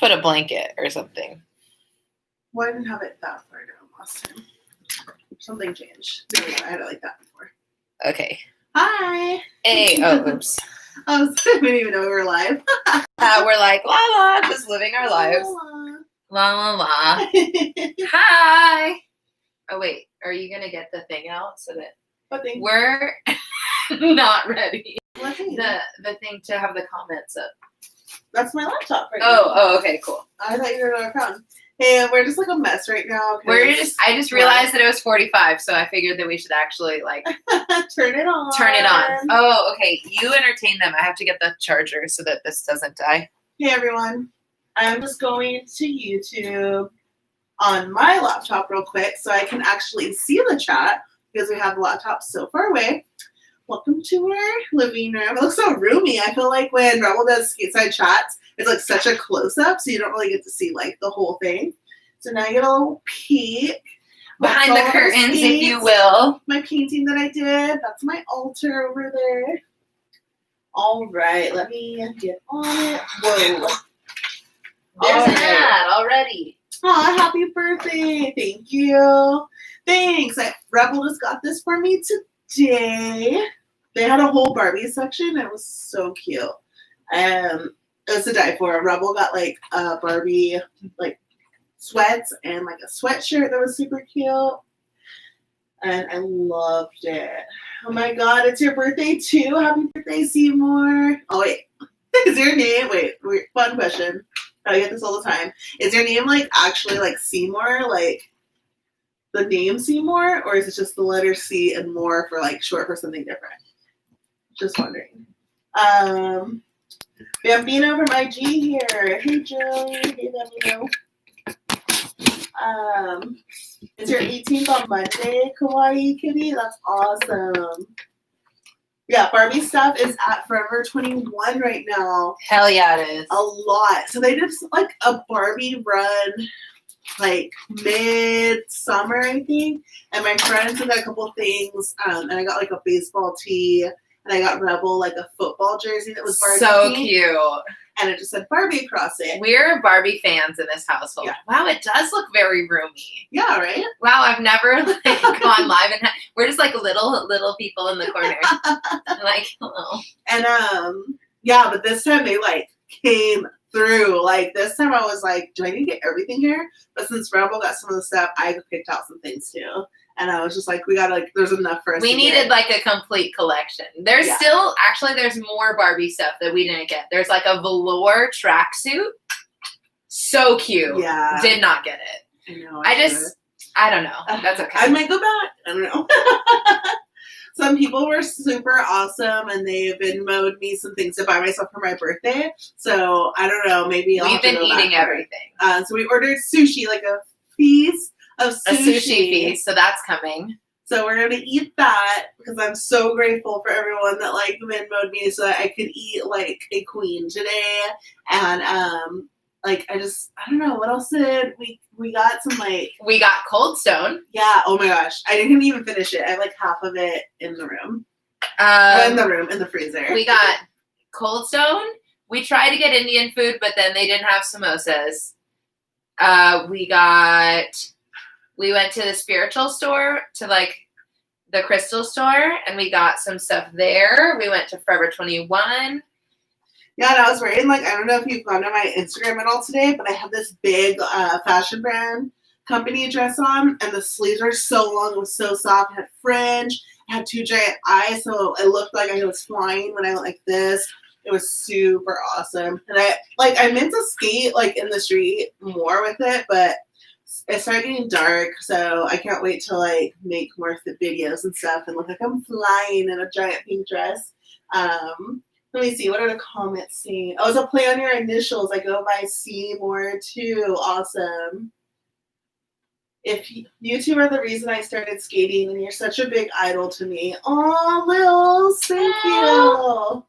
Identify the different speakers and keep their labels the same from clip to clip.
Speaker 1: put a blanket or something.
Speaker 2: Well, I didn't have it that far down last time. Something changed. There we go. I had it like that before.
Speaker 1: Okay.
Speaker 2: Hi.
Speaker 1: Hey. Oh, oops.
Speaker 2: I didn't even know we were live.
Speaker 1: We're like, la la, just living our lives. La la la. Hi. Oh, wait. Are you going to get the thing out so that
Speaker 2: What thing?
Speaker 1: we're not ready?
Speaker 2: What thing?
Speaker 1: The thing to have the comments up.
Speaker 2: That's my laptop right now.
Speaker 1: Oh, okay, cool.
Speaker 2: I thought you were on our phone. Hey, we're just like a mess right now.
Speaker 1: I just realized that it was 45, so I figured that we should actually like
Speaker 2: turn it on.
Speaker 1: Turn it on. Oh, okay. You entertain them. I have to get the charger so that this doesn't die.
Speaker 2: Hey everyone. I'm just going to YouTube on my laptop real quick so I can actually see the chat because we have the laptop so far away. Welcome to our living room. It looks so roomy. I feel like when Rebel does Skateside chats, it's like such a close-up, so you don't really get to see like the whole thing. So now you get a little peek
Speaker 1: behind the curtains, if you will.
Speaker 2: My painting that I did. That's my altar over there. All right, let me get on it. Whoa.
Speaker 1: There's an ad already.
Speaker 2: Oh, happy birthday. Thank you. Thanks. Rebel just got this for me today. They had a whole Barbie section. It was so cute. It was to die for. Rebel got like a Barbie like sweats and like a sweatshirt that was super cute. And I loved it. Oh my god, it's your birthday too. Happy birthday, Seymour. Oh wait. Is your name wait, fun question. I get this all the time. Is your name like actually like Seymour? Like the name Seymour? Or is it just the letter C and more for like short for something different? Just wondering. Bambino from IG here. Hey Joey. Hey Bambino. It's your 18th on Monday, Kawaii Kitty. That's awesome. Yeah, Barbie stuff is at Forever 21 right now.
Speaker 1: Hell yeah, it is.
Speaker 2: A lot. So they did like a Barbie run like mid-summer, I think. And my friends got a couple things. And I got like a baseball tee. And I got Rebel like a football jersey that was Barbie.
Speaker 1: So cute.
Speaker 2: And it just said Barbie across it.
Speaker 1: We're Barbie fans in this household. Yeah. Wow, it does look very roomy.
Speaker 2: Yeah, right?
Speaker 1: Wow, I've never like gone live and we're just like little people in the corner. Like, hello.
Speaker 2: And yeah, but this time they like came through. Like this time I was like, do I need to get everything here? But since Rebel got some of the stuff, I picked out some things too. And I was just like, we gotta like, there's enough for us.
Speaker 1: We needed like a complete collection. There's still, actually, there's more Barbie stuff that we didn't get. There's like a velour tracksuit. So cute.
Speaker 2: Yeah.
Speaker 1: Did not get it.
Speaker 2: I know.
Speaker 1: I don't know. That's okay.
Speaker 2: I might go back. I don't know. Some people were super awesome and they've Venmo'd me some things to buy myself for my birthday. So I don't know. Maybe
Speaker 1: we've been eating everything.
Speaker 2: So we ordered sushi, like a feast. A sushi
Speaker 1: feast, so that's coming.
Speaker 2: So we're gonna eat that because I'm so grateful for everyone that like Venmo'd me so that I could eat like a queen today. And like I don't know what else did we got some like
Speaker 1: we got Cold Stone.
Speaker 2: Yeah. Oh my gosh, I didn't even finish it. I have like half of it in the room. In the freezer.
Speaker 1: We got Cold Stone. We tried to get Indian food, but then they didn't have samosas. We went to the spiritual store, to like the crystal store, and we got some stuff there. We went to Forever 21.
Speaker 2: Yeah, and I was wearing like, I don't know if you've gone to my Instagram at all today, but I have this big fashion brand company dress on, and the sleeves were so long, it was so soft, it had fringe, it had 2 giant eyes, so it looked like I was flying when I went like this. It was super awesome. And I meant to skate like in the street more with it, but it's started getting dark, so I can't wait to like make more videos and stuff and look like I'm flying in a giant pink dress. Let me see, what are the comments saying? Oh, it's a play on your initials. I go by Seymour too. Awesome. If you two are the reason I started skating, and you're such a big idol to me. Oh, Lil, thank you.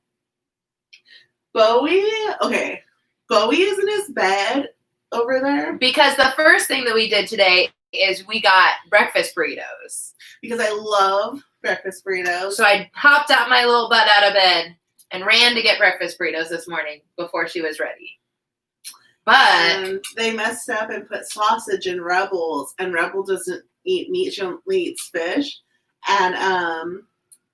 Speaker 2: Bowie? Okay. Bowie is in his bed over there.
Speaker 1: Because the first thing that we did today is we got breakfast burritos.
Speaker 2: Because I love breakfast burritos.
Speaker 1: So I hopped out my little butt out of bed and ran to get breakfast burritos this morning before she was ready. But
Speaker 2: And they messed up and put sausage in Rebels, and Rebel doesn't eat meat, she only eats fish. And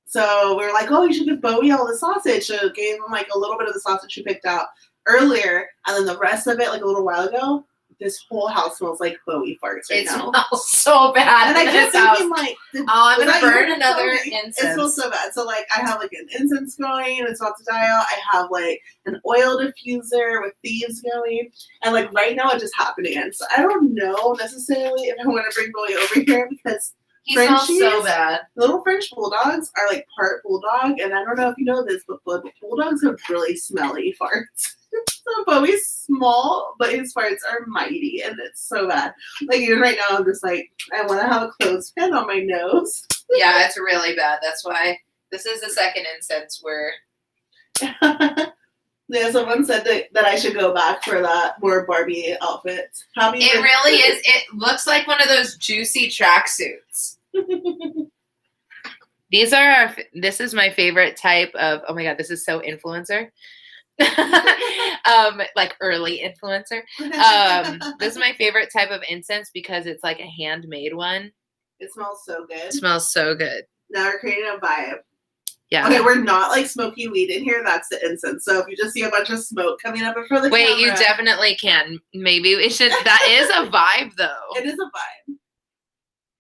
Speaker 2: so we were like, oh, you should give Bowie all the sausage. So gave him like a little bit of the sausage she picked out earlier, and then the rest of it like a little while ago. This whole house smells like Bowie farts right now.
Speaker 1: It smells so bad.
Speaker 2: And I kept thinking like,
Speaker 1: I'm gonna burn another incense.
Speaker 2: It smells so bad. So like, I have like an incense going, and it's about to die out. I have like an oil diffuser with thieves going, and like right now it just happened again. So I don't know necessarily if I want to bring Bowie over here because
Speaker 1: he smells so bad.
Speaker 2: Little French bulldogs are like part bulldog, and I don't know if you know this, but bulldogs have really smelly farts. So Bowie's small, but his farts are mighty, and it's so bad. Like even right now, I'm just like, I want to have a clothespin on my nose.
Speaker 1: Yeah, it's really bad. That's why this is the second incense where.
Speaker 2: Yeah, someone said that I should go back for that more Barbie outfits.
Speaker 1: It really is. It looks like one of those juicy tracksuits. This is my favorite type of. Oh my god, this is so influencer. Like early influencer. This is my favorite type of incense because it's like a handmade one.
Speaker 2: It smells so good.
Speaker 1: It smells so good.
Speaker 2: Now we're creating a vibe.
Speaker 1: Yeah.
Speaker 2: Okay, we're not like smoking weed in here. That's the incense. So if you just see a bunch of smoke coming up in front of the camera.
Speaker 1: Wait, you definitely can. Maybe we should. That is a vibe, though.
Speaker 2: It is a vibe.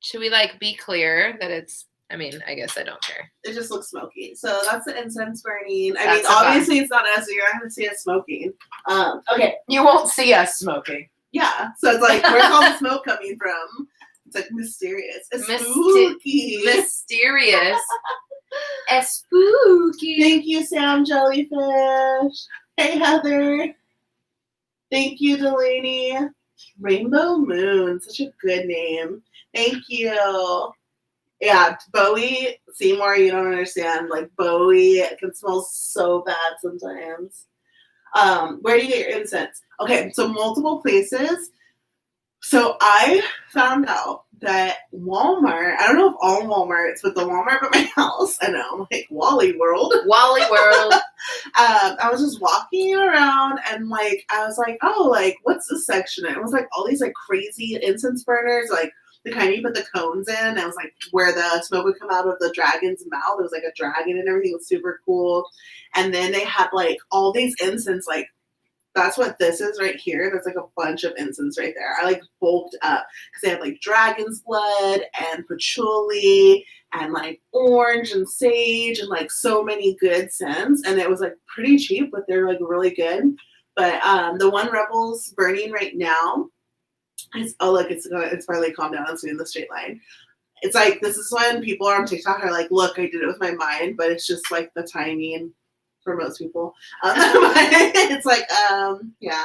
Speaker 1: Should we like be clear that it's? I mean, I guess I don't care.
Speaker 2: It just looks smoky. So that's the incense burning. I mean, obviously it's not us, so you're not going to see us smoking. Okay.
Speaker 1: You won't see us smoking.
Speaker 2: Yeah. So it's like, where's all the smoke coming from? It's like mysterious. It's spooky.
Speaker 1: Mysterious. It's spooky.
Speaker 2: Thank you, Sam Jellyfish. Hey, Heather. Thank you, Delaney. Rainbow Moon. Such a good name. Thank you. Yeah, Bowie, Seymour, you don't understand. Like, Bowie can smell so bad sometimes. Where do you get your incense? Okay, so multiple places. So I found out that Walmart, I don't know if all Walmarts, but the Walmart by my house, I know, like Wally World.
Speaker 1: Wally World.
Speaker 2: I was just walking around and like, I was like, oh, like, what's this section? And it was like all these like crazy incense burners, like, the kind you put the cones in. It was like where the smoke would come out of the dragon's mouth. It was like a dragon and everything. It was super cool. And then they had like all these incense, like that's what this is right here. There's like a bunch of incense right there. I like bulked up because they had like dragon's blood and patchouli and like orange and sage and like so many good scents. And it was like pretty cheap, but they're like really good. But the one Rebel's burning right now, it's finally calmed down. I'm seeing the straight line. It's like, this is when people are on TikTok are like, look, I did it with my mind, but it's just like the timing for most people. It's like, yeah.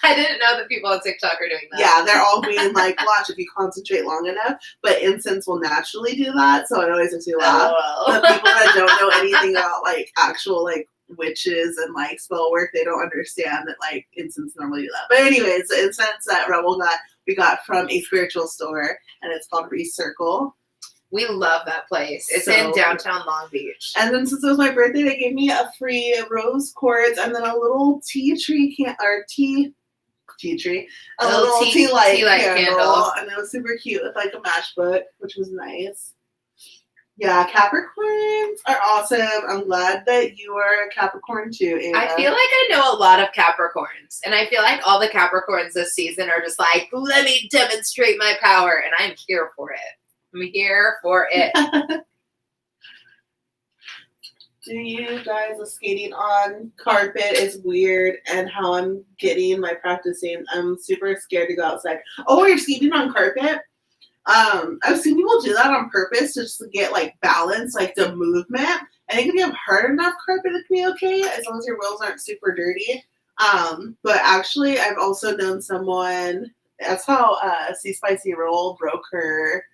Speaker 1: I didn't know that people on TikTok are doing that.
Speaker 2: Yeah, they're all being like, watch if you concentrate long enough, but incense will naturally do that. So it always makes me laugh. But people that don't know anything about like actual like witches and like spell work, they don't understand that like incense normally do that. But anyways, the incense that we got from a spiritual store, and it's called Recircle.
Speaker 1: We love that place. It's in downtown Long Beach.
Speaker 2: And then since it was my birthday, they gave me a free rose quartz and then a little tea tree little tea light candle, and it was super cute with like a matchbook, which was nice. Yeah, Capricorns are awesome. I'm glad that you are a Capricorn too, Anna.
Speaker 1: I feel like I know a lot of Capricorns. And I feel like all the Capricorns this season are just like, let me demonstrate my power. And I'm here for it. I'm here for it.
Speaker 2: Do you guys, the skating on carpet is weird, and how I'm getting my practicing. I'm super scared to go outside. Oh, you're skating on carpet? I've seen people do that on purpose just to get like balance, like the movement. I think if you have hard enough carpet, it can be okay as long as your wheels aren't super dirty. But actually, I've also known someone. That's how C Spicy Roll broke her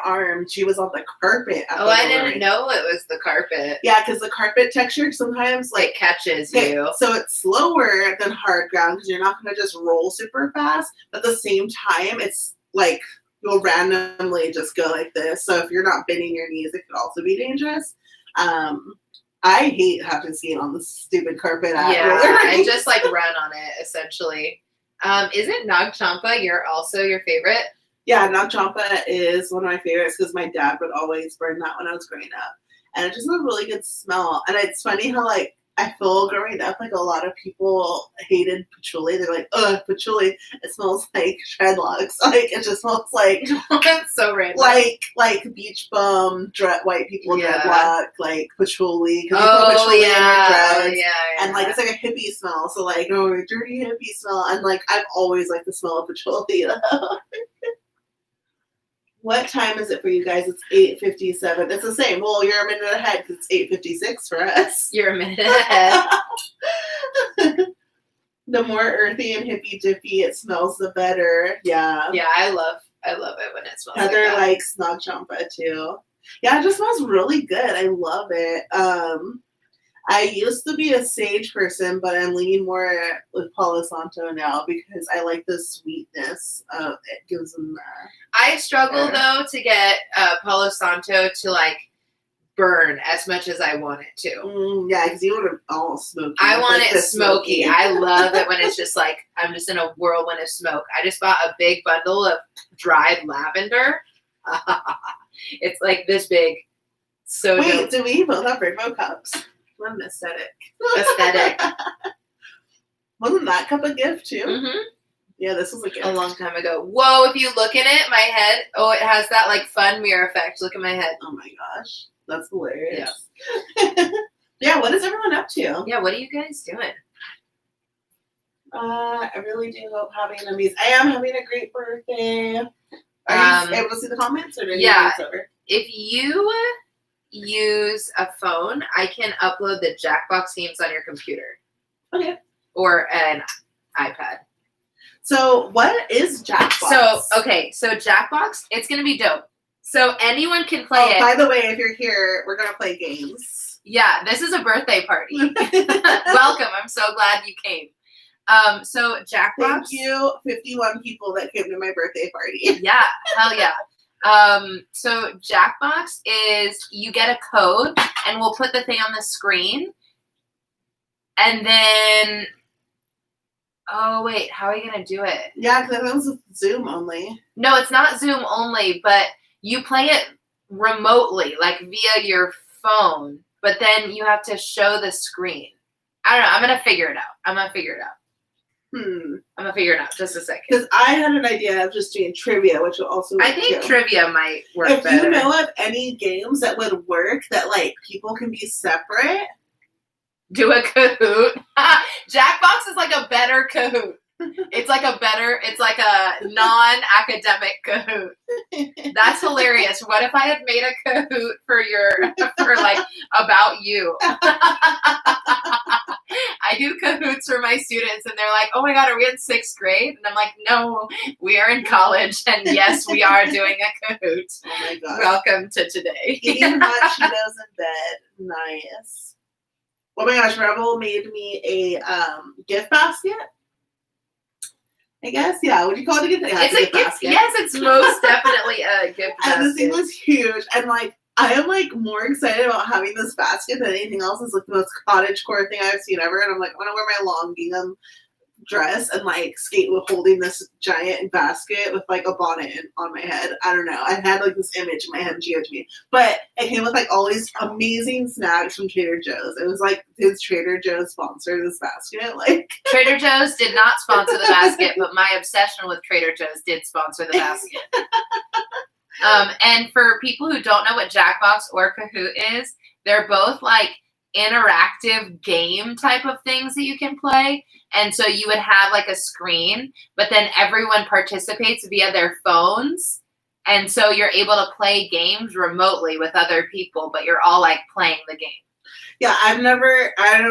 Speaker 2: arm. She was on the carpet.
Speaker 1: I didn't know it was the carpet.
Speaker 2: Yeah, because the carpet texture sometimes like
Speaker 1: it catches you.
Speaker 2: So it's slower than hard ground because you're not going to just roll super fast. But at the same time, it's like you'll randomly just go like this. So if you're not bending your knees, it could also be dangerous. I hate having to ski on the stupid carpet.
Speaker 1: I just like run on it essentially. Isn't Nag Champa your favorite?
Speaker 2: Yeah, Nag Champa is one of my favorites because my dad would always burn that when I was growing up. And it just has a really good smell. And it's funny how, like, I feel growing up, like, a lot of people hated patchouli. They're like, ugh, patchouli. It smells like dreadlocks. Like, it just smells like...
Speaker 1: That's so random.
Speaker 2: Like beach bum, white people dreadlock, like patchouli. And, like, it's like a hippie smell. So, like, oh, dirty hippie smell. And, like, I've always liked the smell of patchouli, though. What time is it for you guys? It's 8:57. It's the same. Well, you're a minute ahead because it's 8:56 for us.
Speaker 1: You're a minute ahead.
Speaker 2: The more earthy and hippy dippy it smells, the better. Yeah.
Speaker 1: Yeah, I love it when it smells.
Speaker 2: Heather
Speaker 1: like
Speaker 2: likes Nag Champa too. Yeah, it just smells really good. I love it. I used to be a sage person, but I'm leaning more with Palo Santo now because I like the sweetness. It gives them.
Speaker 1: I struggle though to get Palo Santo to like burn as much as I want it to.
Speaker 2: Yeah, because you want it all smoky.
Speaker 1: I want it smoky. I love it when it's just like I'm just in a whirlwind of smoke. I just bought a big bundle of dried lavender. It's like this big. So
Speaker 2: wait, do we both have rainbow cups? What an aesthetic. Wasn't that cup a gift too?
Speaker 1: Mm-hmm.
Speaker 2: Yeah, this was a gift.
Speaker 1: A long time ago. Whoa, if you look at it, my head, it has that like fun mirror effect. Look at my head.
Speaker 2: Oh my gosh. That's hilarious. Yeah. Yeah, what is everyone up to?
Speaker 1: Yeah, what are you guys doing?
Speaker 2: I really do hope having an amazing. I am having a great birthday. Are you able to see the comments? Or over?
Speaker 1: If you use a phone, I can upload the Jackbox themes on your computer.
Speaker 2: Okay.
Speaker 1: Or an iPad.
Speaker 2: So what is Jackbox?
Speaker 1: So Jackbox, it's going to be dope. So anyone can play it.
Speaker 2: By the way, if you're here, we're going to play games.
Speaker 1: Yeah, this is a birthday party. Welcome. I'm so glad you came. So Jackbox.
Speaker 2: Thank you, 51 people that came to my birthday party.
Speaker 1: Yeah, hell yeah. So Jackbox is you get a code and we'll put the thing on the screen. And then, oh wait, how are you going to do it?
Speaker 2: Yeah, because that was Zoom only.
Speaker 1: No, it's not Zoom only, but you play it remotely, like via your phone, but then you have to show the screen. I don't know. I'm going to figure it out. I'm going to figure it out. Just a second.
Speaker 2: Because I had an idea of just doing trivia, which will also work
Speaker 1: I think trivia might work
Speaker 2: better. If you know of any games that would work that, like, people can be separate.
Speaker 1: Do a Kahoot. Jackbox is like a better Kahoot. It's like a non-academic Kahoot. That's hilarious. What if I had made a Kahoot for like about you? I do Kahoots for my students and they're like, oh my God, are we in 6th grade? And I'm like, no, we are in college and yes, we are doing a Kahoot.
Speaker 2: Oh my God.
Speaker 1: Welcome to today.
Speaker 2: Eating hot Cheetos in bed. Nice. Oh my gosh, Rebel made me a gift basket. I guess, yeah. Would you call it a gift? Yeah,
Speaker 1: it's a gift basket. Yes, it's most definitely a gift basket.
Speaker 2: And this thing was huge. And like, I am like more excited about having this basket than anything else. It's like the most cottagecore thing I've seen ever. And I'm like, I want to wear my long gingham dress and like skate with holding this giant basket with like a bonnet on my head. I don't know. I had like this image in my head and she gave it to me. But it came with like all these amazing snacks from Trader Joe's. It was like, did Trader Joe's sponsor this basket? Like
Speaker 1: Trader Joe's did not sponsor the basket, but my obsession with Trader Joe's did sponsor the basket. And for people who don't know what Jackbox or Kahoot is, they're both like interactive game type of things that you can play. And so you would have like a screen, but then everyone participates via their phones. And so you're able to play games remotely with other people, but you're all like playing the game.
Speaker 2: Yeah, I know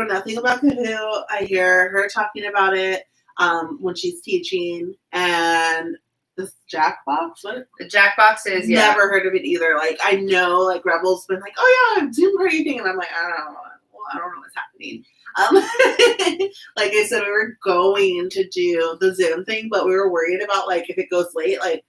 Speaker 2: nothing about Kahoot. I hear her talking about it when she's teaching. And this Jackbox, what?
Speaker 1: The Jackbox is, yeah.
Speaker 2: Never heard of it either. Like, I know, like, Rebel's been like, oh yeah, Zoom party thing. And I'm like, I don't know what's happening. Like I said, we were going to do the Zoom thing, but we were worried about like if it goes late. Like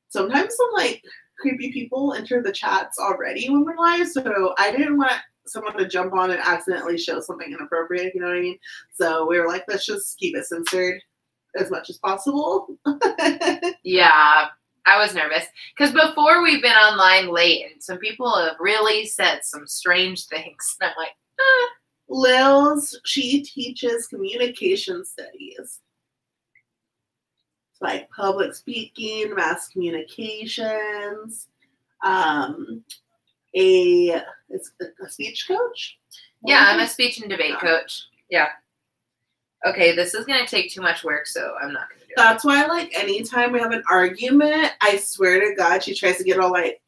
Speaker 2: sometimes some like creepy people enter the chats already when we're live, so I didn't want someone to jump on and accidentally show something inappropriate. You know what I mean? So we were like, let's just keep it censored as much as possible.
Speaker 1: Yeah, I was nervous because before we've been online late, and some people have really said some strange things. And I'm like,
Speaker 2: Lils, she teaches communication studies. It's like public speaking, mass communications, it's a speech coach.
Speaker 1: Yeah, I'm a speech and debate coach. Yeah. Okay, this is gonna take too much work, so I'm not gonna do it.
Speaker 2: That's why, like, anytime we have an argument, I swear to God, she tries to get all like,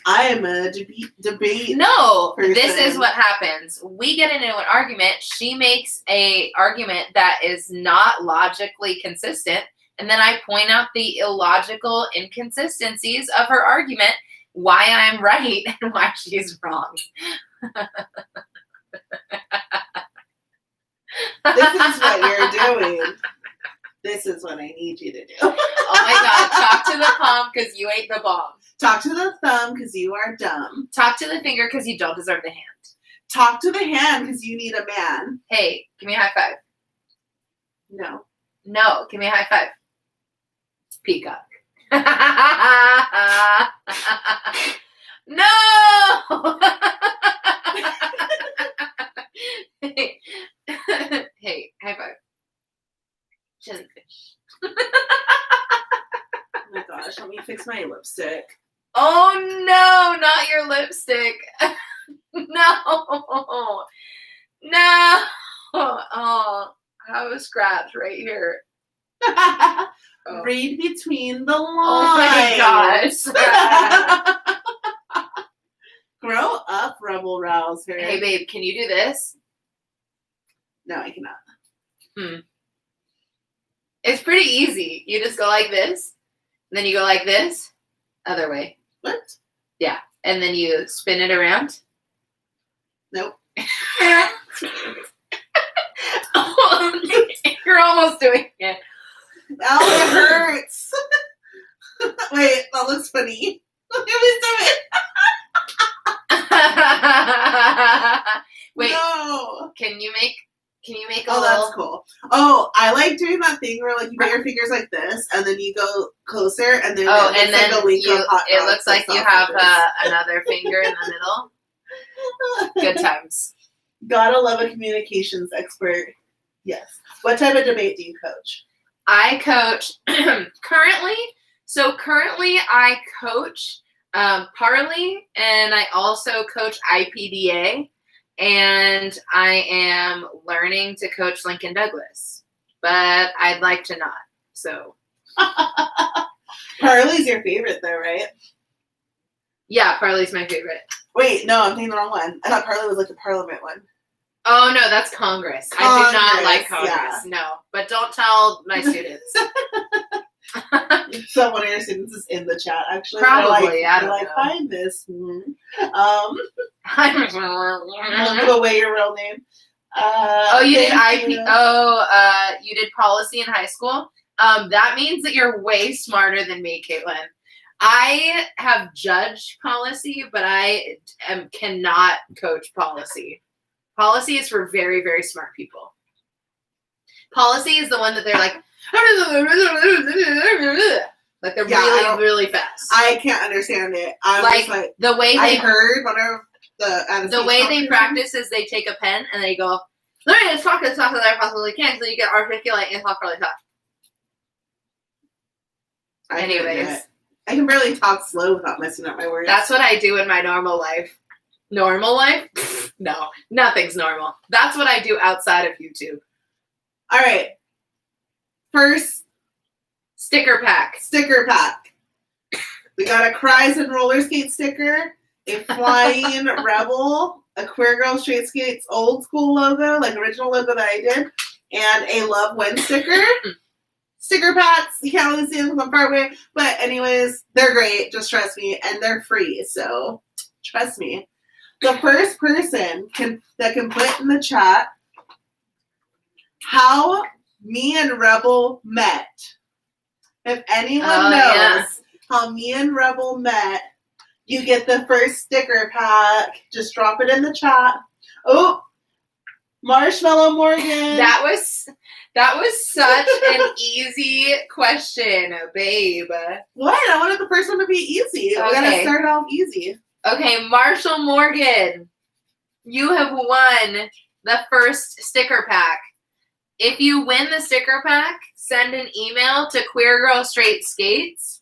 Speaker 2: I am a debate.
Speaker 1: No,
Speaker 2: person.
Speaker 1: This is what happens. We get into an argument. She makes a argument that is not logically consistent, and then I point out the illogical inconsistencies of her argument, why I'm right and why she's wrong.
Speaker 2: This is what you're doing. This is what I need you to do.
Speaker 1: Oh my God. Talk to the palm because you ate the bomb.
Speaker 2: Talk to the thumb because you are dumb.
Speaker 1: Talk to the finger because you don't deserve the hand.
Speaker 2: Talk to the hand because you need a man.
Speaker 1: Hey, give me a high five.
Speaker 2: No.
Speaker 1: No, give me a high five. Peacock. No! Hey, high five. Jellyfish.
Speaker 2: Oh my gosh, let me fix my lipstick.
Speaker 1: Oh no, not your lipstick. No. No. Oh, I have a scratch right here. Oh.
Speaker 2: Read between the lines.
Speaker 1: Oh my gosh.
Speaker 2: Grow up, Rebel Rouser.
Speaker 1: Hey babe, can you do this?
Speaker 2: No, I cannot.
Speaker 1: It's pretty easy. You just go like this, and then you go like this, other way.
Speaker 2: What?
Speaker 1: Yeah, and then you spin it around.
Speaker 2: Nope.
Speaker 1: You're almost doing it.
Speaker 2: Oh, it hurts. Wait, that looks funny. Let me do it.
Speaker 1: Wait,
Speaker 2: no.
Speaker 1: Can you make a
Speaker 2: Oh,
Speaker 1: little?
Speaker 2: that's cool. Oh, I like doing that thing where like you put your fingers like this, and then you go closer, and then
Speaker 1: it looks like you have another finger in the middle. Good times.
Speaker 2: Gotta love a communications expert. Yes. What type of debate do you coach?
Speaker 1: I coach currently I coach Parley, and I also coach IPDA, and I am learning to coach Lincoln Douglas, but I'd like to not. So
Speaker 2: Parley's your favorite though, right?
Speaker 1: Yeah, Parley's my favorite.
Speaker 2: Wait, no, I'm thinking the wrong one. I thought Parley was like the Parliament one.
Speaker 1: Oh no, that's Congress. I do not like Congress. Yeah. No, but don't tell my students.
Speaker 2: So one of your students is in the chat, actually.
Speaker 1: Probably, I don't know.
Speaker 2: Find this. Give away your real name.
Speaker 1: You did IP. You did policy in high school. That means that you're way smarter than me, Caitlin. I have judged policy, but I cannot coach policy. Policy is for very, very smart people. Policy is the one that they're like they're really, really fast.
Speaker 2: I can't understand it.
Speaker 1: Like the way they
Speaker 2: heard whenever the
Speaker 1: way they practice is they take a pen and they go, let me just talk as fast as I possibly can so you can articulate and talk really fast. Anyways.
Speaker 2: I can barely talk slow without messing up my words.
Speaker 1: That's what I do in my normal life. Normal life? No, nothing's normal. That's what I do outside of YouTube.
Speaker 2: All right. First,
Speaker 1: sticker pack.
Speaker 2: We got a Cries and Roller Skate sticker, a flying rebel, a Queer Girl Straight Skates old school logo, like original logo that I did, and a Love Win sticker. Sticker packs, you can't really see them because I'm far away, but anyways, they're great, just trust me, and they're free, so trust me. The first person that can put in the chat how me and Rebel met. If anyone knows how me and Rebel met, you get the first sticker pack. Just drop it in the chat. Oh, Marshmallow Morgan.
Speaker 1: That was such an easy question, babe.
Speaker 2: What? I wanted the first one to be easy.
Speaker 1: Okay.
Speaker 2: We gotta start off easy.
Speaker 1: Okay, Marshall Morgan, you have won the first sticker pack. If you win the sticker pack, send an email to queergirlstraightskates.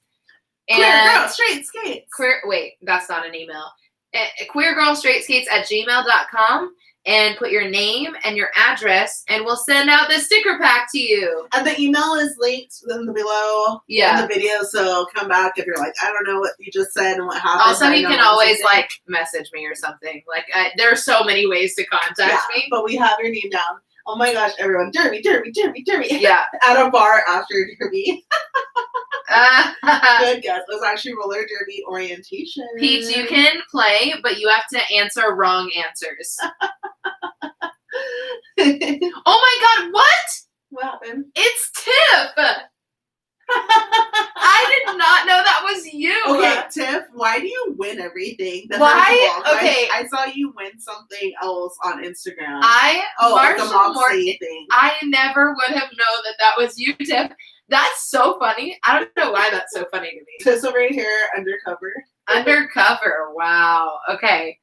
Speaker 2: Queergirlstraightskates.
Speaker 1: Wait, that's not an email. Queergirlstraightskates@gmail.com and put your name and your address, and we'll send out the sticker pack to you.
Speaker 2: And the email is linked in the below in the video, so come back if you're like, I don't know what you just said and what happened.
Speaker 1: Also, you can always like message me or something. Like there are so many ways to contact me.
Speaker 2: But we have your name down. Oh my gosh, everyone, Derby.
Speaker 1: Yeah.
Speaker 2: At a bar after Derby. Good guess. It was actually roller derby orientation.
Speaker 1: Peach, you can play, but you have to answer wrong answers. Oh my god, what?
Speaker 2: What happened?
Speaker 1: It's Tiff! I did not know that was you.
Speaker 2: Okay, Tiff, why do you win everything?
Speaker 1: Why? Okay.
Speaker 2: I saw you win something else on Instagram.
Speaker 1: Like
Speaker 2: the Moxi thing.
Speaker 1: I never would have known that was you, Tiff. That's so funny. I don't know why that's so funny to me.
Speaker 2: Tiff's over here, undercover.
Speaker 1: Undercover. Wow. Okay.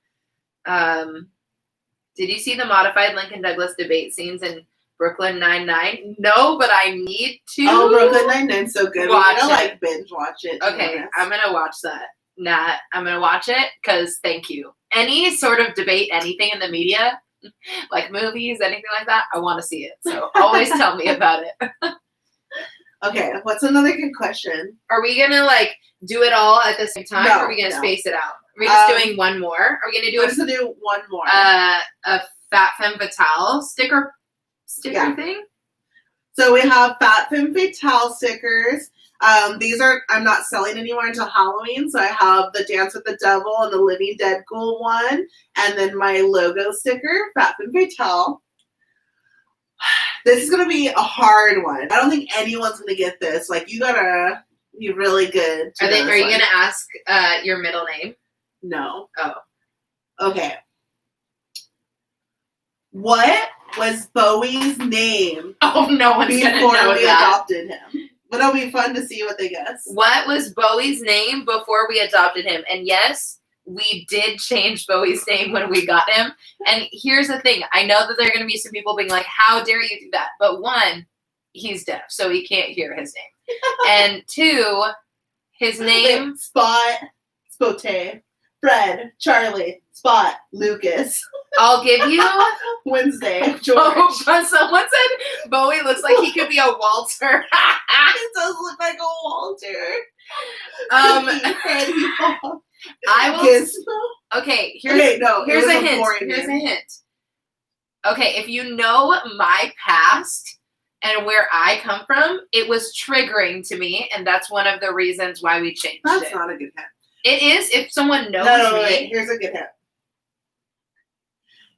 Speaker 1: Did you see the modified Lincoln Douglas debate scenes in Brooklyn Nine-Nine? No, but I need to.
Speaker 2: Oh, Brooklyn Nine-Nine's so good.
Speaker 1: Watch
Speaker 2: We're gonna
Speaker 1: it.
Speaker 2: binge watch it.
Speaker 1: Okay, I'm gonna watch that. I'm gonna watch it because thank you. Any sort of debate, anything in the media, like movies, anything like that, I want to see it. So always tell me about it.
Speaker 2: Okay, what's another good question?
Speaker 1: Are we gonna like do it all at the same time,
Speaker 2: No,
Speaker 1: or are we gonna
Speaker 2: no.
Speaker 1: space it out? Are we just doing one more? Are we gonna do
Speaker 2: We're gonna do one more.
Speaker 1: a Fat Femme Fatale sticker thing?
Speaker 2: So we have Fat Femme Fatale stickers. These are, I'm not selling anymore until Halloween. So I have the Dance with the Devil and the Living Dead Ghoul one. And then my logo sticker, Fat Femme Fatale. This is going to be a hard one. I don't think anyone's going to get this. Like, you got to be really good.
Speaker 1: Are you going to ask your middle name?
Speaker 2: No.
Speaker 1: Oh.
Speaker 2: Okay. What was Bowie's name
Speaker 1: Oh, no one's going to
Speaker 2: before
Speaker 1: know
Speaker 2: we
Speaker 1: that.
Speaker 2: adopted him? But it'll be fun to see what they guess.
Speaker 1: What was Bowie's name before we adopted him? And yes, we did change Bowie's name when we got him. And here's the thing. I know that there are going to be some people being like, how dare you do that? But one, he's deaf, so he can't hear his name. And two, his name...
Speaker 2: Spot, Spote, Fred, Charlie, Spot, Lucas.
Speaker 1: I'll give you...
Speaker 2: Wednesday, George.
Speaker 1: Oh, someone said Bowie looks like he could be a Walter.
Speaker 2: It does look like a Walter.
Speaker 1: I will...
Speaker 2: Gizmo?
Speaker 1: Okay,
Speaker 2: Here's a
Speaker 1: hint. Here's a hint. Okay, if you know my past and where I come from, it was triggering to me, and that's one of the reasons why we changed it.
Speaker 2: That's not a good hint.
Speaker 1: It is if someone knows me.
Speaker 2: Wait. Here's a good hint.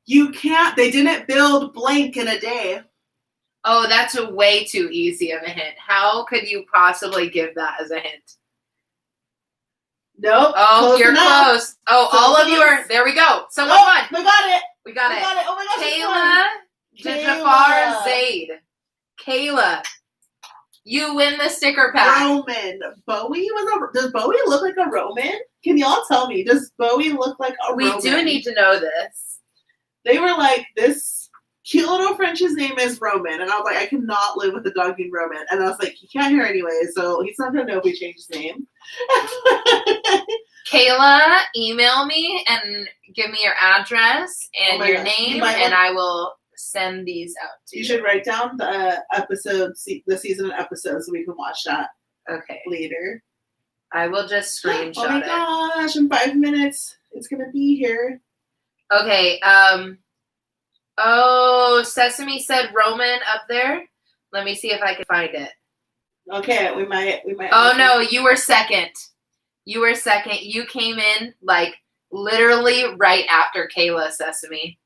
Speaker 2: You can't, they didn't build blank in a day.
Speaker 1: Oh, that's a way too easy of a hint. How could you possibly give that as a hint?
Speaker 2: Nope.
Speaker 1: Oh, you're
Speaker 2: enough.
Speaker 1: close. Oh,
Speaker 2: So
Speaker 1: all of you
Speaker 2: close.
Speaker 1: are, there we go. Someone won.
Speaker 2: We got it.
Speaker 1: We got it.
Speaker 2: Oh my gosh.
Speaker 1: Kayla, Jafar, Zaid. Kayla, you win the sticker pack.
Speaker 2: Roman. Does Bowie look like a Roman? Can y'all tell me? Does Bowie look like a Roman?
Speaker 1: We do need to know this.
Speaker 2: They were like, this cute little French's name is Roman. And I was like, I cannot live with a dog named Roman. And I was like, he can't hear anyway, so he's not going to know if we change his name.
Speaker 1: Kayla, email me and give me your address and your name, and I will send these out to you.
Speaker 2: You should write down the the season episode so we can watch that later.
Speaker 1: I will just screenshot it.
Speaker 2: Oh my gosh, in 5 minutes, it's going to be here.
Speaker 1: Okay, oh, Sesame said Roman up there. Let me see if I can find it.
Speaker 2: Okay, we might.
Speaker 1: Oh no, you were second. You came in like literally right after Kayla, Sesame.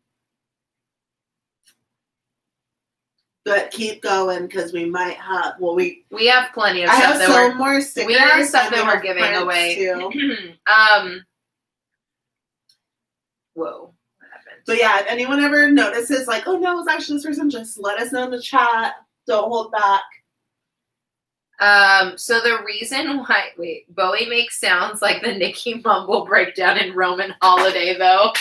Speaker 2: But keep going because we might have. Well, we
Speaker 1: have plenty of
Speaker 2: I
Speaker 1: stuff.
Speaker 2: have some more stickers.
Speaker 1: We have stuff that we're giving away.
Speaker 2: Too.
Speaker 1: Whoa, what happened?
Speaker 2: But yeah, if anyone ever notices, like, oh no, it's actually this person, just let us know in the chat. Don't hold back.
Speaker 1: So the reason why, Bowie makes sounds like the Nicki Mumble breakdown in Roman Holiday, though.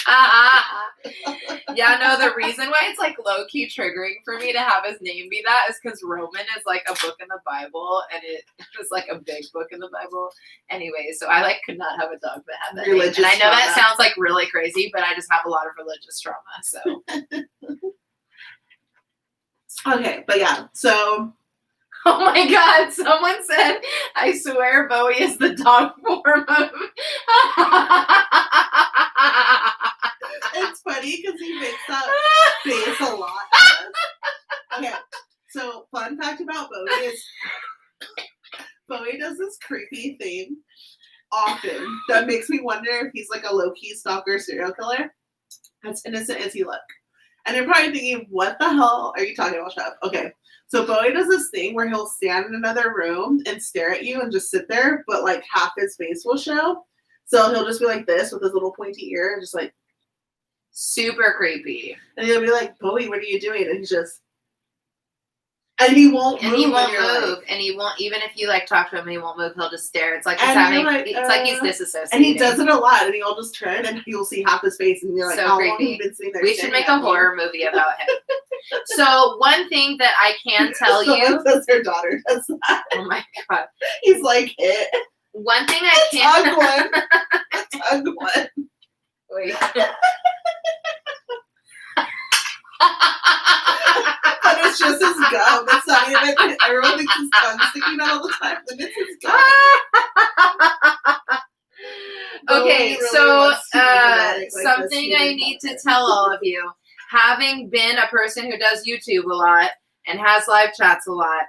Speaker 1: Yeah, no, the reason why it's like low-key triggering for me to have his name be that is because Roman is like a book in the Bible, and it was like a big book in the Bible. Anyway, so I like could not have a dog that had that name. And I know that sounds like really crazy, but I just have a lot of religious trauma, so.
Speaker 2: Okay, but yeah, so.
Speaker 1: Oh my God, someone said, I swear Bowie is the dog form of...
Speaker 2: It's funny because he makes that face a lot. Okay, so fun fact about Bowie is Bowie does this creepy thing often that makes me wonder if he's like a low-key stalker serial killer. As innocent as he look. And you're probably thinking, what the hell are you talking about, Chef? Okay. So Bowie does this thing where he'll stand in another room and stare at you and just sit there, but like half his face will show. So he'll just be like this with his little pointy ear, just like
Speaker 1: super creepy.
Speaker 2: And he'll be like, Bowie, what are you doing? And he's just, and he won't move.
Speaker 1: And he won't move. And he won't, even if you like talk to him, he won't move. He'll just stare. It's like he's having, it's like he's disassociating.
Speaker 2: And he does it a lot. And he'll just turn and you'll see half his face. And you're like,
Speaker 1: so
Speaker 2: how
Speaker 1: creepy.
Speaker 2: long have you been sitting there?
Speaker 1: We should make a horror movie about him. So one thing that I can tell you.
Speaker 2: Says her daughter does that.
Speaker 1: Oh my God.
Speaker 2: He's like it.
Speaker 1: One thing I can't.
Speaker 2: Tug one.
Speaker 1: Wait.
Speaker 2: But it's just his gum. It's not even. Everyone thinks his tongue's sticking out all the time. But it's his gum.
Speaker 1: Okay, really so something I need to tell all of you. Having been a person who does YouTube a lot and has live chats a lot,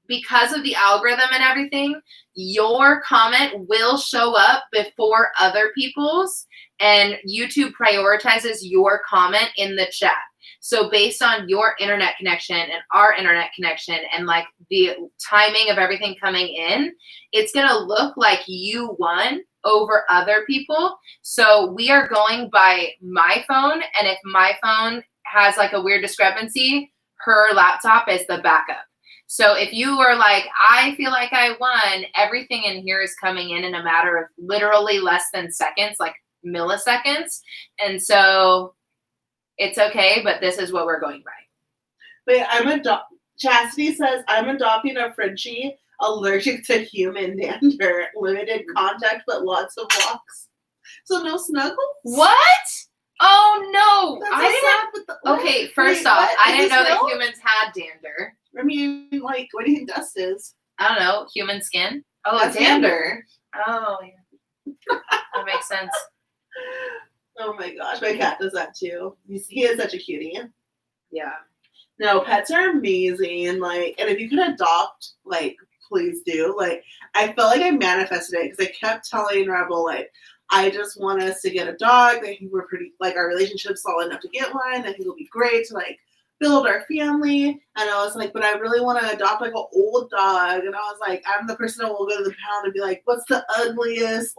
Speaker 1: because of the algorithm and everything, your comment will show up before other people's, and YouTube prioritizes your comment in the chat. So based on your internet connection and our internet connection and like the timing of everything coming in, it's going to look like you won over other people. So we are going by my phone, and if my phone has like a weird discrepancy, her laptop is the backup. So if you were like, I feel like I won, everything in here is coming in a matter of literally less than seconds, like milliseconds. And so it's okay, but this is what we're going by.
Speaker 2: Wait, Chastity says, I'm adopting a Frenchie allergic to human dander. Limited contact, but lots of walks. So no snuggles?
Speaker 1: What? Oh, no.
Speaker 2: Okay,
Speaker 1: first off, I didn't know that humans had dander.
Speaker 2: I mean, like, what do you think dust is?
Speaker 1: I don't know. Human skin? Oh,
Speaker 2: that's dander.
Speaker 1: Oh, yeah. That makes sense.
Speaker 2: Oh my gosh, my cat does that too. He is such a cutie.
Speaker 1: Yeah.
Speaker 2: No, pets are amazing. Like, and if you can adopt, like, please do. Like, I felt like I manifested it because I kept telling Rebel, like, I just want us to get a dog. I think we're pretty, like, our relationship's solid enough to get one. I think it'll be great to, like, build our family. And I was like, but I really want to adopt like an old dog. And I was like, I'm the person that will go to the pound and be like, what's the ugliest?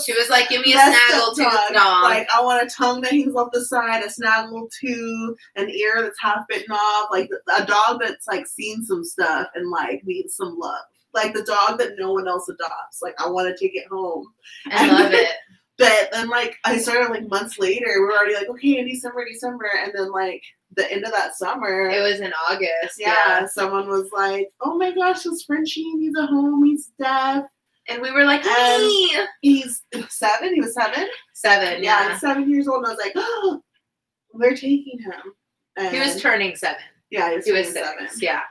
Speaker 1: She was like, give me a snaggle tooth dog.
Speaker 2: Like, I want a tongue that hangs off the side, a snaggle tooth, an ear that's half bitten off, like a dog that's like seen some stuff and like needs some love. Like the dog that no one else adopts. Like, I want to take it home.
Speaker 1: I love it.
Speaker 2: But then, like, I started, like, months later. We're already like, okay, in December. And then, like, the end of that summer.
Speaker 1: It was in August.
Speaker 2: Yeah. Someone was like, oh, my gosh, this Frenchie needs a home. He's deaf.
Speaker 1: And we were like, me.
Speaker 2: He's 7. He was 7?
Speaker 1: 7, yeah.
Speaker 2: He's 7 years old. And I was like, oh, we're taking him. And
Speaker 1: he was turning 7.
Speaker 2: Yeah, he was 7.
Speaker 1: Yeah.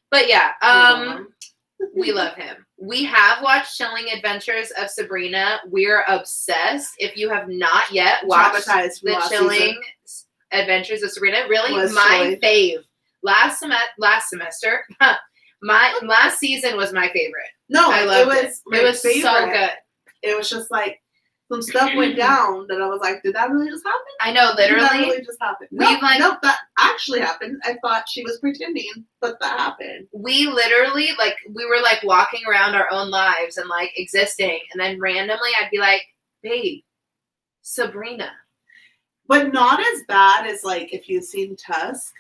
Speaker 1: But, yeah. We love him. We have watched Chilling Adventures of Sabrina. We're obsessed. If you have not yet watched the Chilling Adventures of Sabrina, really my fave. Last semester, my last season was my favorite.
Speaker 2: No,
Speaker 1: I loved
Speaker 2: it was
Speaker 1: so good.
Speaker 2: It was just like some stuff went down that I was like, did that really just happen?
Speaker 1: I know, literally.
Speaker 2: Did that really just happen? No, that actually happened. I thought she was pretending, but that happened.
Speaker 1: We literally, like, we were, like, walking around our own lives and, like, existing, and then randomly I'd be like, babe, Sabrina.
Speaker 2: But not as bad as, like, if you've seen Tusk.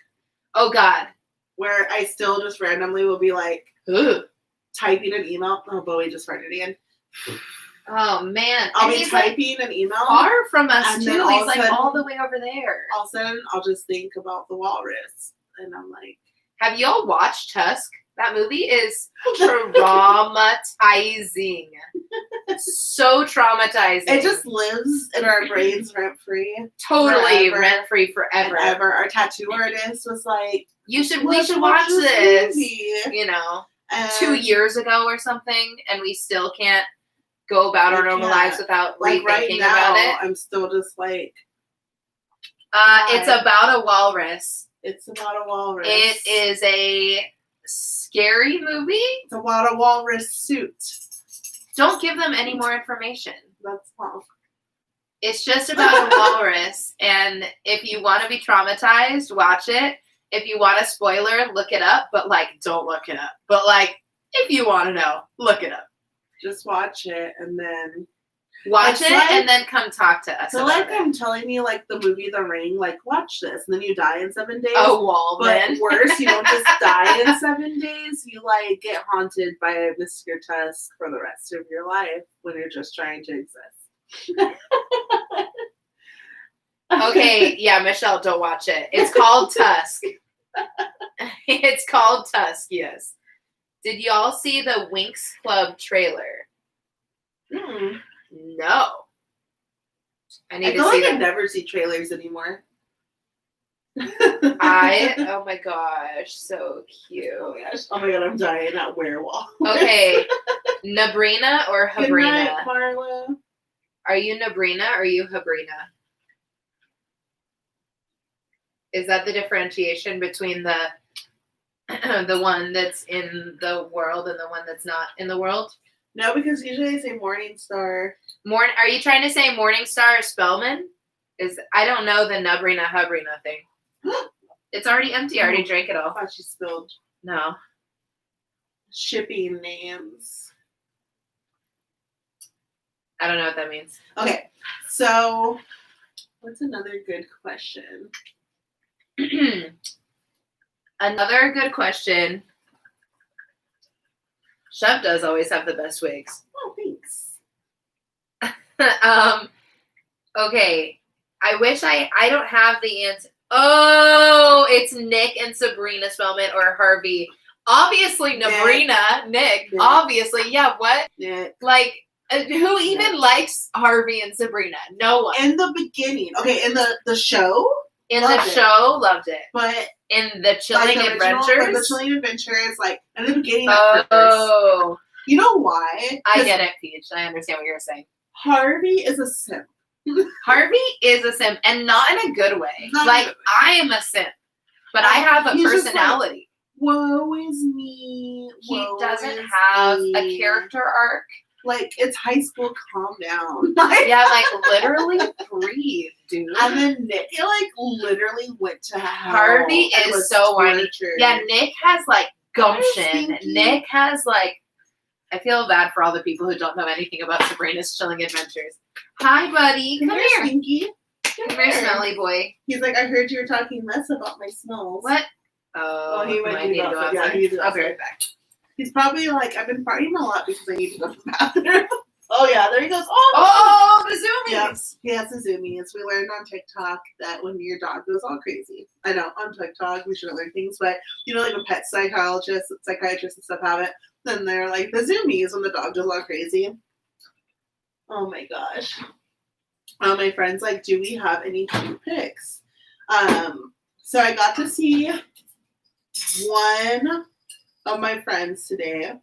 Speaker 1: Oh, God.
Speaker 2: Where I still just randomly will be, like,
Speaker 1: Ugh.
Speaker 2: typing an email. Oh, Bowie just farted again.
Speaker 1: Oh, man.
Speaker 2: I'll be typing an email.
Speaker 1: Far from us,
Speaker 2: and
Speaker 1: too.
Speaker 2: then
Speaker 1: He's, like, all the way over there.
Speaker 2: All of a sudden, I'll just think about the walrus. And I'm like...
Speaker 1: Have y'all watched Tusk? That movie is traumatizing. So traumatizing.
Speaker 2: It just lives in our brains rent-free.
Speaker 1: Totally rent-free forever.
Speaker 2: Our tattoo artist was like,
Speaker 1: we should watch this.
Speaker 2: Movie.
Speaker 1: You know, 2 years ago or something, and we still can't go about our normal lives without rethinking
Speaker 2: right now,
Speaker 1: about it.
Speaker 2: I'm still just like...
Speaker 1: It's about a walrus.
Speaker 2: It's about a walrus.
Speaker 1: It is a scary movie.
Speaker 2: It's about a walrus suit.
Speaker 1: Don't give them any more information.
Speaker 2: That's all.
Speaker 1: It's just about a walrus, and if you want to be traumatized, watch it. If you want a spoiler, look it up, but, like, don't look it up. But, like, if you want to know, look it up.
Speaker 2: Just watch it, and then...
Speaker 1: Watch it, like, and then come talk to us.
Speaker 2: So, like, I'm telling you, like, the movie The Ring, like, watch this, and then you die in 7 days.
Speaker 1: Oh, Wallman.
Speaker 2: But worse, you don't just die in 7 days. You, like, get haunted by Mr. Tusk for the rest of your life when you're just trying to exist.
Speaker 1: Okay, yeah, Michelle, don't watch it. It's called Tusk. It's called Tusk, yes. Did y'all see the Winx Club trailer? No. I
Speaker 2: feel like I never see trailers anymore.
Speaker 1: Oh my gosh, so cute.
Speaker 2: Oh my god, I'm dying at werewolf.
Speaker 1: Okay, Nabrina or Habrina?
Speaker 2: Good night, Marla.
Speaker 1: Are you Nabrina or are you Habrina? Is that the differentiation between the one that's in the world and the one that's not in the world?
Speaker 2: No, because usually I say Morning Star.
Speaker 1: Are you trying to say Morning Star or Spellman? I don't know the Nabrina Habrina thing. It's already empty. I already drank it all.
Speaker 2: I thought she spilled.
Speaker 1: No.
Speaker 2: Shipping names.
Speaker 1: I don't know what that means.
Speaker 2: Okay, so what's another good question?
Speaker 1: Another good question. Chef does always have the best wigs.
Speaker 2: Oh, thanks.
Speaker 1: Okay. I wish I don't have the answer. Oh, it's Nick and Sabrina Spellman or Harvey. Obviously, Nabrina. Nick. Obviously. Yeah, what?
Speaker 2: Nick.
Speaker 1: Like, who even likes Harvey and Sabrina? No one.
Speaker 2: In the beginning. Okay, in the show?
Speaker 1: Loved it.
Speaker 2: But
Speaker 1: in the Chilling Adventures?
Speaker 2: The Chilling Adventures, like, in the beginning.
Speaker 1: Oh.
Speaker 2: You know why?
Speaker 1: I get it, Peach. I understand what you're saying.
Speaker 2: Harvey is a simp.
Speaker 1: Harvey is a simp, and not in a good way. I am a simp, but I have a personality.
Speaker 2: Woe is me.
Speaker 1: He doesn't have a character arc.
Speaker 2: Like, it's high school, calm down.
Speaker 1: Yeah, like, literally breathe, dude.
Speaker 2: And then Nick, like, literally went to hell.
Speaker 1: Harvey is so whiny. Yeah, Nick has, like, gumption. Nick has, like, I feel bad for all the people who don't know anything about Sabrina's Chilling Adventures. Hi, buddy. Come here.
Speaker 2: Stinky.
Speaker 1: Come here, smelly boy.
Speaker 2: He's like, I heard you were talking mess about my smells.
Speaker 1: What? Oh,
Speaker 2: he went to go outside. Yeah, he needs to go outside. I'll be right back. He's probably like, I've been farting a lot because I need to go to the bathroom. Oh, yeah, there he goes.
Speaker 1: Oh, the zoomies.
Speaker 2: Yes, he has the zoomies. We learned on TikTok that when your dog goes all crazy. I know, on TikTok, we shouldn't learn things, but, you know, like when pet psychiatrists and stuff have it, then they're like, the zoomies when the dog goes all crazy. Oh, my gosh. My friend's like, do we have any cute pics? So I got to see one of my friends today.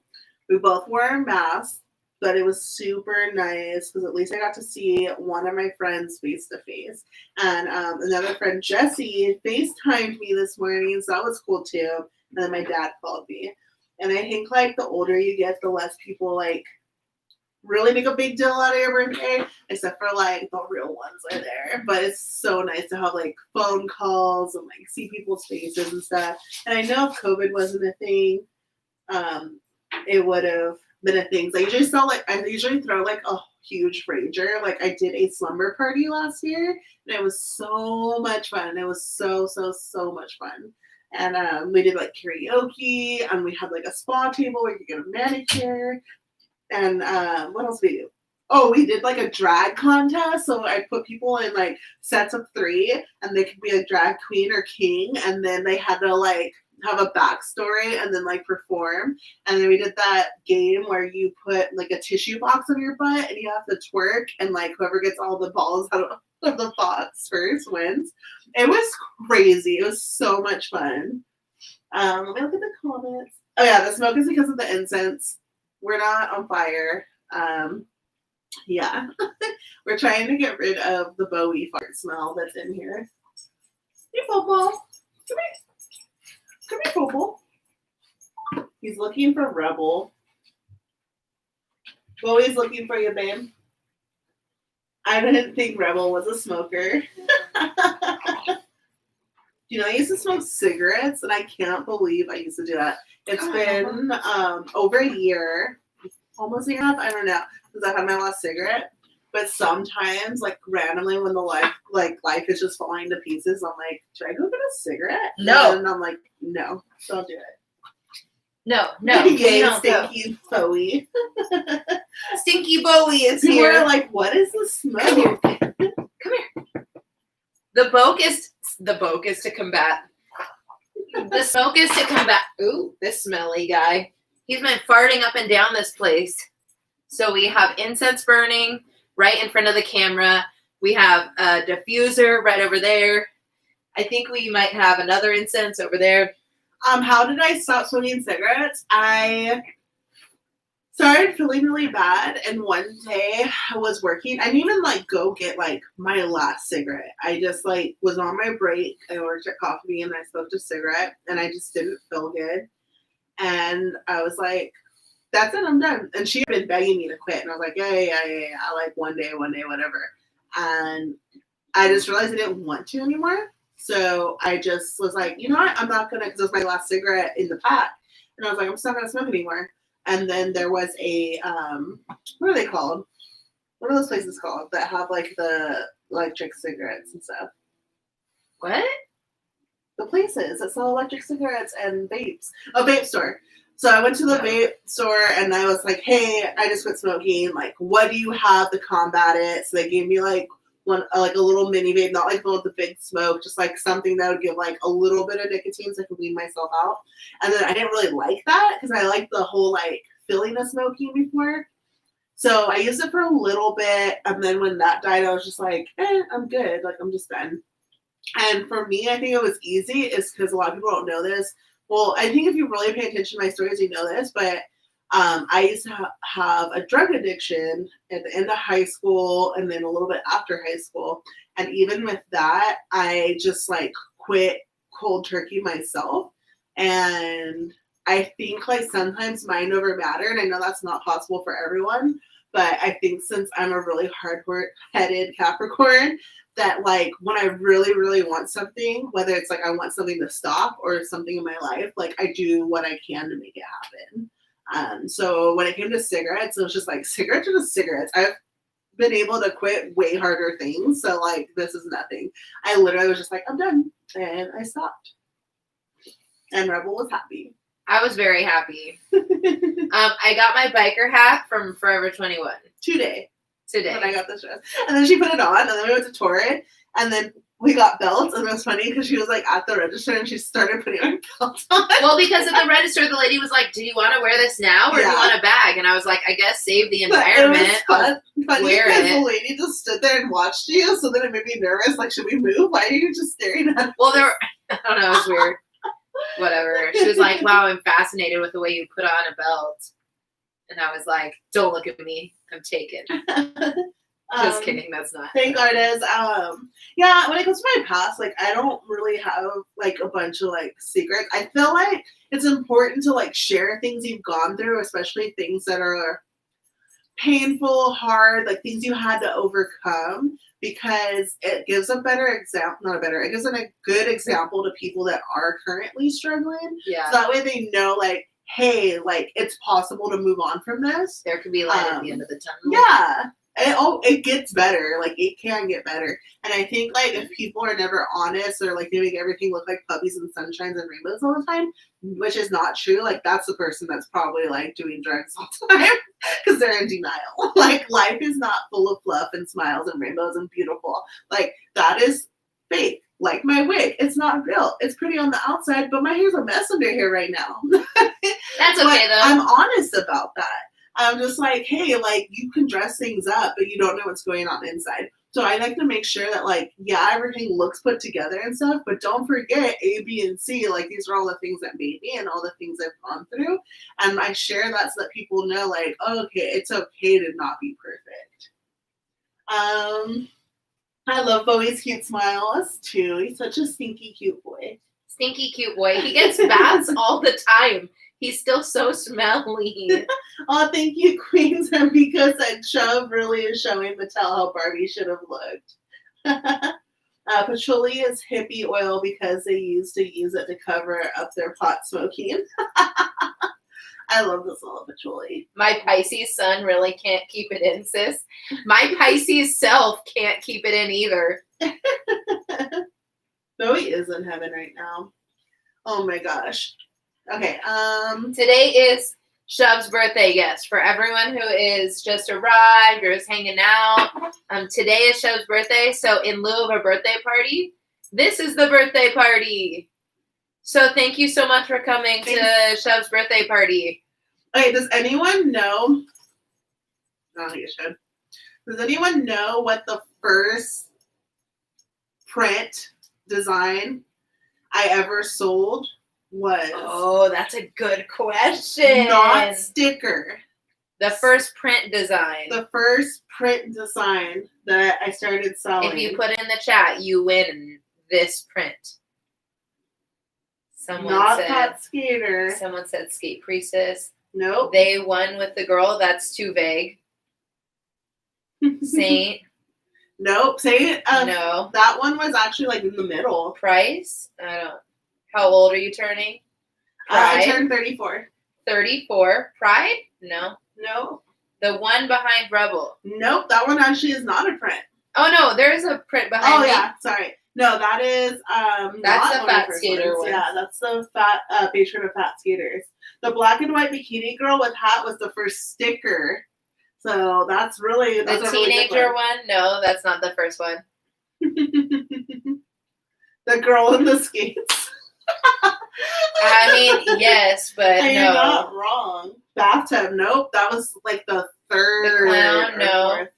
Speaker 2: We both wore masks, but it was super nice because at least I got to see one of my friends face to face. And another friend, Jessie, FaceTimed me this morning, so that was cool too. And then my dad called me. And I think, like, the older you get, the less people, like, really make a big deal out of your birthday, except for, like, the real ones are there. But it's so nice to have, like, phone calls and, like, see people's faces and stuff. And I know if COVID wasn't a thing, it would have been a thing. So I usually throw, like, a huge rager. Like I did a slumber party last year, and it was so much fun. It was so much fun. And we did like karaoke, and we had like a spa table where you could get a manicure. And what else did we do? Oh, we did like a drag contest. So I put people in like sets of 3, and they could be a drag queen or king, and then they had to like have a backstory and then like perform. And then we did that game where you put like a tissue box on your butt and you have to twerk, and like whoever gets all the balls out of the box first wins. It was crazy. It was so much fun. Let me look at the comments. Oh yeah, the smoke is because of the incense. We're not on fire. Yeah. We're trying to get rid of the Bowie fart smell that's in here. Hey, Popo. Come here. Come here, Popo. He's looking for Rebel. Bowie's looking for you, babe. I didn't think Rebel was a smoker. You know, I used to smoke cigarettes, and I can't believe I used to do that. It's been over a year, almost a year and a half, I don't know, since I've had my last cigarette. But sometimes, like randomly, when the life is just falling to pieces, I'm like, should I go get a cigarette?
Speaker 1: No.
Speaker 2: And I'm like, no, don't do it.
Speaker 1: No.
Speaker 2: Yay, stinky Bowie.
Speaker 1: Stinky Bowie is
Speaker 2: People
Speaker 1: here.
Speaker 2: are like, what is the smoke?
Speaker 1: Come here. The smoke is to combat. The smoke is to combat. Ooh, this smelly guy. He's been farting up and down this place. So we have incense burning right in front of the camera. We have a diffuser right over there. I think we might have another incense over there.
Speaker 2: How did I stop smoking cigarettes? I started feeling really bad, and one day I was working. I didn't even like go get like my last cigarette. I just like was on my break. I worked at Coffee and I smoked a cigarette, and I just didn't feel good. And I was like, that's it, I'm done. And she had been begging me to quit, and I was like, yeah. Like one day, whatever. And I just realized I didn't want to anymore. So I just was like, you know what? I'm not gonna, because it was my last cigarette in the pack, and I was like, I'm just not gonna smoke anymore. And then there was a what are they called? What are those places called that have like the electric cigarettes and stuff?
Speaker 1: What?
Speaker 2: The places that sell electric cigarettes and vapes. A vape store. So I went to the vape store, and I was like, hey, I just quit smoking. Like, what do you have to combat it? So they gave me like a little mini vape, not like the big smoke, just like something that would give like a little bit of nicotine so I could wean myself out. And then I didn't really like that because I liked the whole like feeling of smoking before. So I used it for a little bit, and then when that died, I was just like, I'm good. Like, I'm just done. And for me, I think it was easy is because a lot of people don't know this. Well, I think if you really pay attention to my stories, you know this, but I used to have a drug addiction at the end of high school and then a little bit after high school. And even with that, I just like quit cold turkey myself. And I think like sometimes mind over matter, and I know that's not possible for everyone, but I think since I'm a really hard-headed Capricorn, that like when I really, really want something, whether it's like I want something to stop or something in my life, like I do what I can to make it happen. So when it came to cigarettes, it was just like cigarettes are just cigarettes. I've been able to quit way harder things. So like this is nothing. I literally was just like, I'm done. And I stopped. And Rebel was happy.
Speaker 1: I was very happy. I got my biker hat from Forever 21.
Speaker 2: Today.
Speaker 1: When
Speaker 2: I got this dress. And then she put it on, and then we went to Torrid, and then we got belts, and it was funny because she was like at the register and she started putting her belt on.
Speaker 1: Well, because at the register, the lady was like, do you want to wear this now or do you want a bag? And I was like, I guess save the environment.
Speaker 2: It was funny because the lady just stood there and watched you, so then it made me nervous. Like, should we move? Why are you just staring at us?
Speaker 1: Well, I don't know, it was weird. Whatever. She was like, wow, I'm fascinated with the way you put on a belt. And I was like, don't look at me. I'm taken. Just kidding. That's not.
Speaker 2: Thank artists. Yeah, when it comes to my past, like, I don't really have, like, a bunch of, like, secrets. I feel like it's important to, like, share things you've gone through, especially things that are painful, hard, like, things you had to overcome, because it gives a better example, it gives a good example to people that are currently struggling.
Speaker 1: Yeah.
Speaker 2: So that way they know, like, hey, like, it's possible to move on from this.
Speaker 1: There could be light at the end of the tunnel.
Speaker 2: Yeah. it gets better. Like, it can get better. And I think, like, if people are never honest or, like, they make everything look like puppies and sunshines and rainbows all the time, which is not true, like, that's the person that's probably, like, doing drugs all the time because they're in denial. Like, life is not full of fluff and smiles and rainbows and beautiful. Like, that is fake. Like my wig, it's not real. It's pretty on the outside, but my hair's a mess under here right now.
Speaker 1: That's okay, though.
Speaker 2: I'm honest about that. I'm just like, hey, like, you can dress things up, but you don't know what's going on inside. So I like to make sure that, like, yeah, everything looks put together and stuff, but don't forget A, B, and C. Like, these are all the things that made me and all the things I've gone through. And I share that so that people know, like, oh, okay, it's okay to not be perfect. I love Bowie's cute smile. Us too. He's such a stinky cute boy.
Speaker 1: Stinky cute boy. He gets baths all the time. He's still so smelly.
Speaker 2: Oh, thank you, Queens. And because that shove really is showing Mattel how Barbie should have looked. Patchouli is hippie oil because they used to use it to cover up their pot smoking. I love the smell of patchouli.
Speaker 1: My Pisces sun really can't keep it in, sis. My Pisces self can't keep it in either.
Speaker 2: Bowie is in heaven right now. Oh my gosh. Okay.
Speaker 1: Today is Shov's birthday, yes. For everyone who is just arrived or is hanging out, today is Shov's birthday. So in lieu of a birthday party, this is the birthday party. So thank you so much for coming to Shov's birthday party.
Speaker 2: Okay, does anyone know? I don't think it should. Does anyone know what the first print design I ever sold was?
Speaker 1: Oh, that's a good question.
Speaker 2: Not sticker.
Speaker 1: The first print design.
Speaker 2: The first print design that I started selling.
Speaker 1: If you put in the chat, you win this print. Someone
Speaker 2: Not
Speaker 1: said,
Speaker 2: Fat Skater.
Speaker 1: Someone said Skate Priestess.
Speaker 2: Nope.
Speaker 1: They won with the girl. That's too vague. Saint.
Speaker 2: Nope. Saint.
Speaker 1: No.
Speaker 2: That one was actually like in the middle.
Speaker 1: Price? I don't. How old are you turning?
Speaker 2: I turned 34.
Speaker 1: 34. Pride? No.
Speaker 2: No.
Speaker 1: The one behind Rebel.
Speaker 2: Nope. That one actually is not a print.
Speaker 1: Oh no, there's a print behind.
Speaker 2: Oh
Speaker 1: me.
Speaker 2: yeah. Sorry. No, that is
Speaker 1: that's
Speaker 2: not
Speaker 1: the Fat Skater one.
Speaker 2: Yeah, that's the fat patron of Fat Skaters. The black and white bikini girl with hat was the first sticker. So that's
Speaker 1: the teenager
Speaker 2: really
Speaker 1: one. No, that's not the first one.
Speaker 2: The girl in the skates.
Speaker 1: I mean, yes, but no.
Speaker 2: You're not wrong. Bathtub. Nope. That was like the third.
Speaker 1: The clown. No.
Speaker 2: Fourth.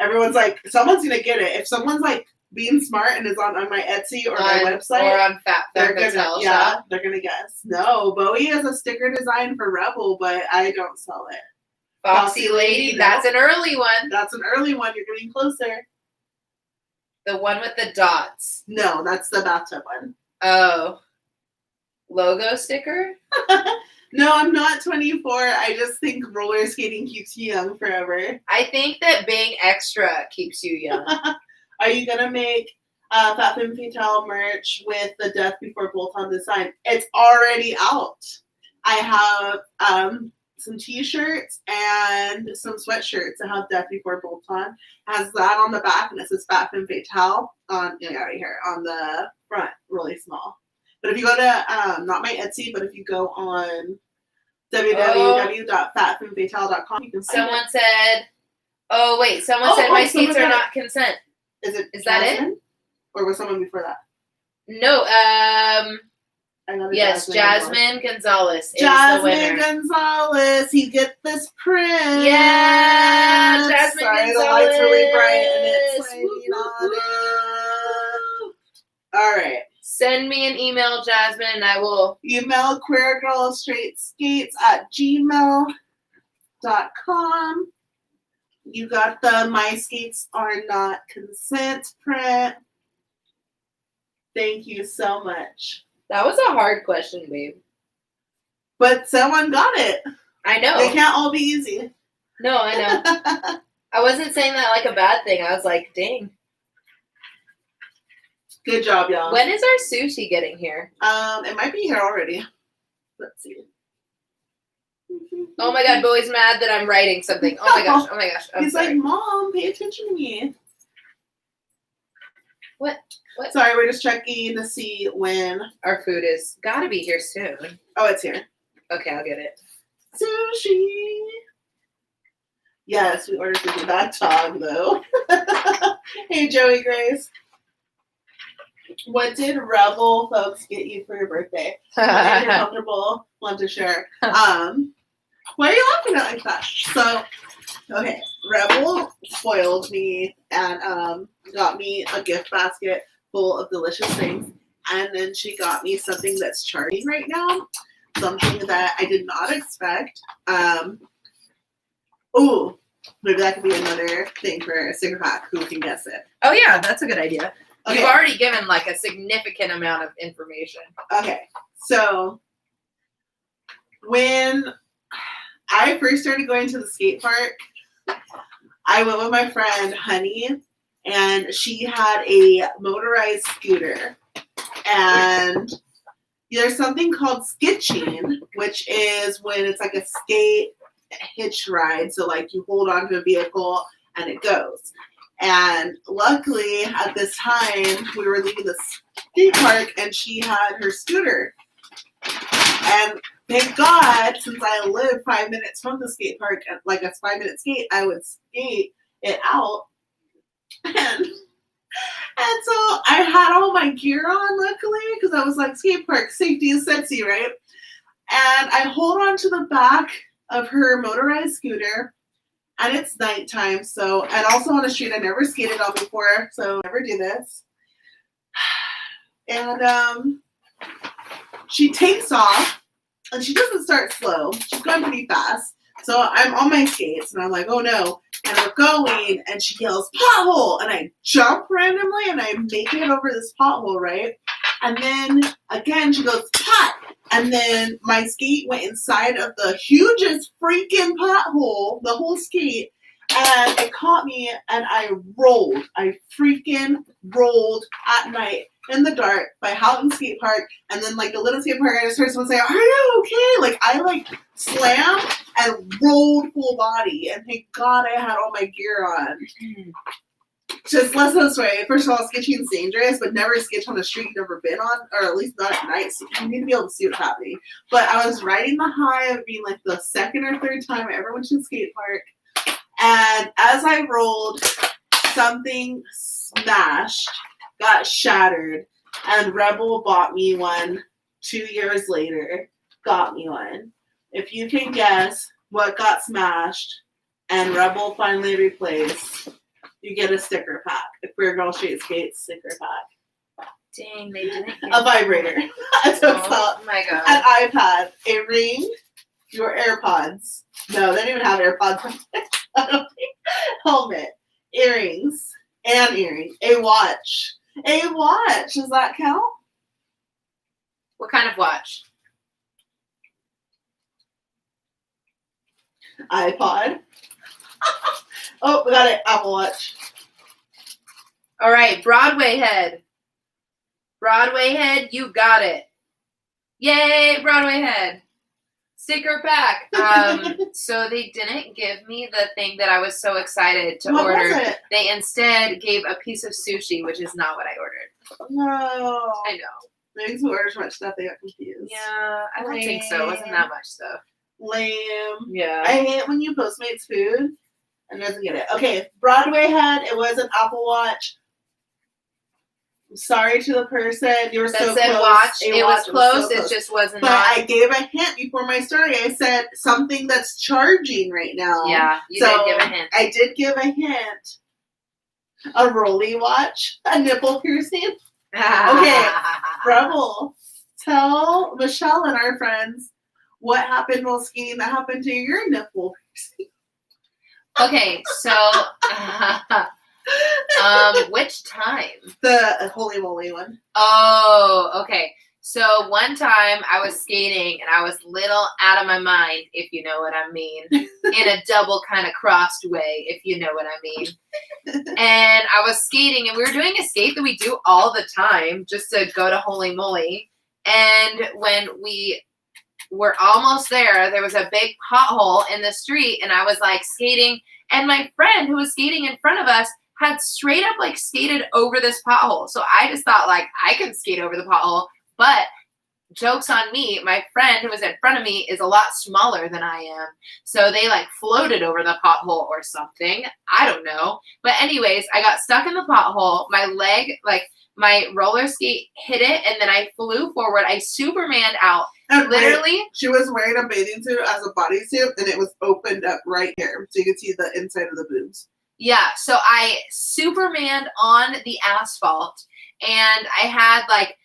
Speaker 2: Everyone's like, someone's gonna get it. If someone's like being smart and is on my Etsy or my website
Speaker 1: or on
Speaker 2: they're gonna guess. No, Bowie has a sticker design for Rebel, but I don't sell it.
Speaker 1: Foxy Lady, that's an early one.
Speaker 2: That's an early one. You're getting closer.
Speaker 1: The one with the dots.
Speaker 2: No, that's the bathtub one.
Speaker 1: Oh. Logo sticker?
Speaker 2: No, I'm not 24. I just think roller skating keeps you young forever.
Speaker 1: I think that being extra keeps you young.
Speaker 2: Are you going to make Fat Femme Fatale merch with the Death Before Bolt-On design? It's already out. I have some t-shirts and some sweatshirts that have Death Before Bolt-On. Has that on the back, and it says Fat Femme Fatale right here on the front, really small. But if you go to, not my Etsy, but if you go on www.fatfemmefatale.com, you can find
Speaker 1: Someone said, someone said my seats are not consent. Is that it?
Speaker 2: Or was someone before that?
Speaker 1: No, yes, Jasmine Gonzalez is the winner.
Speaker 2: Jasmine Gonzalez, you get this print.
Speaker 1: Yeah, Jasmine Gonzalez.
Speaker 2: The light's really bright and it's shining on it. All right.
Speaker 1: Send me an email, Jasmine, and I will
Speaker 2: email queergirlstraightskates@gmail.com. You got the My Skates Are Not Consent print. Thank you so much.
Speaker 1: That was a hard question, babe.
Speaker 2: But someone got it.
Speaker 1: I know.
Speaker 2: They can't all be easy.
Speaker 1: No, I know. I wasn't saying that like a bad thing. I was like, dang.
Speaker 2: Good job, y'all.
Speaker 1: When is our sushi getting here?
Speaker 2: It might be here already. Let's see.
Speaker 1: Oh my god, Bowie's mad that I'm writing something. Oh my gosh, oh my gosh.
Speaker 2: He's like, Mom, pay attention to me.
Speaker 1: What?
Speaker 2: Sorry, we're just checking to see when
Speaker 1: our food is gotta be here soon.
Speaker 2: Oh, it's here.
Speaker 1: Okay, I'll get it.
Speaker 2: Sushi. Yes, we ordered sushi. That dog, though. Hey, Joey Grace. What did Rebel folks get you for your birthday? If you're comfortable, love to share. Why are you laughing at like that? So, okay, Rebel spoiled me and got me a gift basket full of delicious things. And then she got me something that's charging right now. Something that I did not expect. Oh, maybe that could be another thing for a sticker pack. Who can guess it?
Speaker 1: Oh yeah, that's a good idea.
Speaker 2: Okay.
Speaker 1: You've already given like a significant amount of information.
Speaker 2: Okay, so when I first started going to the skate park, I went with my friend Honey, and she had a motorized scooter. And there's something called skitching, which is when it's like a skate hitch ride. So like you hold onto a vehicle and it goes. And luckily at this time we were leaving the skate park and she had her scooter. And thank God, since I live 5 minutes from the skate park, like a 5-minute skate, I would skate it out. And so I had all my gear on, luckily, because I was like, skate park, safety is sexy, right? And I hold on to the back of her motorized scooter, and it's nighttime, so, and also on a street I never skated on before, so never do this. And she takes off, and she doesn't start slow. She's going pretty fast. So I'm on my skates, and I'm like, oh no. And we're going, and she yells, pothole! And I jump randomly, and I make it over this pothole, right? And then, again, she goes, pot! And then my skate went inside of the hugest freaking pothole, the whole skate, and it caught me, and I rolled. I freaking rolled at night in the dark by Houghton Skate Park, and then, like, the little skate park, I just heard someone say, are you okay? Like, I, like, slammed and rolled full body, and thank God I had all my gear on. Just less this way. First of all, sketching is dangerous, but never sketch on a street you've never been on, or at least not at night, so you need to be able to see what's happening. But I was riding the high of being, like, the second or third time I ever went to the skate park, and as I rolled, something smashed, got shattered, and Rebel bought me one 2 years later. Got me one. If you can guess what got smashed and Rebel finally replaced, you get a sticker pack. A Queer Girl Straightskates sticker pack.
Speaker 1: Dang, they didn't get
Speaker 2: a vibrator.
Speaker 1: Oh my god.
Speaker 2: An iPad, a ring, your AirPods. No, they don't even have AirPods. I don't think. Helmet, earrings, an earring, a watch. A watch. Does that count?
Speaker 1: What kind of watch?
Speaker 2: iPod. Oh, we got it. Apple Watch.
Speaker 1: All right, Broadway head. Broadway head, you got it. Yay, Broadway head. Sticker pack. So they didn't give me the thing that I was so excited to
Speaker 2: What
Speaker 1: order.
Speaker 2: was it?
Speaker 1: They instead gave a piece of sushi, which is not what I ordered.
Speaker 2: No.
Speaker 1: I know.
Speaker 2: Maybe who ordered so much stuff they got confused.
Speaker 1: Yeah, I don't think so. It wasn't that much stuff.
Speaker 2: Lame.
Speaker 1: Yeah.
Speaker 2: I hate when you Postmates food and doesn't get it. Okay, Broadway head. It was an Apple Watch. Sorry to the person. You were
Speaker 1: that
Speaker 2: so
Speaker 1: said
Speaker 2: close.
Speaker 1: watch. It was
Speaker 2: so
Speaker 1: close. It just wasn't.
Speaker 2: But
Speaker 1: not.
Speaker 2: I gave a hint before my story. I said something that's charging right now.
Speaker 1: Yeah, you did give a hint.
Speaker 2: I did give a hint. A rolly watch. A nipple piercing. Okay, Rebel, tell Michelle and our friends what happened while skiing that happened to your nipple piercing.
Speaker 1: Okay, so which time?
Speaker 2: The holy moly one.
Speaker 1: Oh, okay. So one time I was skating and I was little out of my mind, if you know what I mean, in a double kind of crossed way, if you know what I mean. And I was skating and we were doing a skate that we do all the time just to go to Holy Moly. And when we we're almost there. There was a big pothole in the street, and I was like skating, and my friend who was skating in front of us had straight up like skated over this pothole. So I just thought like I could skate over the pothole, but joke's on me, my friend who was in front of me is a lot smaller than I am. So they like floated over the pothole or something. I don't know. But anyways, I got stuck in the pothole. My leg, like my roller skate hit it, and then I flew forward. I Supermaned out.
Speaker 2: And
Speaker 1: Literally.
Speaker 2: wait, she was wearing a bathing suit as a bodysuit, and it was opened up right here. So you could see the inside of the boobs.
Speaker 1: Yeah. So I Supermaned on the asphalt, and I had like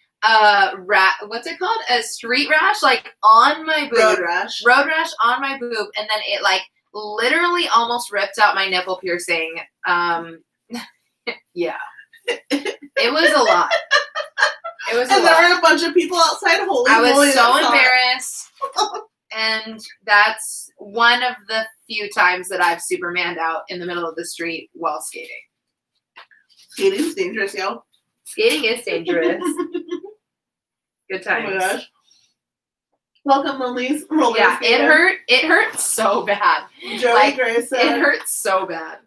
Speaker 1: what's it called? A street rash, like on my boob.
Speaker 2: Road rash.
Speaker 1: Road rash on my boob, and then it like literally almost ripped out my nipple piercing. Yeah. It was a lot. It was
Speaker 2: and
Speaker 1: a
Speaker 2: there
Speaker 1: lot.
Speaker 2: were a bunch of people outside holding.
Speaker 1: I was so embarrassed. And that's one of the few times that I've Supermaned out in the middle of the street while skating.
Speaker 2: Skating's dangerous, yo.
Speaker 1: Skating is dangerous. Good times.
Speaker 2: Oh my gosh. Welcome, Lily's roller
Speaker 1: Yeah,
Speaker 2: skating.
Speaker 1: it hurt. It hurt so bad.
Speaker 2: Joey
Speaker 1: Like,
Speaker 2: Grace said,
Speaker 1: it hurts so bad.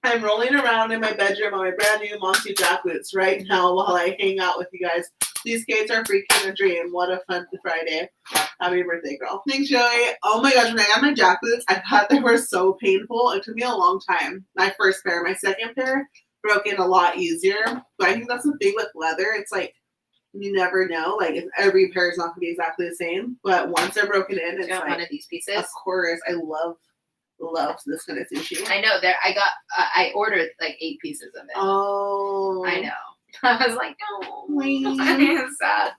Speaker 2: I'm rolling around in my bedroom on my brand new Moxi jack boots right now while I hang out with you guys. These skates are freaking a dream. What a fun Friday. Happy birthday, girl. Thanks, Joey. Oh my gosh, when I got my jack boots, I thought they were so painful. It took me a long time. My first pair. My second pair broke in a lot easier. But I think that's the thing with leather. It's like, you never know. Like, if every pair is not going to be exactly the same. But once they're broken in, it's like,
Speaker 1: one of these pieces.
Speaker 2: of course, I love this kind of sushi.
Speaker 1: I know. I ordered like 8 pieces of it.
Speaker 2: Oh.
Speaker 1: I know. I was like, no. It's sad.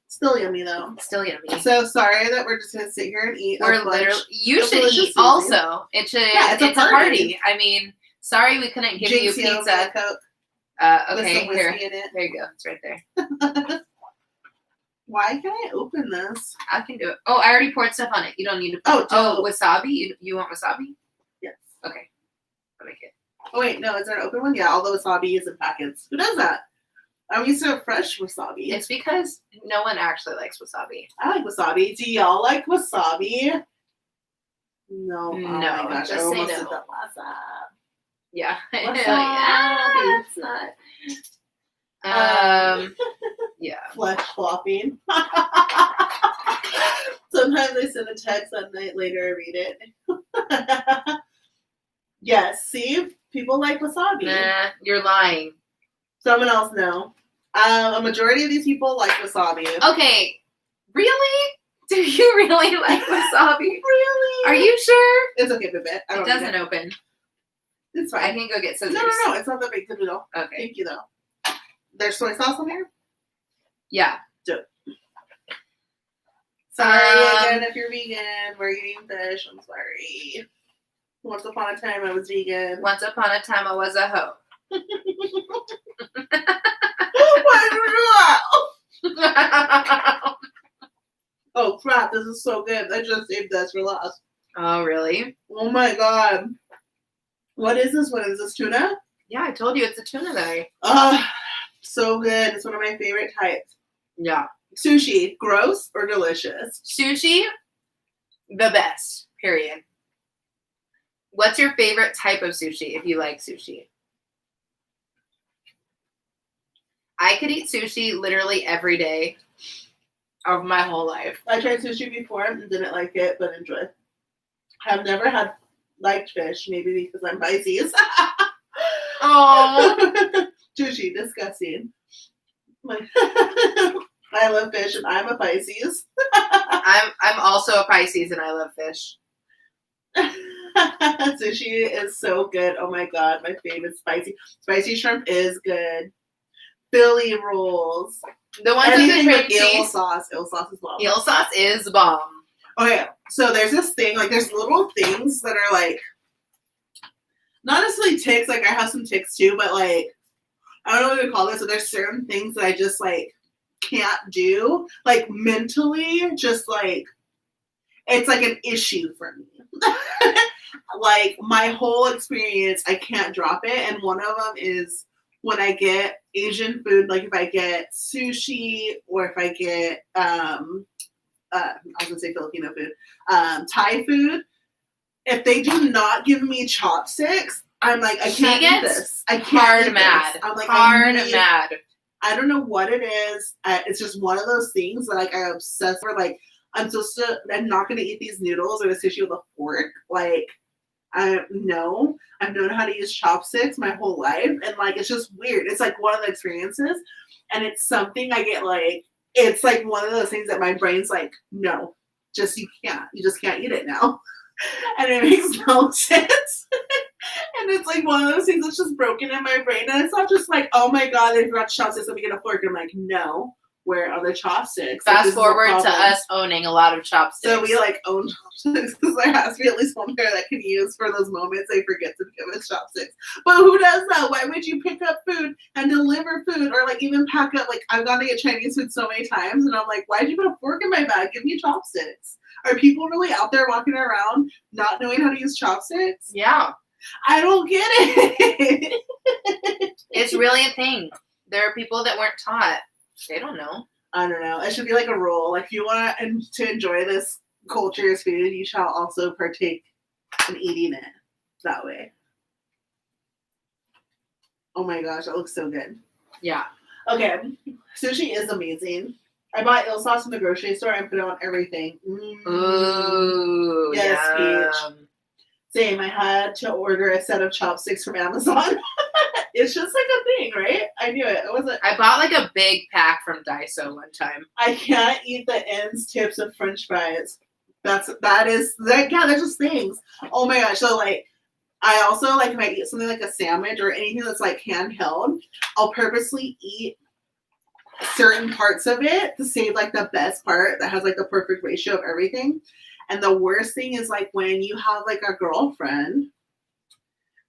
Speaker 2: Still yummy, though.
Speaker 1: Still yummy.
Speaker 2: So sorry that we're just going to sit here and eat.
Speaker 1: We're literally, you should eat also. It should,
Speaker 2: yeah, it's a party.
Speaker 1: I mean, sorry we couldn't give you pizza. Okay, here. There you go. It's right there.
Speaker 2: Why can't I open this?
Speaker 1: I can do it. Oh, I already poured stuff on it. You don't need to. Oh, wasabi. You want wasabi?
Speaker 2: Yes.
Speaker 1: Okay. I'll make it.
Speaker 2: Oh wait, no. Is there an open one? Yeah, all the wasabi is in packets. Who does that? I'm used to fresh wasabi.
Speaker 1: It's because no one actually likes wasabi.
Speaker 2: I like wasabi. Do y'all like wasabi? No. Oh
Speaker 1: No.
Speaker 2: my gosh,
Speaker 1: Just
Speaker 2: I almost
Speaker 1: say
Speaker 2: said
Speaker 1: no.
Speaker 2: that wasabi.
Speaker 1: Yeah.
Speaker 2: Wasabi.
Speaker 1: It's not. Yeah.
Speaker 2: Flesh flopping. Sometimes I send a text at night later, I read it. Yes, see? People like wasabi.
Speaker 1: Nah, you're lying.
Speaker 2: Someone else no. A majority of these people like wasabi.
Speaker 1: Okay. Really? Do you really like wasabi?
Speaker 2: Really?
Speaker 1: Are you sure?
Speaker 2: It's okay, Bibit.
Speaker 1: It doesn't open.
Speaker 2: It's fine.
Speaker 1: I can go get scissors.
Speaker 2: No. It's not that big of a deal.
Speaker 1: Okay.
Speaker 2: Thank you, though. There's soy sauce on there?
Speaker 1: Yeah.
Speaker 2: Sorry again if you're vegan. We're eating fish. I'm sorry. Once upon a time I was vegan.
Speaker 1: Once upon a time I was a hoe.
Speaker 2: Why did you do that? Oh crap, this is so good. I just saved this for last.
Speaker 1: Oh, really?
Speaker 2: Oh my god. What is this one? Is this tuna?
Speaker 1: Yeah, I told you it's a tuna day.
Speaker 2: So good. It's one of my favorite types.
Speaker 1: Yeah.
Speaker 2: Sushi, gross or delicious?
Speaker 1: Sushi, the best, period. What's your favorite type of sushi if you like sushi? I could eat sushi literally every day of my whole life.
Speaker 2: I tried sushi before and didn't like it, but enjoyed. I've never liked fish, maybe because I'm Pisces.
Speaker 1: Oh.
Speaker 2: Sushi, disgusting. I love fish and I'm a Pisces.
Speaker 1: I'm also a Pisces and I love fish.
Speaker 2: Sushi is so good. Oh my god, my favorite spicy shrimp is good. Philly rolls.
Speaker 1: The ones with the cream
Speaker 2: eel
Speaker 1: cheese.
Speaker 2: sauce. Eel sauce is bomb.
Speaker 1: Eel sauce is bomb.
Speaker 2: Okay, so there's this thing, like there's little things that are like, not necessarily ticks, like I have some ticks too, but like, I don't know what to call this, so there's certain things that I just like can't do, like mentally, just like, it's like an issue for me. Like my whole experience, I can't drop it, and one of them is when I get Asian food, like if I get sushi or if I get I was gonna say Filipino food, Thai food. If they do not give me chopsticks, I'm like, I can't eat this. I can't
Speaker 1: hard mad.
Speaker 2: This. I'm like,
Speaker 1: mad.
Speaker 2: I don't know what it is. It's just one of those things that like I obsess with. Like I'm not gonna eat these noodles or the sushi with a fork. Like I've known how to use chopsticks my whole life, and like it's just weird. It's like one of the experiences, and it's something I get like. It's like one of those things that my brain's like, no, you just can't eat it now. And it makes no sense. And it's like one of those things that's just broken in my brain. And it's not just like, oh my God, they forgot chopsticks, let me get a fork. I'm like, no, where are the chopsticks?
Speaker 1: Fast forward to us owning a lot of chopsticks.
Speaker 2: So we like own chopsticks because there has to be at least one pair that can use for those moments they forget to give us chopsticks. But who does that? Why would you pick up food and deliver food or like even pack up? Like I've gone to get Chinese food so many times and I'm like, why did you put a fork in my bag? Give me chopsticks. Are people really out there walking around not knowing how to use chopsticks?
Speaker 1: Yeah.
Speaker 2: I don't get it.
Speaker 1: It's really a thing. There are people that weren't taught. They don't know.
Speaker 2: I don't know. It should be like a rule. Like if you want to enjoy this culture's food, you shall also partake in eating it that way. Oh my gosh, that looks so good.
Speaker 1: Yeah.
Speaker 2: Okay. Sushi is amazing. I bought eel sauce in the grocery store and put it on everything.
Speaker 1: Ooh,
Speaker 2: yes,
Speaker 1: yum.
Speaker 2: peach. Same. I had to order a set of chopsticks from Amazon. It's just like a thing, right? I knew it. It wasn't.
Speaker 1: I bought like a big pack from Daiso one time.
Speaker 2: I can't eat the ends tips of French fries. Yeah, they're just things. Oh my gosh. So like I also like if I eat something like a sandwich or anything that's like handheld, I'll purposely eat certain parts of it to save like the best part that has like the perfect ratio of everything. And the worst thing is like when you have like a girlfriend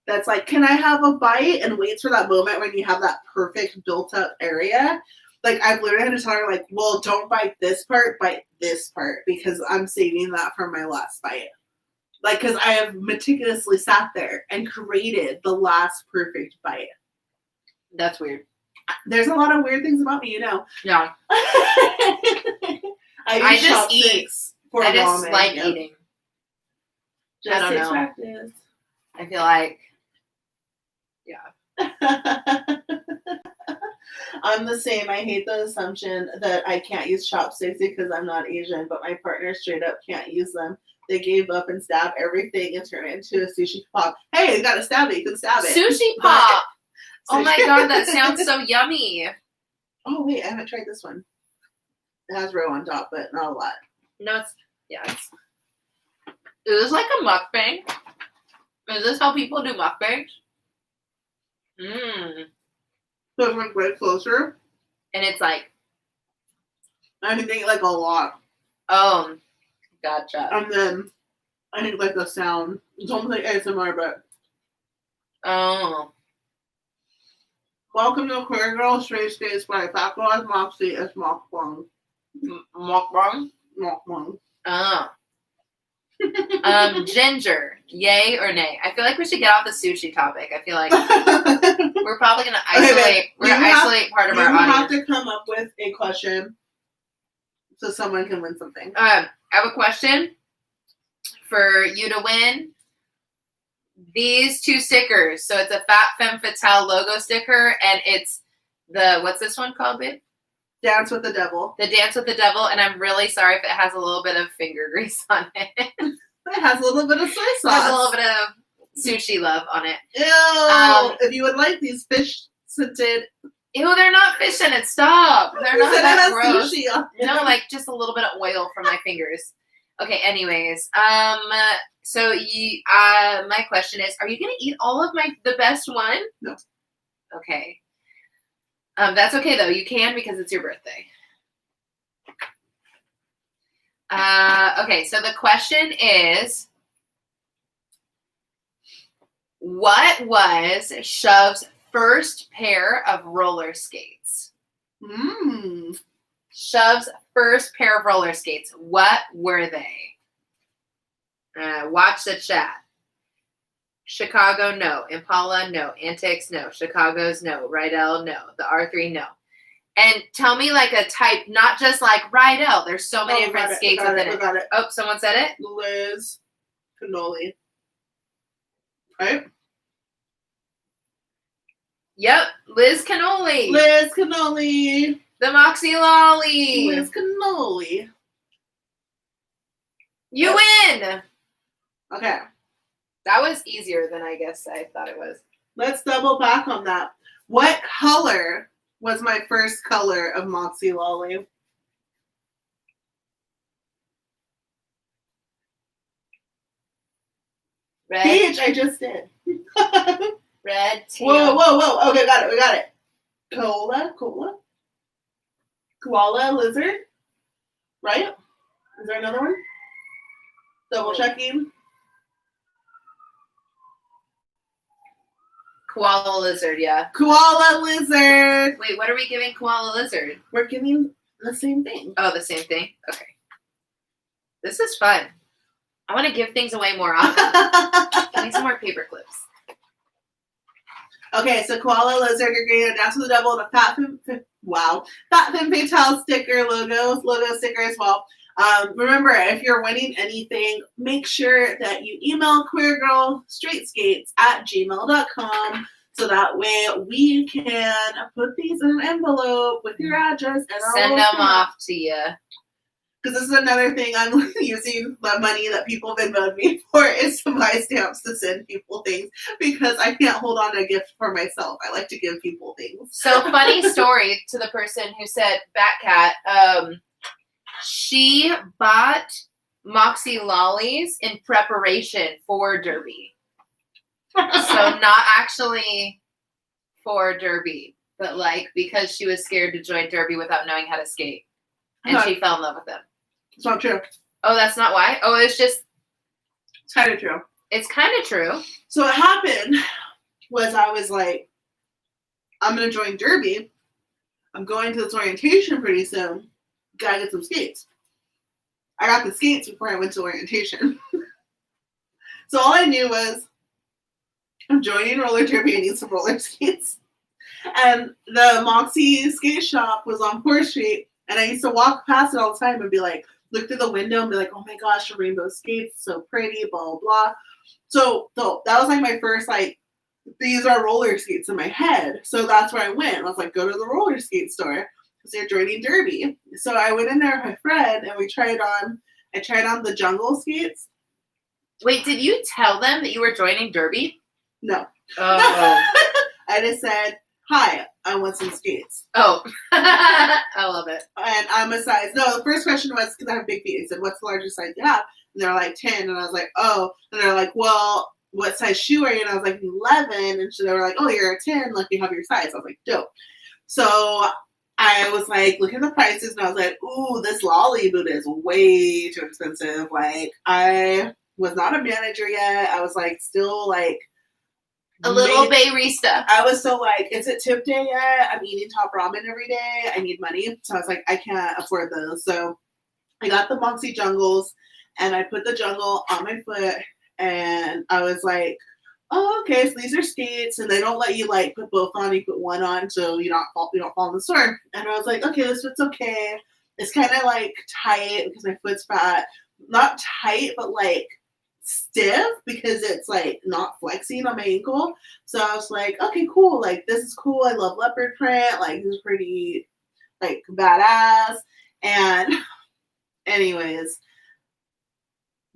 Speaker 2: that's like, can I have a bite? And waits for that moment when you have that perfect built up area. Like I've literally had to tell her like, well, don't bite this part, bite this part because I'm saving that for my last bite. Like, because I have meticulously sat there and created the last perfect bite.
Speaker 1: That's weird.
Speaker 2: There's a lot of weird things about me, you know.
Speaker 1: Yeah.
Speaker 2: I
Speaker 1: just eat. I just
Speaker 2: ramen,
Speaker 1: like eating.
Speaker 2: Just
Speaker 1: I don't know.
Speaker 2: practice.
Speaker 1: I feel like, yeah.
Speaker 2: I'm the same. I hate the assumption that I can't use chopsticks because I'm not Asian, but my partner straight up can't use them. They gave up and stabbed everything and turned it into a sushi pop. Hey, you gotta stab it. You can stab it.
Speaker 1: Sushi pop. Oh my God, that sounds so yummy.
Speaker 2: Oh wait, I haven't tried this one. It has roe on top, but not a lot.
Speaker 1: No, is this like a mukbang? Is this how people do mukbangs?
Speaker 2: So it's like way closer.
Speaker 1: And it's like,
Speaker 2: I can think like a lot.
Speaker 1: oh, gotcha.
Speaker 2: And then I think like the sound. It's almost like ASMR, but.
Speaker 1: Oh.
Speaker 2: Welcome to queergirlstraightskates by Girl Has Moxi as mukbang.
Speaker 1: Mukbang?
Speaker 2: Mukbang.
Speaker 1: Oh. Ginger, yay or nay? I feel like we should get off the sushi topic. I feel like we're probably gonna isolate. We're gonna isolate part of our audience.
Speaker 2: You have to come up with a question so someone can win something.
Speaker 1: I have a question for you to win. These two stickers. So it's a Fat Femme Fatale logo sticker, and it's what's this one called, babe?
Speaker 2: Dance with the Devil.
Speaker 1: The Dance with the Devil, and I'm really sorry if it has a little bit of finger grease on it.
Speaker 2: It has a little bit of soy sauce.
Speaker 1: It has a little bit of sushi love on it.
Speaker 2: Ew! If you would like these fish scented.
Speaker 1: Ew, they're not fish scented. Stop. They're not that gross.
Speaker 2: Sushi on it.
Speaker 1: No, like just a little bit of oil from my fingers. Okay, anyways. So my question is, are you gonna eat all of the best one?
Speaker 2: No.
Speaker 1: Okay. That's okay though. You can because it's your birthday. Okay, so the question is, what was Shov's first pair of roller skates? Shov's first pair of roller skates. What were they? Watch the chat. Chicago, no. Impala, no. Antics, no. Chicago's, no. Rydell, no. The R3, no. And tell me like a type, not just like Rydell. There's so many different skates within it.
Speaker 2: Got it.
Speaker 1: Oh, someone said it?
Speaker 2: Liz Cannoli. Right?
Speaker 1: Yep, Liz Cannoli.
Speaker 2: Liz Cannoli.
Speaker 1: The Moxie Lolly.
Speaker 2: Liz Cannoli.
Speaker 1: You win.
Speaker 2: Okay.
Speaker 1: That was easier than I guess I thought it was.
Speaker 2: Let's double back on that. What color was my first color of Moxie Lolly?
Speaker 1: Red.
Speaker 2: Peach, I just did.
Speaker 1: Red. Teal.
Speaker 2: Whoa. Okay, we got it. Koala, lizard. Right? Is there another one? Double checking.
Speaker 1: Koala lizard, yeah.
Speaker 2: Koala lizard.
Speaker 1: Wait, what are we giving koala lizard?
Speaker 2: We're giving the same thing.
Speaker 1: Oh, the same thing? Okay. This is fun. I want to give things away more often. Give me some more paper clips.
Speaker 2: Okay, so koala lizard, you're getting a dance with the devil and a fat femme fatale sticker logo sticker as well. Remember, if you're winning anything, make sure that you email queergirlstraightskates@gmail.com so that way we can put these in an envelope with your address and
Speaker 1: send them off to you.
Speaker 2: Because this is another thing I'm using the money that people have Venmoed me for is to buy stamps to send people things because I can't hold on to a gift for myself. I like to give people things.
Speaker 1: So funny story to the person who said Batcat. She bought Moxie lollies in preparation for Derby. So not actually for Derby, but like because she was scared to join Derby without knowing how to skate. And she fell in love with them.
Speaker 2: It's not true.
Speaker 1: Oh, that's not why? Oh, it's just...
Speaker 2: It's kind of true.
Speaker 1: It's kind of true.
Speaker 2: So what happened was I was like, I'm going to join Derby. I'm going to this orientation pretty soon. Gotta get some skates. I got the skates before I went to orientation. So all I knew was I'm joining roller derby. I need some roller skates. And the Moxie skate shop was on 4th Street. And I used to walk past it all the time and be like, look through the window and be like, oh my gosh, the rainbow skates, so pretty, blah, blah, blah. So that was like my first, like, these are roller skates in my head. So that's where I went. I was like, go to the roller skate store because they're joining Derby. So I went in there with my friend and I tried on the jungle skates.
Speaker 1: Wait, did you tell them that you were joining Derby?
Speaker 2: No.
Speaker 1: Oh.
Speaker 2: I just said, hi, I want some skates.
Speaker 1: Oh, I love it.
Speaker 2: And I'm a size. No, the first question was, because I have big feet, I said, what's the largest size you have? And they're like 10. And I was like, oh. And they're like, well, what size shoe are you? And I was like, 11. And so they were like, oh, you're a 10. Like, you have your size. I was like, dope. So I was like, look at the prices. And I was like, ooh, this lolly boot is way too expensive. Like, I was not a manager yet. I was like, still like,
Speaker 1: a little bayrista.
Speaker 2: I was so like, is it tip day yet? I'm eating top ramen every day. I need money. So I was like, I can't afford those. So I got the Moxie jungles and I put the jungle on my foot and I was like, oh, okay, so these are skates and they don't let you like put both on, you put one on so you don't fall in the storm. And I was like, okay, this fit's okay. It's kind of like tight because my foot's fat. Not tight, but like stiff because it's like not flexing on my ankle. So I was like, okay, cool. Like this is cool. I love leopard print. Like this is pretty like badass. And anyways,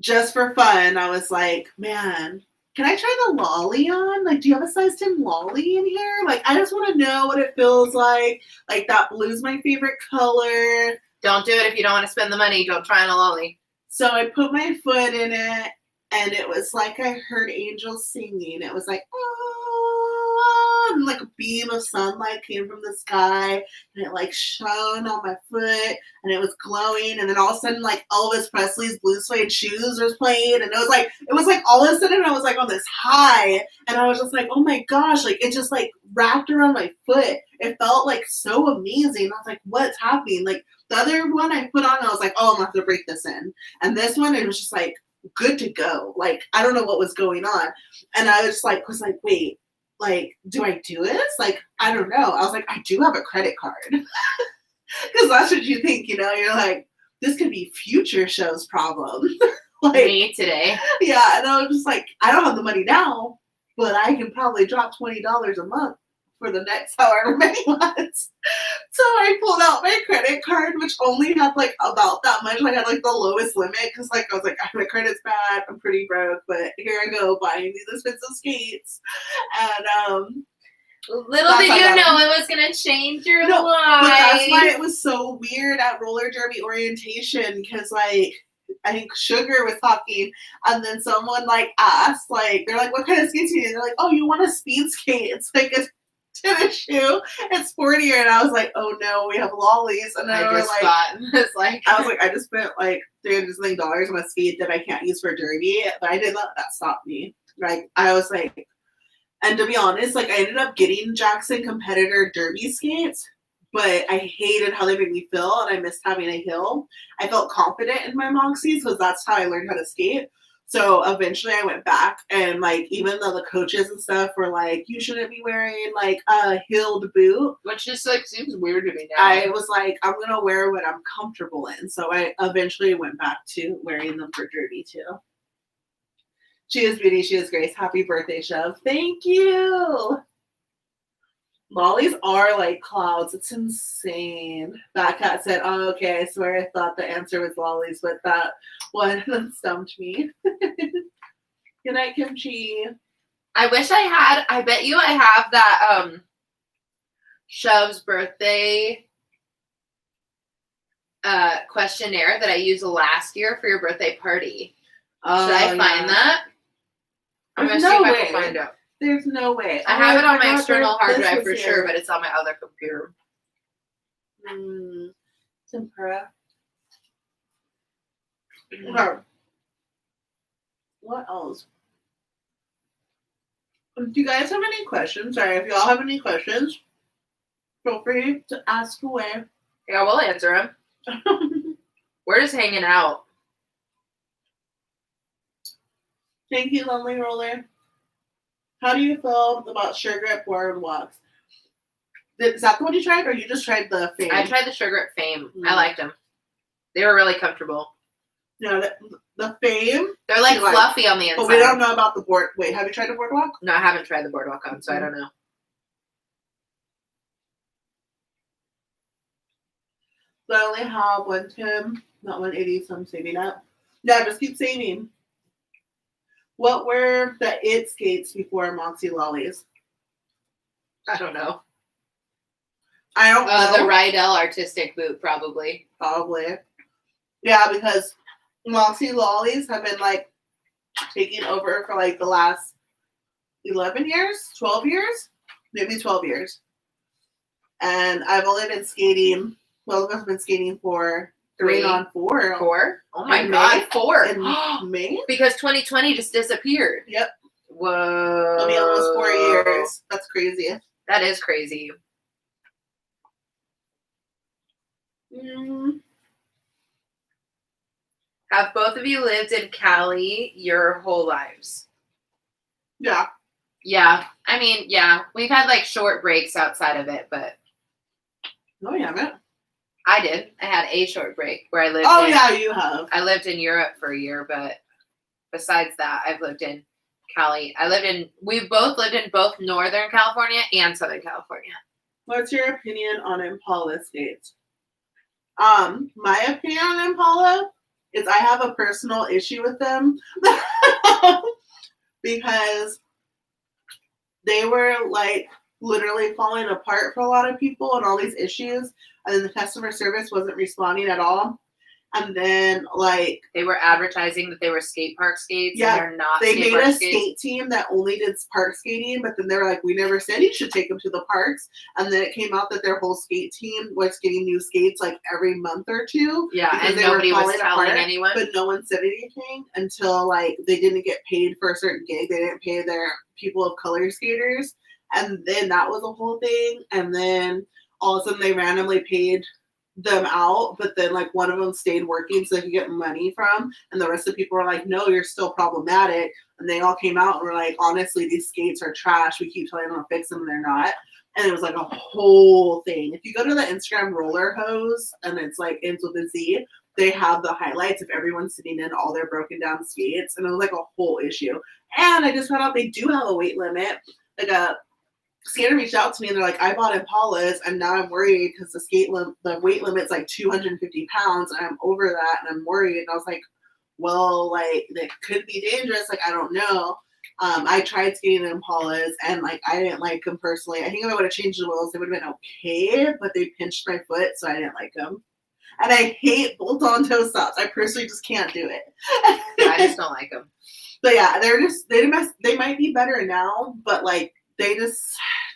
Speaker 2: just for fun, I was like, man, can I try the lolly on? Like, do you have a size 10 lolly in here? Like, I just want to know what it feels like. Like that blue's my favorite color.
Speaker 1: Don't do it if you don't want to spend the money. Don't try on a lolly.
Speaker 2: So I put my foot in it. And it was like I heard angels singing. It was like, oh, and like a beam of sunlight came from the sky. And it like shone on my foot. And it was glowing. And then all of a sudden, like Elvis Presley's Blue Suede Shoes was playing. And it was like all of a sudden I was like on this high. And I was just like, oh my gosh. Like it just like wrapped around my foot. It felt like so amazing. I was like, what's happening? Like the other one I put on, I was like, oh, I'm going to have to break this in. And this one, it was just like, good to go. Like I don't know what was going on, and I was like, wait, like, do I do this? Like, I don't know. I was like, I do have a credit card. Because that's what you think, you know? You're like, this could be future show's problem. Like,
Speaker 1: me today.
Speaker 2: Yeah, and I was just like, I don't have the money now, but I can probably drop $20 a month for the next however many months. So I pulled out my credit card, which only had like about that much. I had like the lowest limit because like I was like, my credit's bad, I'm pretty broke, but here I go buying these expensive skates. And
Speaker 1: little did you know it was gonna change your life.
Speaker 2: But that's why it was so weird at roller derby orientation, because like I think Sugar was talking, and then someone like asked, like, they're like, what kind of skates do you need? They're like, oh, you want a speed skate? It's like a tennis shoe. It's sportier. And I was like, oh no, we have lollies. And then I was like, I just spent like $300 on a skate that I can't use for derby, but I didn't let that stop me. Like, I was like, and to be honest, like, I ended up getting Jackson competitor derby skates, but I hated how they made me feel, and I missed having a heel. I felt confident in my Moxies because that's how I learned how to skate. So eventually I went back, and like, even though the coaches and stuff were like, you shouldn't be wearing like a heeled boot,
Speaker 1: which just like seems weird to me now.
Speaker 2: I was like, I'm gonna wear what I'm comfortable in. So I eventually went back to wearing them for derby too. She is beauty, she is grace. Happy birthday, Shove. Thank you. Lollies are like clouds. It's insane. That cat said, oh, okay, I swear I thought the answer was lollies, but that one stumped me. Good night, Kimchi.
Speaker 1: I wish I had, I bet you I have that Shove's birthday questionnaire that I used last year for your birthday party. Should I find that? I'm going to see if I can find it.
Speaker 2: There's no way.
Speaker 1: I have it on my external hard drive for sure, but it's on my other computer.
Speaker 2: Tempura. Okay. What else? Do you guys have any questions? Sorry, if y'all have any questions, feel free to ask away.
Speaker 1: Yeah, we'll answer them. We're just hanging out.
Speaker 2: Thank you, Lonely Roller. How do you feel about Sugar Grip boardwalks? Is that the one you tried, or you just tried the Fame?
Speaker 1: I tried the Sugar Grip Fame. I liked them. They were really comfortable.
Speaker 2: No, the Fame.
Speaker 1: They're like fluffy on the inside.
Speaker 2: But we don't know about the board. Wait, have you tried the boardwalk?
Speaker 1: No, I haven't tried the boardwalk on, so I don't know.
Speaker 2: So I only have 110, not 180, so I'm saving up. Yeah, just keep saving. What were the it skates before Moxi lollies?
Speaker 1: I don't know.
Speaker 2: I don't know.
Speaker 1: The Rydell artistic boot, probably.
Speaker 2: Probably. Yeah, because Moxi lollies have been like taking over for like the last 11 years, 12 years, maybe 12 years. And I've only been skating, I've been skating for 3 on 4.
Speaker 1: 4? Oh my God, 4.
Speaker 2: In May?
Speaker 1: Because 2020 just disappeared.
Speaker 2: Yep.
Speaker 1: Whoa.
Speaker 2: It'll be almost 4 years. That's crazy.
Speaker 1: That is crazy. Have both of you lived in Cali your whole lives?
Speaker 2: Yeah.
Speaker 1: Yeah. I mean, yeah. We've had like short breaks outside of it, but.
Speaker 2: No, you haven't.
Speaker 1: I did. I had a short break where I lived.
Speaker 2: Oh, yeah, you have.
Speaker 1: I lived in Europe for a year, but besides that, I've lived in Cali. We both lived in both Northern California and Southern California.
Speaker 2: What's your opinion on Impala skates? My opinion on Impala is I have a personal issue with them because they were like literally falling apart for a lot of people and all these issues, and then the customer service wasn't responding at all. And then like
Speaker 1: they were advertising that they were skate park skates.
Speaker 2: Yeah,
Speaker 1: and they're not.
Speaker 2: They made a skate team that only did park skating, but then they were like, we never said you should take them to the parks. And then it came out that their whole skate team was getting new skates like every month or two.
Speaker 1: Yeah, and nobody was telling anyone.
Speaker 2: But no one said anything until like they didn't get paid for a certain gig. They didn't pay their people of color skaters. And then that was a whole thing. And then all of a sudden they randomly paid them out, but then like one of them stayed working so they could get money from, and the rest of the people were like, no, you're still problematic. And they all came out and were like, honestly, these skates are trash. We keep telling them to fix them and they're not. And it was like a whole thing. If you go to the Instagram roller hose, and it's like ends with a Z, they have the highlights of everyone sitting in all their broken down skates, and it was like a whole issue. And I just found out they do have a weight limit. Like a skater reached out to me and they're like, I bought Impalas and now I'm worried because the weight limit's like 250 pounds and I'm over that and I'm worried. And I was like, well, like it could be dangerous. Like, I don't know. I tried skating in Impalas and like I didn't like them personally. I think if I would have changed the wheels, they would have been okay, but they pinched my foot, so I didn't like them. And I hate bolt-on toe stops. I personally just can't do it.
Speaker 1: Yeah, I just don't like them.
Speaker 2: But yeah, they might be better now, but like they just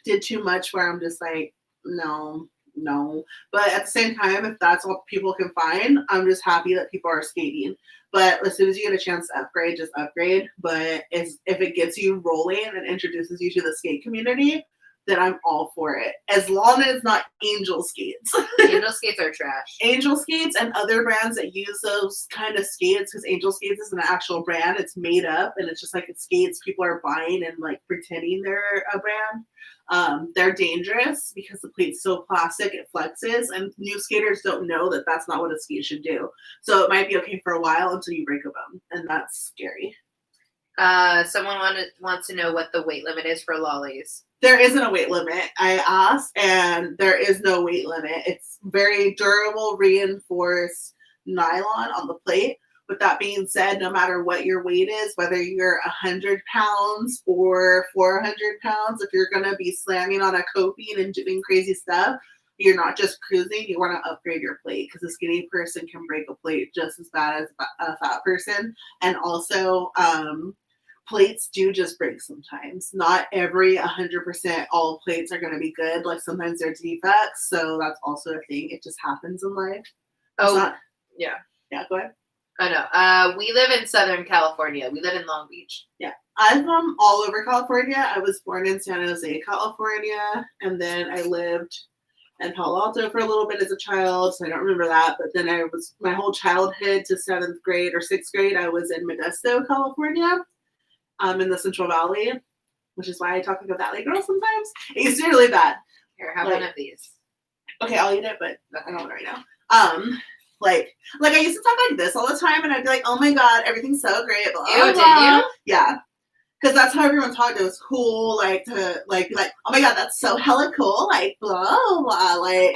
Speaker 2: did too much where I'm just like, no. But at the same time, if that's what people can find, I'm just happy that people are skating. But as soon as you get a chance to upgrade, just upgrade. But if it gets you rolling and introduces you to the skate community, then I'm all for it. As long as it's not Angel skates.
Speaker 1: Angel skates are trash.
Speaker 2: Angel skates and other brands that use those kind of skates, because Angel skates is an actual brand. It's made up and it's just like it's skates people are buying and like pretending they're a brand. They're dangerous because the plate's so plastic, it flexes, and new skaters don't know that that's not what a skate should do. So it might be okay for a while until you break a bone, and that's scary.
Speaker 1: Someone wants to know what the weight limit is for lollies.
Speaker 2: There isn't a weight limit. I asked, and there is no weight limit. It's very durable, reinforced nylon on the plate. With that being said, no matter what your weight is, whether you're 100 pounds or 400 pounds, if you're going to be slamming on a coping and doing crazy stuff, you're not just cruising, you want to upgrade your plate, because a skinny person can break a plate just as bad as a fat person. And also, plates do just break sometimes. Not every 100% all plates are going to be good. Like sometimes they're defects, so that's also a thing. It just happens in life.
Speaker 1: Yeah.
Speaker 2: Yeah, go ahead.
Speaker 1: I know. We live in Southern California. We live in Long Beach.
Speaker 2: Yeah. I'm from all over California. I was born in San Jose, California, and then I lived in Palo Alto for a little bit as a child, so I don't remember that. But then my whole childhood to 7th grade or 6th grade, I was in Modesto, California, in the Central Valley, which is why I talk like a Valley girl sometimes. It used to be really bad.
Speaker 1: Here, have one of these.
Speaker 2: Okay, I'll eat it, but I don't want it right now. Like I used to talk like this all the time, and I'd be like, "Oh my god, everything's so great." Blah,
Speaker 1: Ew,
Speaker 2: blah.
Speaker 1: did you?
Speaker 2: Yeah, because that's how everyone talked. It was cool, like to like be like, "Oh my god, that's so hella cool!" Like blah blah. Like,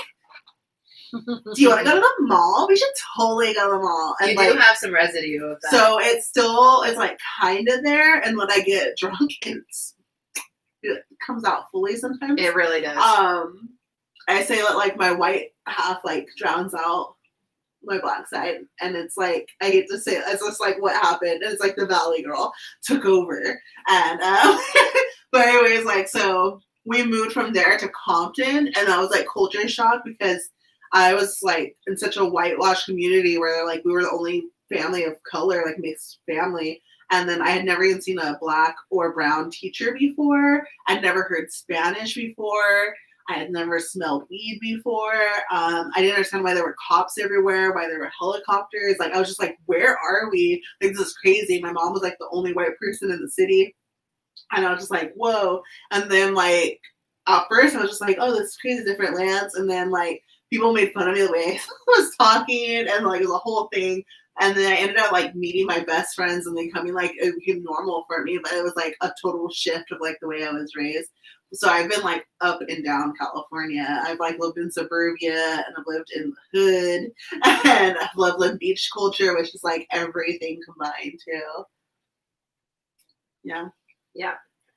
Speaker 2: do you want to go to the mall? We should totally go to the mall. And
Speaker 1: you
Speaker 2: like,
Speaker 1: do have some residue of that.
Speaker 2: So it's like kind of there, and when I get drunk, it comes out fully sometimes.
Speaker 1: It really does.
Speaker 2: I say that like my white half like drowns out my black side, and it's like I hate to say it, it's just like what happened. It's like the Valley girl took over, and but anyways, like so we moved from there to Compton, and that was like culture shock because I was like in such a whitewashed community where like we were the only family of color, like mixed family. And then I had never even seen a black or brown teacher before. I'd never heard Spanish before. I had never smelled weed before. I didn't understand why there were cops everywhere, why there were helicopters. Like, I was just like, where are we? Like, this is crazy. My mom was like the only white person in the city. And I was just like, whoa. And then like, at first I was just like, oh, this is crazy, different lands. And then like, people made fun of me the way I was talking, and like, it was a whole thing. And then I ended up like meeting my best friends and then coming like, it became normal for me, but it was like a total shift of like the way I was raised. So I've been like up and down California. I've like lived in suburbia, and I've lived in the hood, and I've lived beach culture, which is like everything combined too. Yeah.
Speaker 1: Yeah.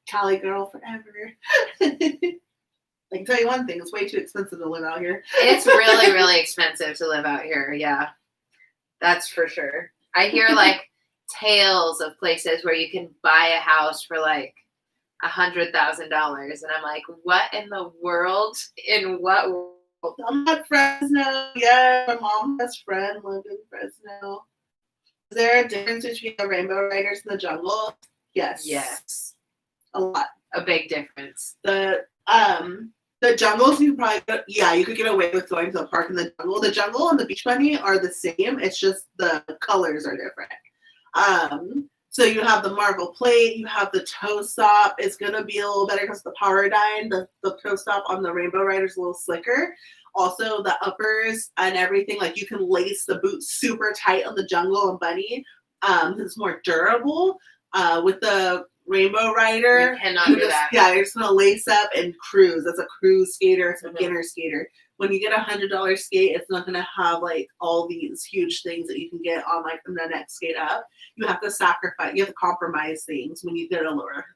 Speaker 2: Cali girl forever. I can tell you one thing, it's way too expensive to live out here.
Speaker 1: It's really, really expensive to live out here. Yeah. That's for sure. I hear like tales of places where you can buy a house for like $100,000, and I'm like, what in the world? In what world?
Speaker 2: I'm at Fresno. Yeah, my mom's best friend lived in Fresno. Is there a difference between the Rainbow Riders and the Jungle? Yes.
Speaker 1: Yes.
Speaker 2: A lot.
Speaker 1: A big difference.
Speaker 2: The The jungles, you probably you could get away with going to the park in the jungle. The jungle and the beach bunny are the same. It's just the colors are different. So you have the marble plate, you have the toe stop. It's gonna be a little better because the Powerdyne, the toe stop on the Rainbow Rider is a little slicker. Also, the uppers and everything, like you can lace the boots super tight on the jungle and bunny. It's more durable. With the Rainbow Rider,
Speaker 1: you cannot do that.
Speaker 2: Yeah, you're just gonna lace up and cruise. That's a cruise skater. It's a beginner skater. When you get $100 skate, it's not gonna have like all these huge things that you can get on like the next skate up. You have to sacrifice. You have to compromise things when you get a lower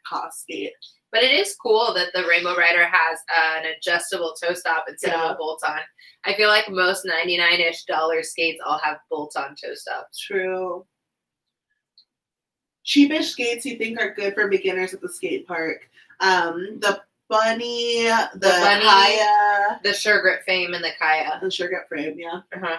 Speaker 2: cost skate.
Speaker 1: But it is cool that the Rainbow Rider has an adjustable toe stop instead of a bolt-on. I feel like most $99-ish skates all have bolt-on toe stops.
Speaker 2: True. Cheapish skates you think are good for beginners at the skate park. The bunny, the Kaya.
Speaker 1: The Sugar Fame and the Kaya.
Speaker 2: The Sugar Frame, yeah.
Speaker 1: Uh-huh.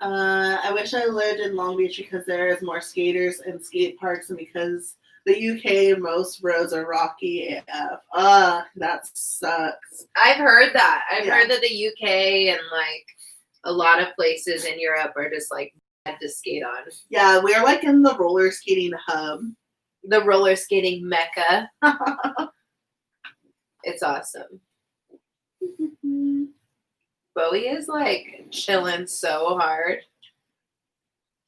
Speaker 2: I wish I lived in Long Beach because there is more skaters and skate parks, and because the UK, most roads are rocky AF. That sucks.
Speaker 1: I've heard that. I've heard that the UK and like a lot of places in Europe are just like bad to skate on.
Speaker 2: Yeah, we're like in the roller skating hub.
Speaker 1: The roller skating mecca. It's awesome. Bowie is like chilling so hard.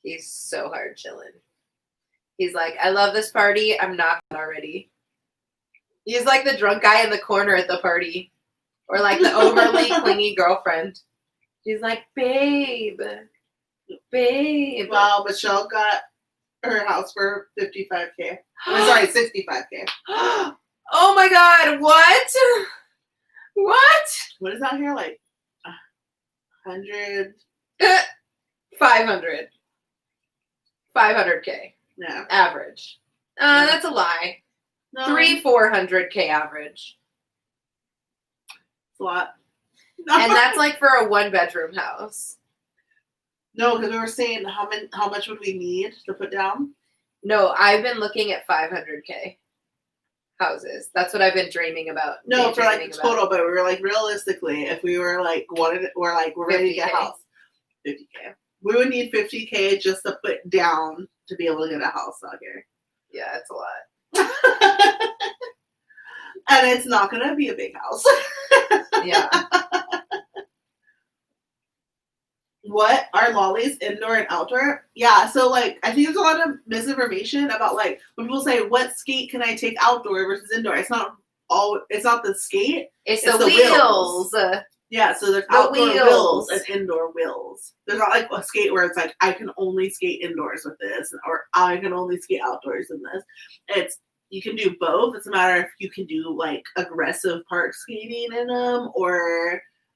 Speaker 1: He's so hard chilling. He's like, I love this party. I'm not already. He's like the drunk guy in the corner at the party. Or like the overly clingy girlfriend. She's like, babe. Babe.
Speaker 2: Wow, Michelle got her house for $55K. Sorry, $65K.
Speaker 1: Oh my God, what? What?
Speaker 2: What is out here? Like 100?
Speaker 1: 500. 500K.
Speaker 2: Yeah.
Speaker 1: Average. That's a lie.
Speaker 2: No.
Speaker 1: 400K average.
Speaker 2: It's a lot.
Speaker 1: And that's like for a 1-bedroom house.
Speaker 2: No, because we were saying how much would we need to put down?
Speaker 1: No, I've been looking at 500K houses. That's what I've been dreaming about.
Speaker 2: No, for like total, but we were like realistically, if we were like we're ready to get a house, 50K. We would need 50K just to put down to be able to get a house out here.
Speaker 1: Yeah, it's a lot.
Speaker 2: And it's not gonna be a big house.
Speaker 1: Yeah.
Speaker 2: What are lollies, indoor and outdoor? Yeah, so like I think there's a lot of misinformation about like when people say what skate can I take outdoor versus indoor. It's not the skate.
Speaker 1: It's the wheels.
Speaker 2: Yeah, so there's outdoor wheels and indoor wheels. There's not like a skate where it's like I can only skate indoors with this, or I can only skate outdoors in this. You can do both. It's a matter if you can do like aggressive park skating in them,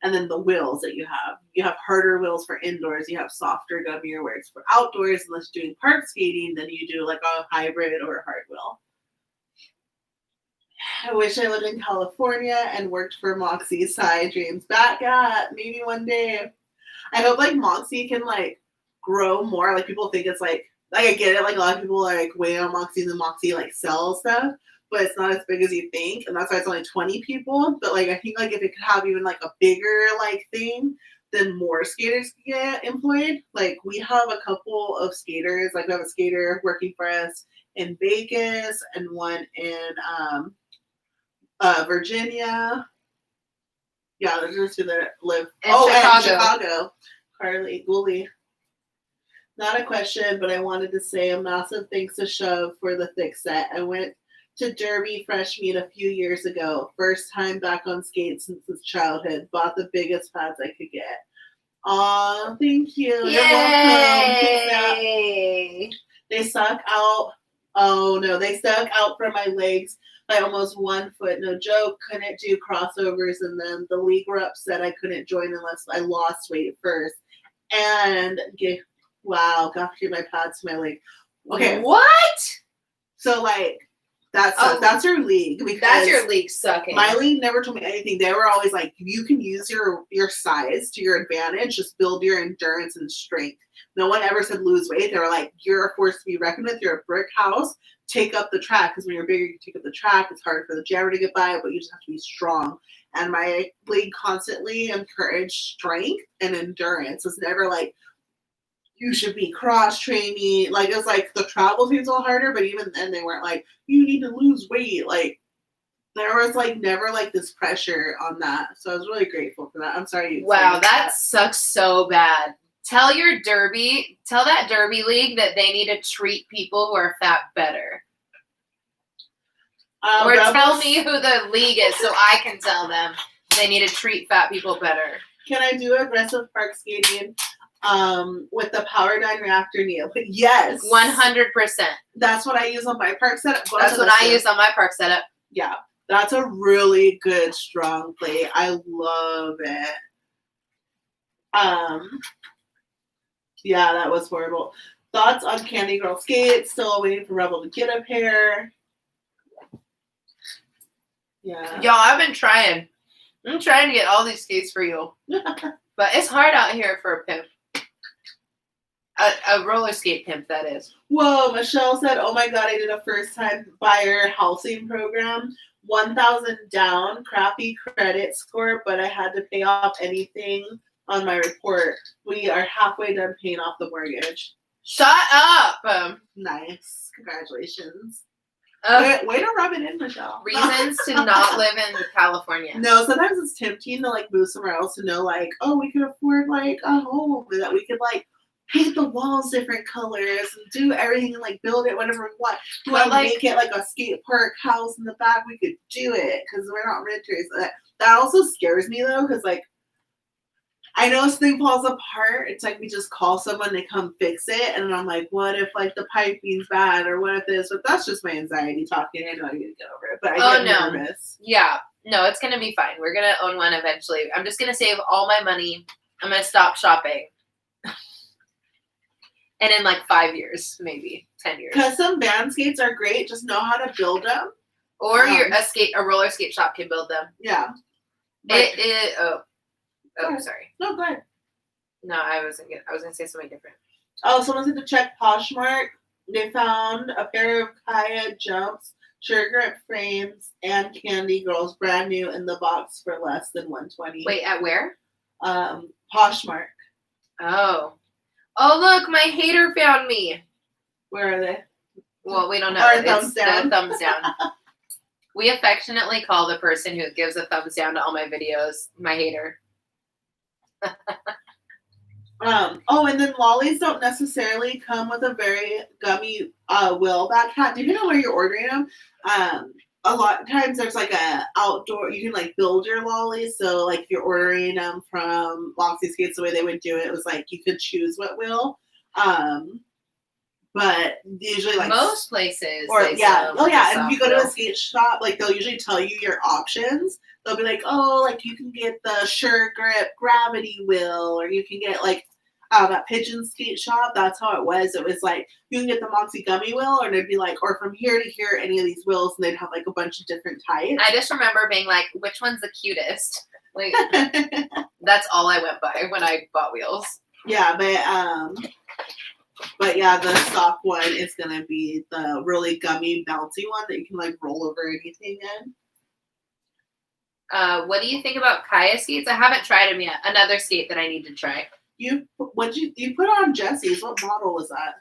Speaker 2: and then the wheels that you have. You have harder wheels for indoors. You have softer, gummier where it's for outdoors. Unless you're doing park skating, then you do like a hybrid or a hard wheel. I wish I lived in California and worked for Moxi. Side dreams back at maybe one day. I hope like Moxi can like grow more. Like people think it's like I get it. Like a lot of people are like way on Moxi and Moxi like sells stuff, but it's not as big as you think, and that's why it's only 20 people. But like I think like if it could have even like a bigger like thing, then more skaters can get employed. Like we have a couple of skaters. Like we have a skater working for us in Vegas and one in Virginia. Yeah, there's just two that live. And Chicago. Carly Gooley. Not a question, but I wanted to say a massive thanks to Shove for the thick set. I went to Derby Fresh Meat a few years ago. First time back on skates since his childhood. Bought the biggest pads I could get. Aw, thank you.
Speaker 1: Yay!
Speaker 2: You're welcome. They suck out. Oh no, they stuck out from my legs by almost 1 foot. No joke. Couldn't do crossovers in them. The league were upset I couldn't join unless I lost weight first. And wow, got to get my pads to my leg. Okay.
Speaker 1: What?
Speaker 2: So like That's your league.
Speaker 1: That's your league sucking.
Speaker 2: My league never told me anything. They were always like, you can use your size to your advantage. Just build your endurance and strength. No one ever said lose weight. They were like, you're a force to be reckoned with. You're a brick house. Take up the track, because when you're bigger, you take up the track. It's hard for the jammer to get by, but you just have to be strong. And my league constantly encouraged strength and endurance. It's never like, you should be cross training. Like, it was like the travel seems a little harder, but even then they weren't like, you need to lose weight. Like, there was like never like this pressure on that. So I was really grateful for that. I'm sorry.
Speaker 1: Wow, that sucks so bad. Tell that Derby league that they need to treat people who are fat better. Or tell me who the league is so I can tell them they need to treat fat people better.
Speaker 2: Can I do aggressive park skating with the power down reactor kneel? Yes.
Speaker 1: 100%. That's
Speaker 2: what I use on my park setup.
Speaker 1: That's what I use on my park setup.
Speaker 2: Yeah. That's a really good, strong play. I love it. Yeah, that was horrible. Thoughts on Candy Girl skates? Still waiting for Rebel to get a pair. Yeah.
Speaker 1: Y'all, I've been trying. I'm trying to get all these skates for you. But it's hard out here for a pimp. A roller skate pimp, that is.
Speaker 2: Whoa, Michelle said, oh my God, I did a first-time buyer housing program. 1,000 down, crappy credit score, but I had to pay off anything on my report. We are halfway done paying off the mortgage.
Speaker 1: Shut up!
Speaker 2: Nice. Congratulations. Way to rub it in, Michelle.
Speaker 1: Reasons to not live in California.
Speaker 2: No, sometimes it's tempting to like move somewhere else and know like, oh, we could afford like a home that we could like paint the walls different colors and do everything and like build it whatever we want. Make it like a skate park house in the back. We could do it because we're not renters. That also scares me though, because like I know if something falls apart, it's like we just call someone, they come fix it, and I'm like, what if like the piping's bad or what if this? But that's just my anxiety talking. I know I need to get over it, but I get nervous.
Speaker 1: Yeah, no, it's gonna be fine. We're gonna own one eventually. I'm just gonna save all my money. I'm gonna stop shopping. And in like 5 years, maybe 10 years.
Speaker 2: Because some band skates are great. Just know how to build them.
Speaker 1: Or a roller skate shop can build them.
Speaker 2: Yeah.
Speaker 1: Sorry.
Speaker 2: No, go ahead.
Speaker 1: No, I was gonna say something different.
Speaker 2: Oh, someone said to check Poshmark. They found a pair of Kaya jumps, sugar grip frames, and Candy Girls brand new in the box for less than $120.
Speaker 1: Wait, at where?
Speaker 2: Poshmark.
Speaker 1: Oh, look, my hater found me.
Speaker 2: Where are they?
Speaker 1: Well, we don't know.
Speaker 2: It's thumbs down.
Speaker 1: The thumbs down. We affectionately call the person who gives a thumbs down to all my videos my hater.
Speaker 2: And then lollies don't necessarily come with a very gummy will back hat. Depending on where you're ordering them, a lot of times there's like a outdoor, you can like build your lollies. So like if you're ordering them from Moxi Skates, the way they would do it was like you could choose what will. But usually like
Speaker 1: most places.
Speaker 2: And if you go to a skate shop, like they'll usually tell you your options. They'll be like, oh, like you can get the Sure Grip Gravity Wheel, or you can get like that Pigeon Skate Shop. That's how it was. It was like you can get the Moxi Gummy Wheel, or they'd be like, or from here to here, any of these wheels, and they'd have like a bunch of different types.
Speaker 1: I just remember being like, which one's the cutest? Like that's all I went by when I bought wheels.
Speaker 2: Yeah, but yeah, the soft one is gonna be the really gummy, bouncy one that you can like roll over anything in.
Speaker 1: What do you think about Kaya skates? I haven't tried them yet. Another skate that I need to try.
Speaker 2: You put on Jesse's? What model was that?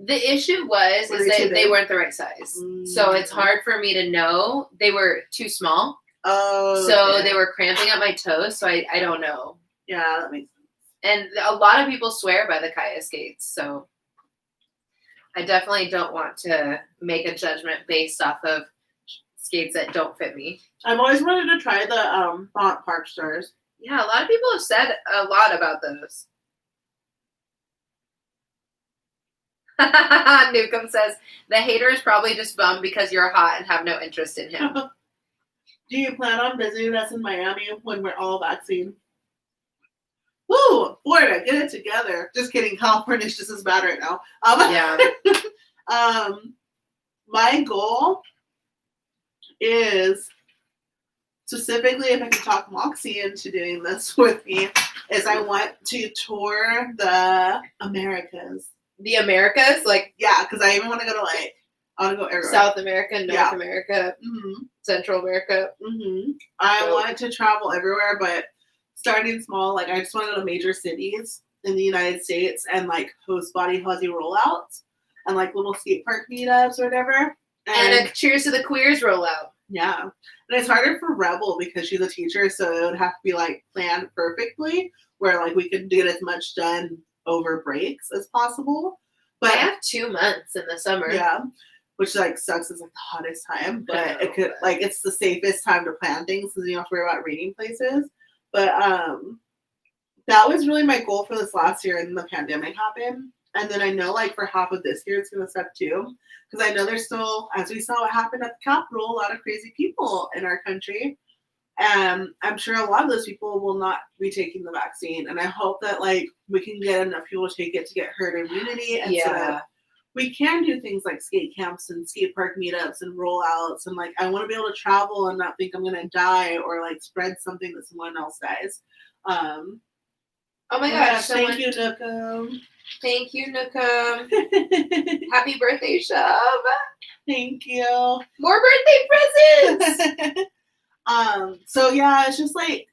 Speaker 1: The issue was that they weren't the right size, so it's hard for me to know. They were too small.
Speaker 2: Oh,
Speaker 1: so they were cramping up my toes. So I don't know.
Speaker 2: Yeah, that makes sense.
Speaker 1: And a lot of people swear by the Kaya skates, so I definitely don't want to make a judgment based off of skates that don't fit me.
Speaker 2: I've always wanted to try the Font Park Stars.
Speaker 1: Yeah, a lot of people have said a lot about those. Newcomb says, the hater is probably just bummed because you're hot and have no interest in him.
Speaker 2: Do you plan on visiting us in Miami when we're all vaccinated? Woo! Florida, get it together. Just kidding. California's just as bad right now.
Speaker 1: Yeah.
Speaker 2: my goal is, specifically if I can talk Moxie into doing this with me, is I want to tour the Americas.
Speaker 1: The Americas? Like,
Speaker 2: yeah, because I even want to go to like, I want to go everywhere.
Speaker 1: South America, North America, Central America.
Speaker 2: I want to travel everywhere, but starting small. Like, I just want to go to major cities in the United States and like host body fuzzy rollouts and like little skate park meetups or whatever.
Speaker 1: And a Cheers to the Queers rollout.
Speaker 2: Yeah. And it's harder for Rebel because she's a teacher, so it would have to be like planned perfectly where like we could get as much done over breaks as possible. But
Speaker 1: I have 2 months in the summer.
Speaker 2: Yeah. Which like sucks. It's like the hottest time, but it could like it's the safest time to plan things because you don't have to worry about raining places. But that was really my goal for this last year, and the pandemic happened. And then I know like for half of this year it's gonna suck too. Because I know there's still, as we saw what happened at the Capitol, a lot of crazy people in our country. And I'm sure a lot of those people will not be taking the vaccine. And I hope that like we can get enough people to take it to get herd immunity. And so that we can do things like skate camps and skate park meetups and rollouts. And like, I want to be able to travel and not think I'm going to die or like spread something that someone else dies.
Speaker 1: Oh my gosh.
Speaker 2: Thank you, Nookum.
Speaker 1: Thank you, Nookum. Happy birthday, Shub.
Speaker 2: Thank you.
Speaker 1: More birthday presents.
Speaker 2: So yeah, it's just like,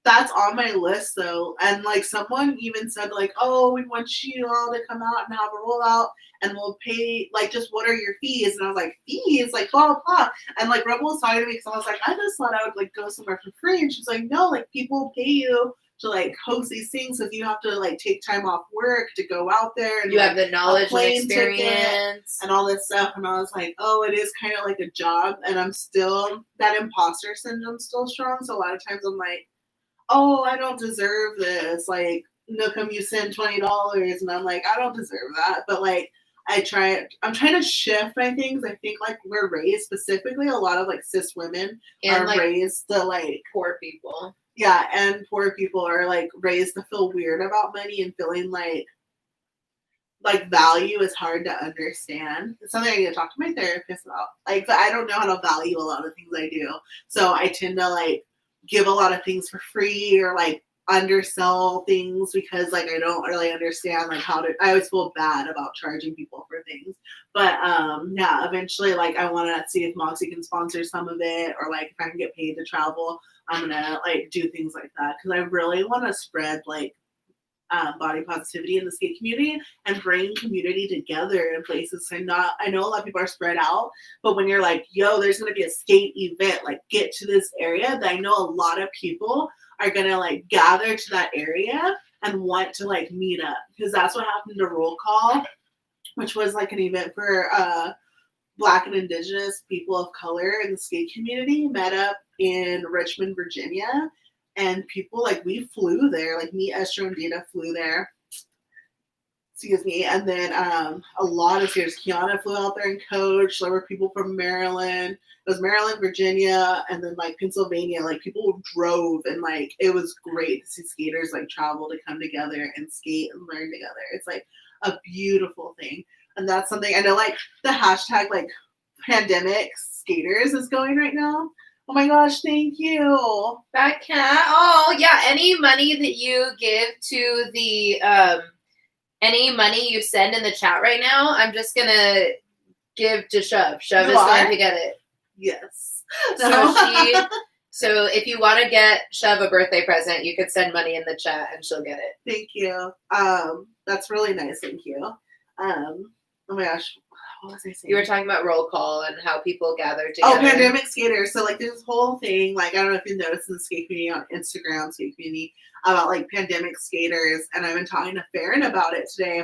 Speaker 2: that's on my list though. And like someone even said like, oh, we want you all to come out and have a rollout and we'll pay, like, just what are your fees? And I was like, fees? Like, blah, blah. And like Rebel was talking to me because I was like, I just thought I would like go somewhere for free. And she's like, no, like people pay you to like host these things because you have to like take time off work to go out there and
Speaker 1: you
Speaker 2: like,
Speaker 1: have the knowledge and experience
Speaker 2: and all this stuff. And I was like, oh, it is kind of like a job. And I'm still, that imposter syndrome still strong. So a lot of times I'm like, oh, I don't deserve this. Like, Nookum, you send $20, and I'm like, I don't deserve that. But like, I'm trying to shift my things. I think like we're raised, specifically a lot of like cis women
Speaker 1: and
Speaker 2: are
Speaker 1: like
Speaker 2: raised to like
Speaker 1: poor people.
Speaker 2: Yeah, and poor people are like raised to feel weird about money and feeling like value is hard to understand. It's something I need to talk to my therapist about. Like, I don't know how to value a lot of things I do. So I tend to like give a lot of things for free or like undersell things because like I don't really understand like how to. I always feel bad about charging people for things. But yeah, eventually like I want to see if Moxie can sponsor some of it or like if I can get paid to travel, I'm gonna like do things like that because I really want to spread like body positivity in the skate community and bring community together in places. I know a lot of people are spread out, but when you're like, yo, there's going to be a skate event, like get to this area, that I know a lot of people are going to like gather to that area and want to like meet up because that's what happened to Roll Call, which was like an event for Black and Indigenous people of color in the skate community, met up in Richmond, Virginia. And people, like, we flew there. Like, me, Esther, and Dina flew there. Excuse me. And then a lot of skaters. Kiana flew out there and coached. There were people from Maryland. It was Maryland, Virginia, and then, like, Pennsylvania. Like, people drove. And, like, it was great to see skaters, like, travel to come together and skate and learn together. It's, like, a beautiful thing. And that's something, I know, like, the hashtag, like, pandemic skaters is going right now. Oh my gosh, thank you.
Speaker 1: That cat. Oh, yeah. Any money that you give to the, any money you send in the chat right now, I'm just going to give to Shub. Shub is going to get it.
Speaker 2: Yes.
Speaker 1: So if you want to get Shub a birthday present, you could send money in the chat and she'll get it.
Speaker 2: Thank you. That's really nice. Thank you. Oh my gosh. What was I saying?
Speaker 1: You were talking about roll call and how people gather together.
Speaker 2: Oh, pandemic skaters. So, like, there's this whole thing, like, I don't know if you noticed in the skate community on Instagram, skate community, about, like, pandemic skaters. And I've been talking to Farron about it today.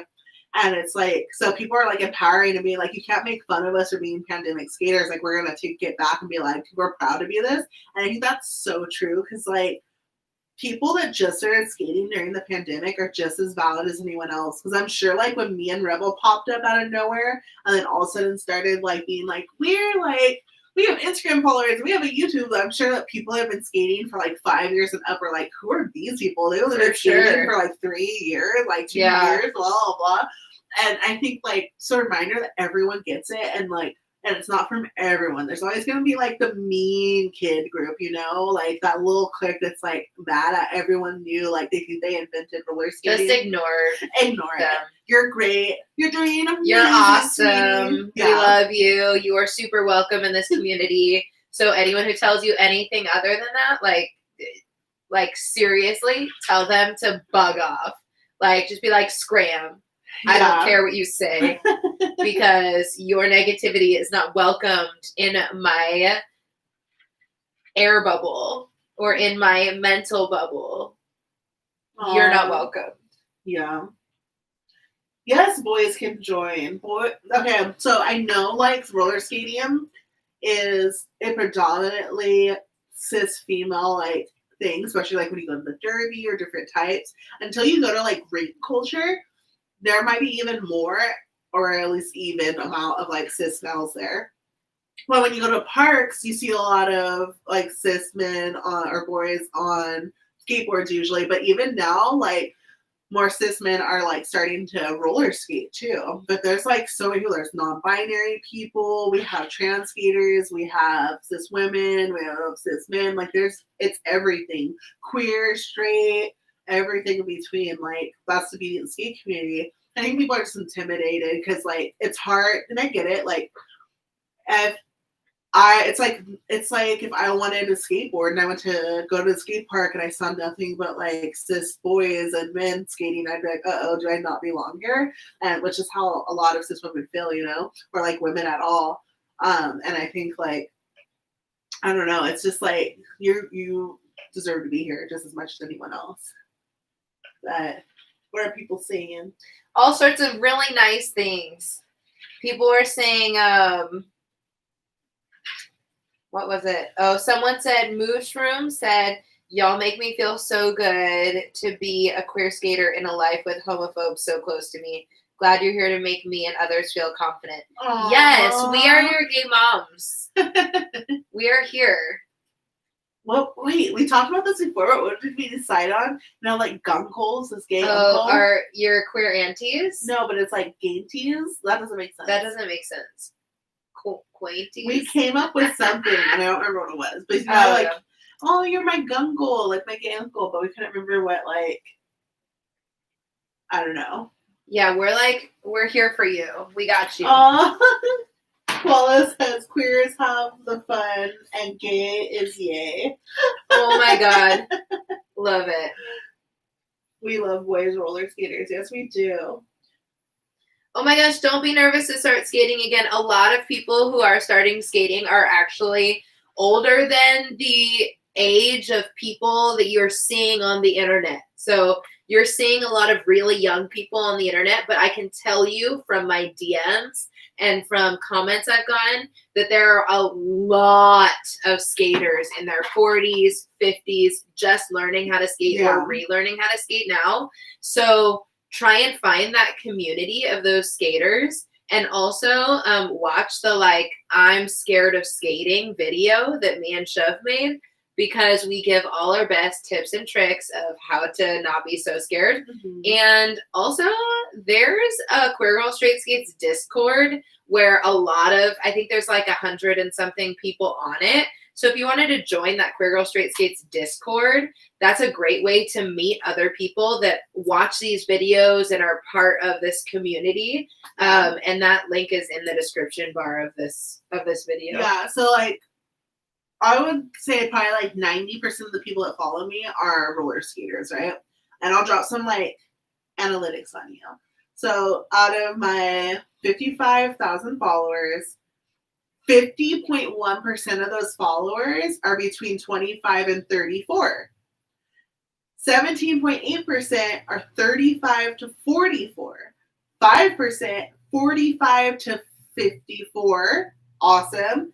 Speaker 2: And it's, like, so people are, like, empowering and being like, you can't make fun of us for being pandemic skaters. Like, we're going to take it back and be like, we're proud to be this. And I think that's so true because, like, people that just started skating during the pandemic are just as valid as anyone else. Because I'm sure, like, when me and Rebel popped up out of nowhere and then all of a sudden started, like, being like, we're, like, we have Instagram followers, we have a YouTube, I'm sure that people have been skating for, like, 5 years and up are like, who are these people? They've been skating for, like, 3 years, like, 2 years, blah, blah, blah. And I think, like, it's a reminder that everyone gets it. And, like, and it's not from everyone. There's always going to be like the mean kid group, you know, like that little clique that's like mad at everyone new, like they think they invented roller skating.
Speaker 1: Just ignore
Speaker 2: them. It. You're great. You're doing amazing.
Speaker 1: You're awesome. Yeah. We love you. You are super welcome in this community. So anyone who tells you anything other than that, like seriously, tell them to bug off. Like, just be like, scram. Yeah. I don't care what you say because your negativity is not welcomed in my air bubble or in my mental bubble. You're not welcome.
Speaker 2: Yeah. Yes, boys can join. Okay, so I know like roller skating is a predominantly cis female like thing, especially like when you go to the derby or different types. Until you go to like rink culture, there might be even more, or at least even amount of like cis males there. But when you go to parks, you see a lot of like cis men or boys on skateboards usually. But even now, like more cis men are like starting to roller skate too. But there's like so many people. There's non-binary people. We have trans skaters. We have cis women. We have cis men. Like it's everything. Queer, straight, everything in between. Like that's the beauty of the skate community. I think people are just intimidated because like it's hard, and I get it. Like it's like if I wanted to skateboard and I went to go to the skate park and I saw nothing but like cis boys and men skating, I'd be like, do I not belong here? And which is how a lot of cis women feel, you know, or like women at all. And I think like, I don't know, it's just like you deserve to be here just as much as anyone else. But what are people saying?
Speaker 1: All sorts of really nice things. People are saying, what was it? Oh, someone said, Mooshroom said, y'all make me feel so good to be a queer skater in a life with homophobes so close to me. Glad you're here to make me and others feel confident. Aww. Yes, we are your gay moms. We are here.
Speaker 2: Well, wait, we talked about this before, but what did we decide on? You know, like gunkles is gay.
Speaker 1: Oh, are your queer aunties?
Speaker 2: No, but it's like gainties. That doesn't make sense.
Speaker 1: That doesn't make sense. Quainties?
Speaker 2: We came up with something, and I don't remember what it was. But it's not like, oh, you're my gunkle, like my gay uncle, but we couldn't remember what, like, I don't know.
Speaker 1: Yeah, we're here for you. We got you.
Speaker 2: Paula says queers have the fun and gay is yay.
Speaker 1: Oh my god. Love it.
Speaker 2: We love boys roller skaters. Yes, we do.
Speaker 1: Oh my gosh, don't be nervous to start skating again. A lot of people who are starting skating are actually older than the age of people that you're seeing on the internet. So you're seeing a lot of really young people on the internet, but I can tell you from my DMs and from comments I've gotten that there are a lot of skaters in their 40s, 50s, just learning how to skate or relearning how to skate now. So try and find that community of those skaters, and also watch the like I'm scared of skating video that me and Shove made, because we give all our best tips and tricks of how to not be so scared. Mm-hmm. And also there's a Queer Girl Straight Skates Discord where a lot of, I think there's like 100 and something people on it. So if you wanted to join that Queer Girl Straight Skates Discord, that's a great way to meet other people that watch these videos and are part of this community. And that link is in the description bar of this video.
Speaker 2: Yeah, so like I would say probably like 90% of the people that follow me are roller skaters, right? And I'll drop some like analytics on you. So out of my 55,000 followers, 50.1% of those followers are between 25 and 34. 17.8% are 35 to 44. 5%, 45 to 54. Awesome.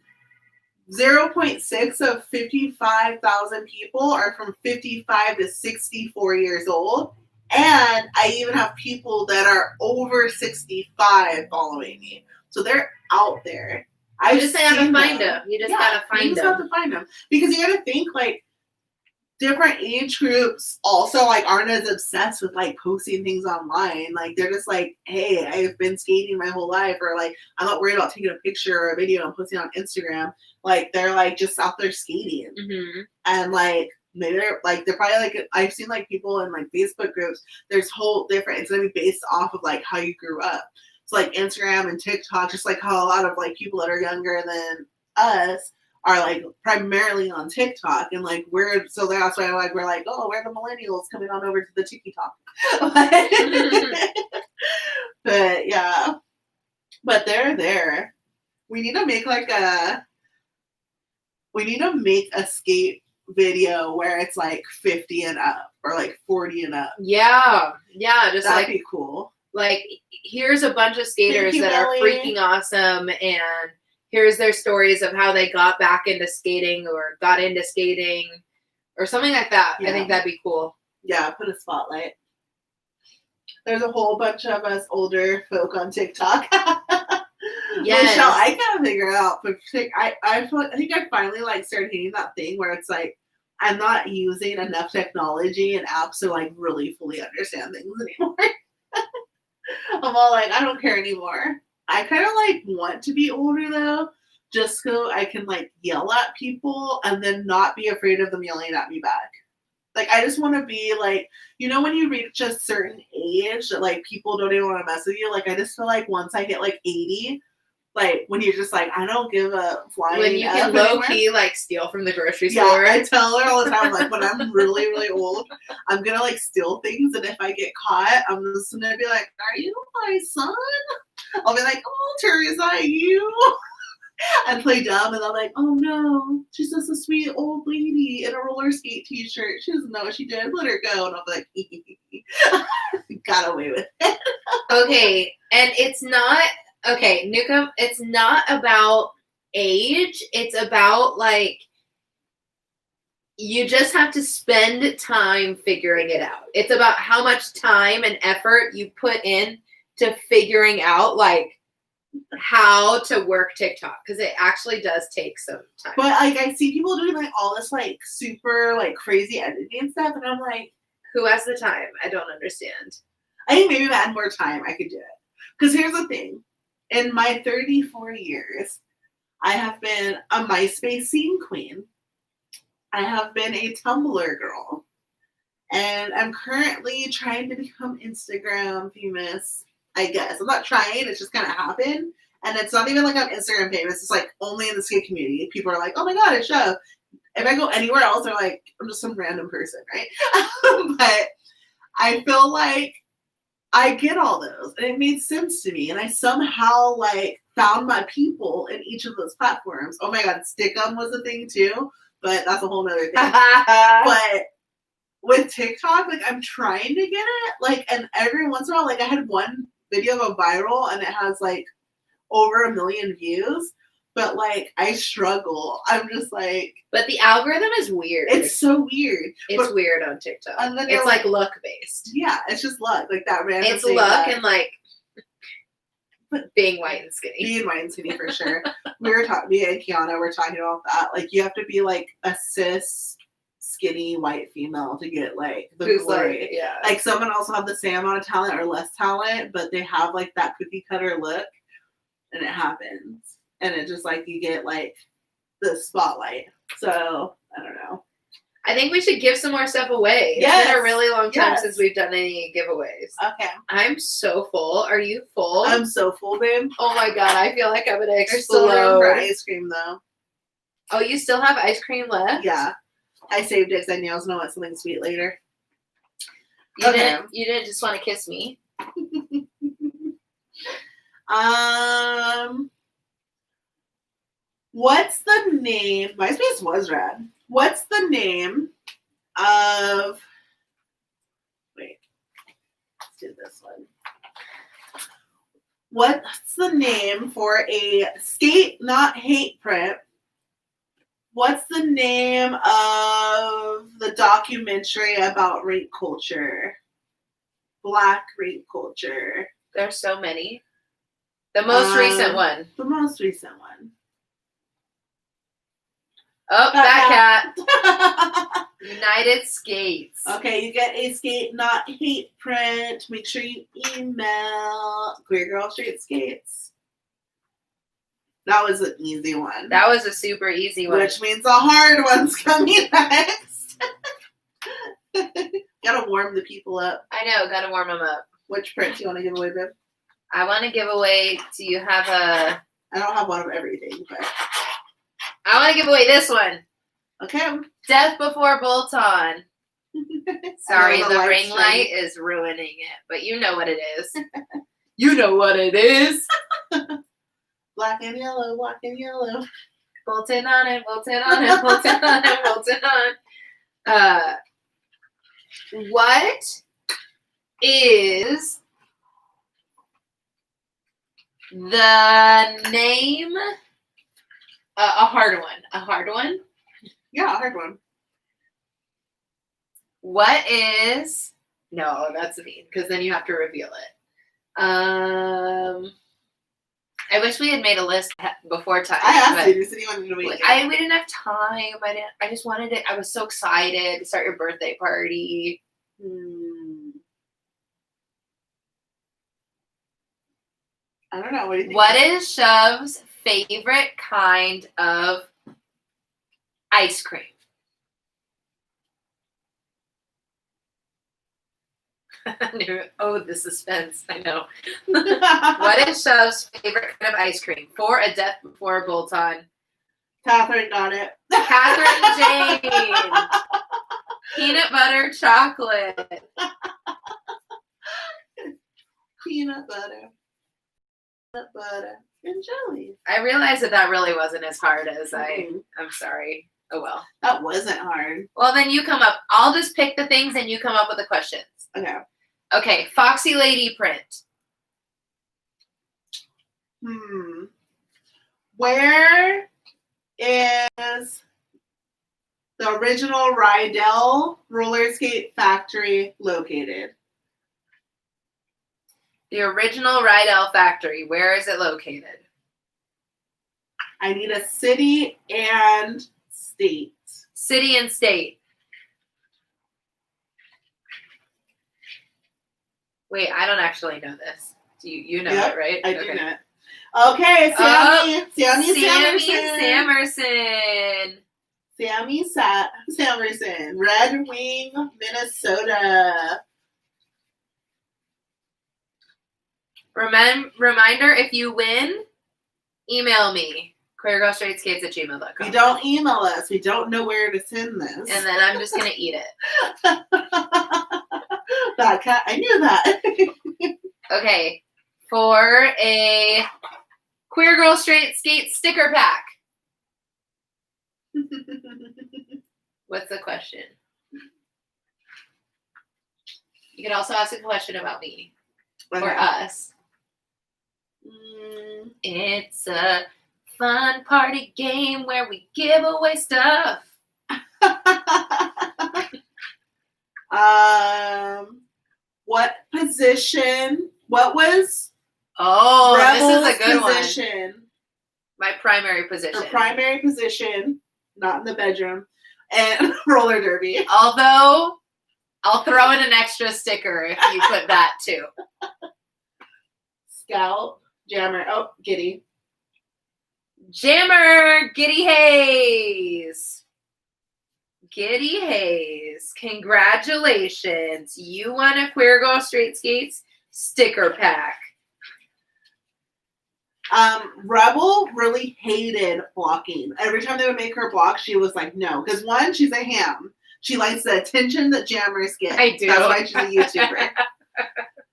Speaker 2: 0.6 of 55,000 people are from 55 to 64 years old. And I even have people that are over 65 following me. So they're out there.
Speaker 1: You just gotta find them. You just gotta find them.
Speaker 2: You just have to find them. Because you gotta think, like, different age groups also like aren't as obsessed with like posting things online. Like they're just like, hey, I've been skating my whole life, or like I'm not worried about taking a picture or a video and posting on Instagram. Like they're like just out there skating, and like maybe they're probably like, I've seen like people in like Facebook groups. There's whole different. It's gonna be based off of like how you grew up. So like Instagram and TikTok, just like how a lot of like people that are younger than us are like primarily on TikTok, and like so that's why like we're like, oh, we're the millennials coming on over to the TikTok. But yeah, but they're there. We need to make a skate video where it's like 50 and up or like 40 and up.
Speaker 1: Yeah, just
Speaker 2: that'd
Speaker 1: like
Speaker 2: be cool.
Speaker 1: Like here's a bunch of skaters that are freaking awesome, and here's their stories of how they got back into skating or got into skating or something like that. Yeah. I think that'd be cool. Yeah, put a spotlight.
Speaker 2: There's a whole bunch of us older folk on TikTok.
Speaker 1: Yes.
Speaker 2: Michelle, I gotta figure it out. But I think I finally like started hitting that thing where it's like I'm not using enough technology and apps to like really fully understand things anymore. I'm all like, I don't care anymore. I kind of like want to be older though, just so I can like yell at people and then not be afraid of them yelling at me back. Like I just want to be like, you know, when you reach a certain age that like people don't even want to mess with you. Like I just feel like once I hit like 80, like when you're just like, I don't give a flying.
Speaker 1: When you can low key like steal from the grocery store.
Speaker 2: Yeah, I tell her all the time, like when I'm really, really old, I'm gonna like steal things, and if I get caught, I'm just gonna be like, are you my son? I'll be like, oh, Terry, is that you? And play dumb, and I'm like, oh no, she's just a sweet old lady in a roller skate t-shirt. She doesn't know what she did. Let her go. And I'm like, got away with it.
Speaker 1: Okay, and it's not. Okay, Nukem, it's not about age. It's about, like, you just have to spend time figuring it out. It's about how much time and effort you put in to figuring out, like, how to work TikTok. Because it actually does take some time.
Speaker 2: But, like, I see people doing, like, all this, like, super, like, crazy editing and stuff. And I'm like,
Speaker 1: who has the time? I don't understand.
Speaker 2: I think maybe if I had more time, I could do it. Because here's the thing. In my 34 years, I have been a MySpace scene queen. I have been a Tumblr girl. And I'm currently trying to become Instagram famous, I guess. I'm not trying, it's just kind of happened. And it's not even like I'm Instagram famous. It's like only in the skate community. People are like, oh my God, it's show. If I go anywhere else, they're like, I'm just some random person, right? But I feel like I get all those, and it made sense to me, and I somehow like found my people in each of those platforms. Oh my God, Stickum was a thing too, but that's a whole nother thing. But with TikTok, like I'm trying to get it, like, and every once in a while, like I had one video go viral, and it has like over 1 million views. But, like, I struggle. I'm just like...
Speaker 1: But the algorithm is weird.
Speaker 2: It's so weird.
Speaker 1: It's weird on TikTok. It's, like, luck-based.
Speaker 2: Yeah, it's just luck. Like, that random
Speaker 1: It's luck and, like, being white and skinny.
Speaker 2: Being white and skinny, for sure. Me and Kiana were talking about that. Like, you have to be, like, a cis, skinny, white female to get, like, the glory.
Speaker 1: Like, yeah.
Speaker 2: Like, someone also have the same amount of talent or less talent, but they have, like, that cookie-cutter look, and it happens. And it just, like, you get, like, the spotlight. So, I don't know.
Speaker 1: I think we should give some more stuff away. Yes. It's been a really long time since we've done any giveaways.
Speaker 2: Okay.
Speaker 1: I'm so full. Are you full?
Speaker 2: I'm so full, babe.
Speaker 1: Oh, my God. I feel like I'm going to explode.
Speaker 2: There's still room for ice cream, though.
Speaker 1: Oh, you still have ice cream left?
Speaker 2: Yeah. I saved it because I knew I was going to want something sweet later.
Speaker 1: You didn't just want to kiss me?
Speaker 2: What's the name? MySpace was rad. What's the name of... Wait. Let's do this one. What's the name for a skate, not hate print? What's the name of the documentary about rink culture? Black rink culture.
Speaker 1: There's so many. The most recent one.
Speaker 2: The most recent one.
Speaker 1: Oh, that cat. United Skates.
Speaker 2: Okay, you get a skate, not hate print. Make sure you email queergirlstraightskates. That was an easy one.
Speaker 1: That was a super easy one.
Speaker 2: Which means the hard one's coming next. Gotta warm the people up.
Speaker 1: I know, gotta warm them up.
Speaker 2: Which print do you want to give away, babe?
Speaker 1: I want to give away, do you have a...
Speaker 2: I don't have one of everything, but...
Speaker 1: I want to give away this one.
Speaker 2: Okay.
Speaker 1: Death Before Bolt-On. Sorry, the ring
Speaker 2: string.
Speaker 1: light is ruining it, but you know what it is. You know what it is.
Speaker 2: Black and yellow, black and yellow.
Speaker 1: Bolted on it, bolted on it, bolted on it, bolted on. What is the name? A hard one. A hard one?
Speaker 2: Yeah, a hard one.
Speaker 1: What is... No, that's mean, because then you have to reveal it. I wish we had made a list before time.
Speaker 2: I asked you said you wanted to wait.
Speaker 1: We didn't have time. I just wanted it. I was so excited to start your birthday party.
Speaker 2: I don't know. What do you think?
Speaker 1: What is Shov's favorite kind of ice cream? Oh, the suspense. I know. What is Shov's favorite kind of ice cream? For a Death Before Bolt-On.
Speaker 2: Catherine got it.
Speaker 1: Catherine Jane. Peanut butter chocolate.
Speaker 2: Peanut butter. Peanut butter. And jelly.
Speaker 1: I realized that really wasn't as hard as I'm sorry. Oh, well.
Speaker 2: That wasn't hard.
Speaker 1: Well, then you come up. I'll just pick the things and you come up with the questions.
Speaker 2: Okay.
Speaker 1: Okay. Foxy Lady print.
Speaker 2: Where is the original Rydell roller skate factory located?
Speaker 1: The original Rydell factory. Where is it located?
Speaker 2: I need a city and state.
Speaker 1: City and state. Wait, I don't actually know this. Do you know it, right?
Speaker 2: I do know it. Okay, Sammy
Speaker 1: Samerson.
Speaker 2: Sammy Samerson. Red Wing, Minnesota.
Speaker 1: Reminder, if you win, email me. queergirlstraightskates@gmail.com.
Speaker 2: You don't email us. We don't know where to send this.
Speaker 1: And then I'm just going to eat it.
Speaker 2: That cat, I knew that.
Speaker 1: Okay. For a Queer Girl Straight Skate sticker pack. What's the question? You can also ask a question about me.
Speaker 2: Okay.
Speaker 1: Or us. It's a fun party game where we give away stuff.
Speaker 2: What position? What was?
Speaker 1: Oh,
Speaker 2: Rebel's
Speaker 1: this is a good
Speaker 2: position?
Speaker 1: one. My primary position.
Speaker 2: Her primary position, not in the bedroom, and roller derby.
Speaker 1: Although, I'll throw in an extra sticker if you put that too.
Speaker 2: Scout, jammer. Oh, giddy.
Speaker 1: Jammer, Giddy Hayes. Giddy Hayes, congratulations. You won a Queer Girl Straight Skates sticker pack.
Speaker 2: Rebel really hated blocking. Every time they would make her block, she was like, no. Because one, she's a ham. She likes the attention that jammers get.
Speaker 1: I do.
Speaker 2: That's why she's a YouTuber.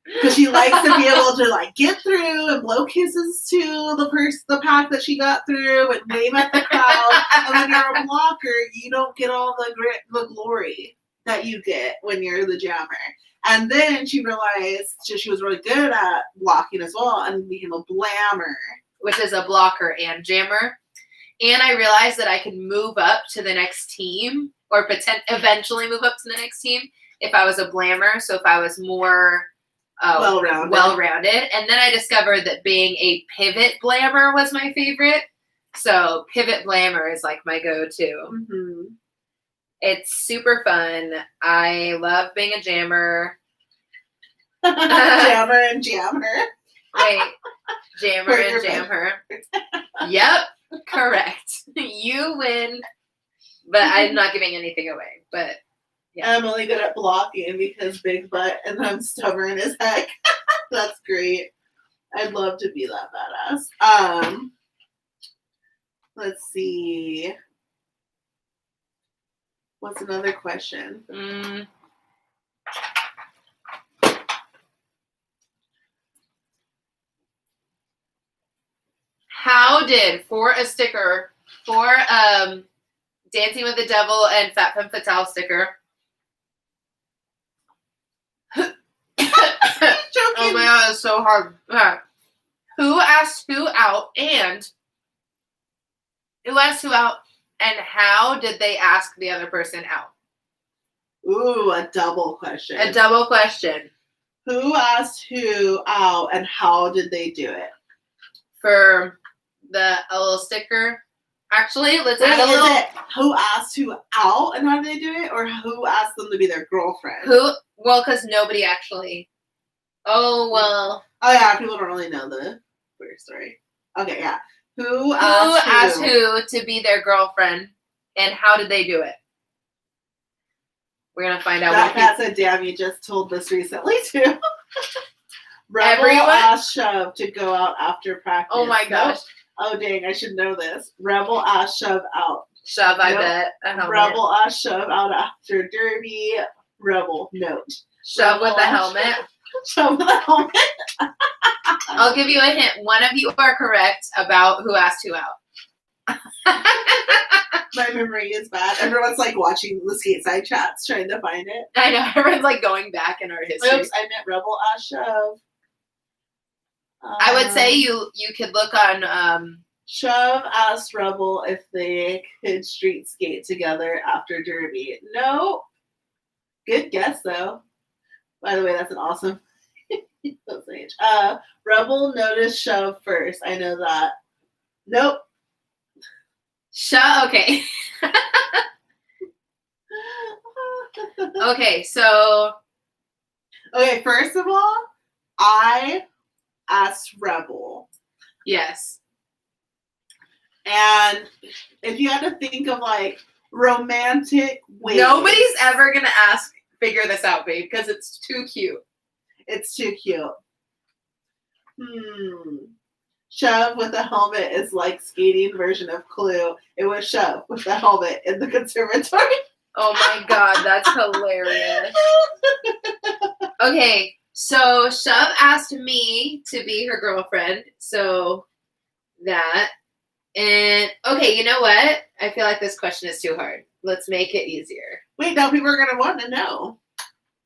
Speaker 2: Because she likes to be able to like get through and blow kisses to the pack that she got through and wave at the crowd. And when you're a blocker, you don't get all the glory that you get when you're the jammer. And then she realized she was really good at blocking as well and became a blammer.
Speaker 1: Which is a blocker and jammer. And I realized that I could move up to the next team or eventually move up to the next team if I was a blammer. So if I was more well-rounded. And then I discovered that being a pivot blammer was my favorite. So pivot blammer is like my go-to. It's super fun. I love being a jammer.
Speaker 2: Jammer and jammer.
Speaker 1: Wait, jammer and jammer. Yep, correct. You win, but I'm not giving anything away. But yeah.
Speaker 2: I'm only good at blocking because big butt and I'm stubborn as heck. That's great. I'd love to be that badass. Let's see. What's another question?
Speaker 1: How did for a sticker for Dancing with the Devil and Fat Femme Fatale sticker? Oh my god, it's so hard. Who asked who out and how did they ask the other person out?
Speaker 2: Ooh, a double question.
Speaker 1: A double question.
Speaker 2: Who asked who out and how did they do it?
Speaker 1: For a little sticker. Actually, let's add a little.
Speaker 2: Is it who asked who out and how did they do it, or who asked them to be their girlfriend?
Speaker 1: Well, because nobody actually. Oh well.
Speaker 2: Oh yeah, people don't really know the queer story. Okay, yeah. Who
Speaker 1: asked who to be their girlfriend, and how did they do it? We're gonna find out.
Speaker 2: That cat said, "Damn, you just told this recently too." Rebel
Speaker 1: Everyone
Speaker 2: asked Shove to go out after practice.
Speaker 1: Oh my gosh.
Speaker 2: Nope. Oh dang, I should know this. Rebel asked Shove out.
Speaker 1: Shove, I bet.
Speaker 2: Rebel asked Shove out after Derby. Rebel note.
Speaker 1: Shove with the helmet.
Speaker 2: Shove with the helmet.
Speaker 1: I'll give you a hint. One of you are correct about who asked who out.
Speaker 2: My memory is bad. Everyone's like watching the skate side chats trying to find it.
Speaker 1: I know. Everyone's like going back in our history.
Speaker 2: Oops, I meant Rebel asked Shove.
Speaker 1: I would say you could look on
Speaker 2: Shove asked Rebel if they could street skate together after Derby. No. Good guess though. By the way, that's an awesome age. Rebel noticed Shove first. I know that. Nope.
Speaker 1: Shove. Okay. Okay. So.
Speaker 2: Okay. First of all, I asked Rebel.
Speaker 1: Yes.
Speaker 2: And if you had to think of like romantic ways.
Speaker 1: Nobody's ever going to figure this out, babe, because it's too cute.
Speaker 2: It's too cute. Shove with a helmet is like skating version of Clue. It was Shove with the helmet in the conservatory.
Speaker 1: Oh my god, that's hilarious. Okay, so Shove asked me to be her girlfriend, so that. And, okay, you know what? I feel like this question is too hard. Let's make it easier.
Speaker 2: Wait, now people are going to want to know.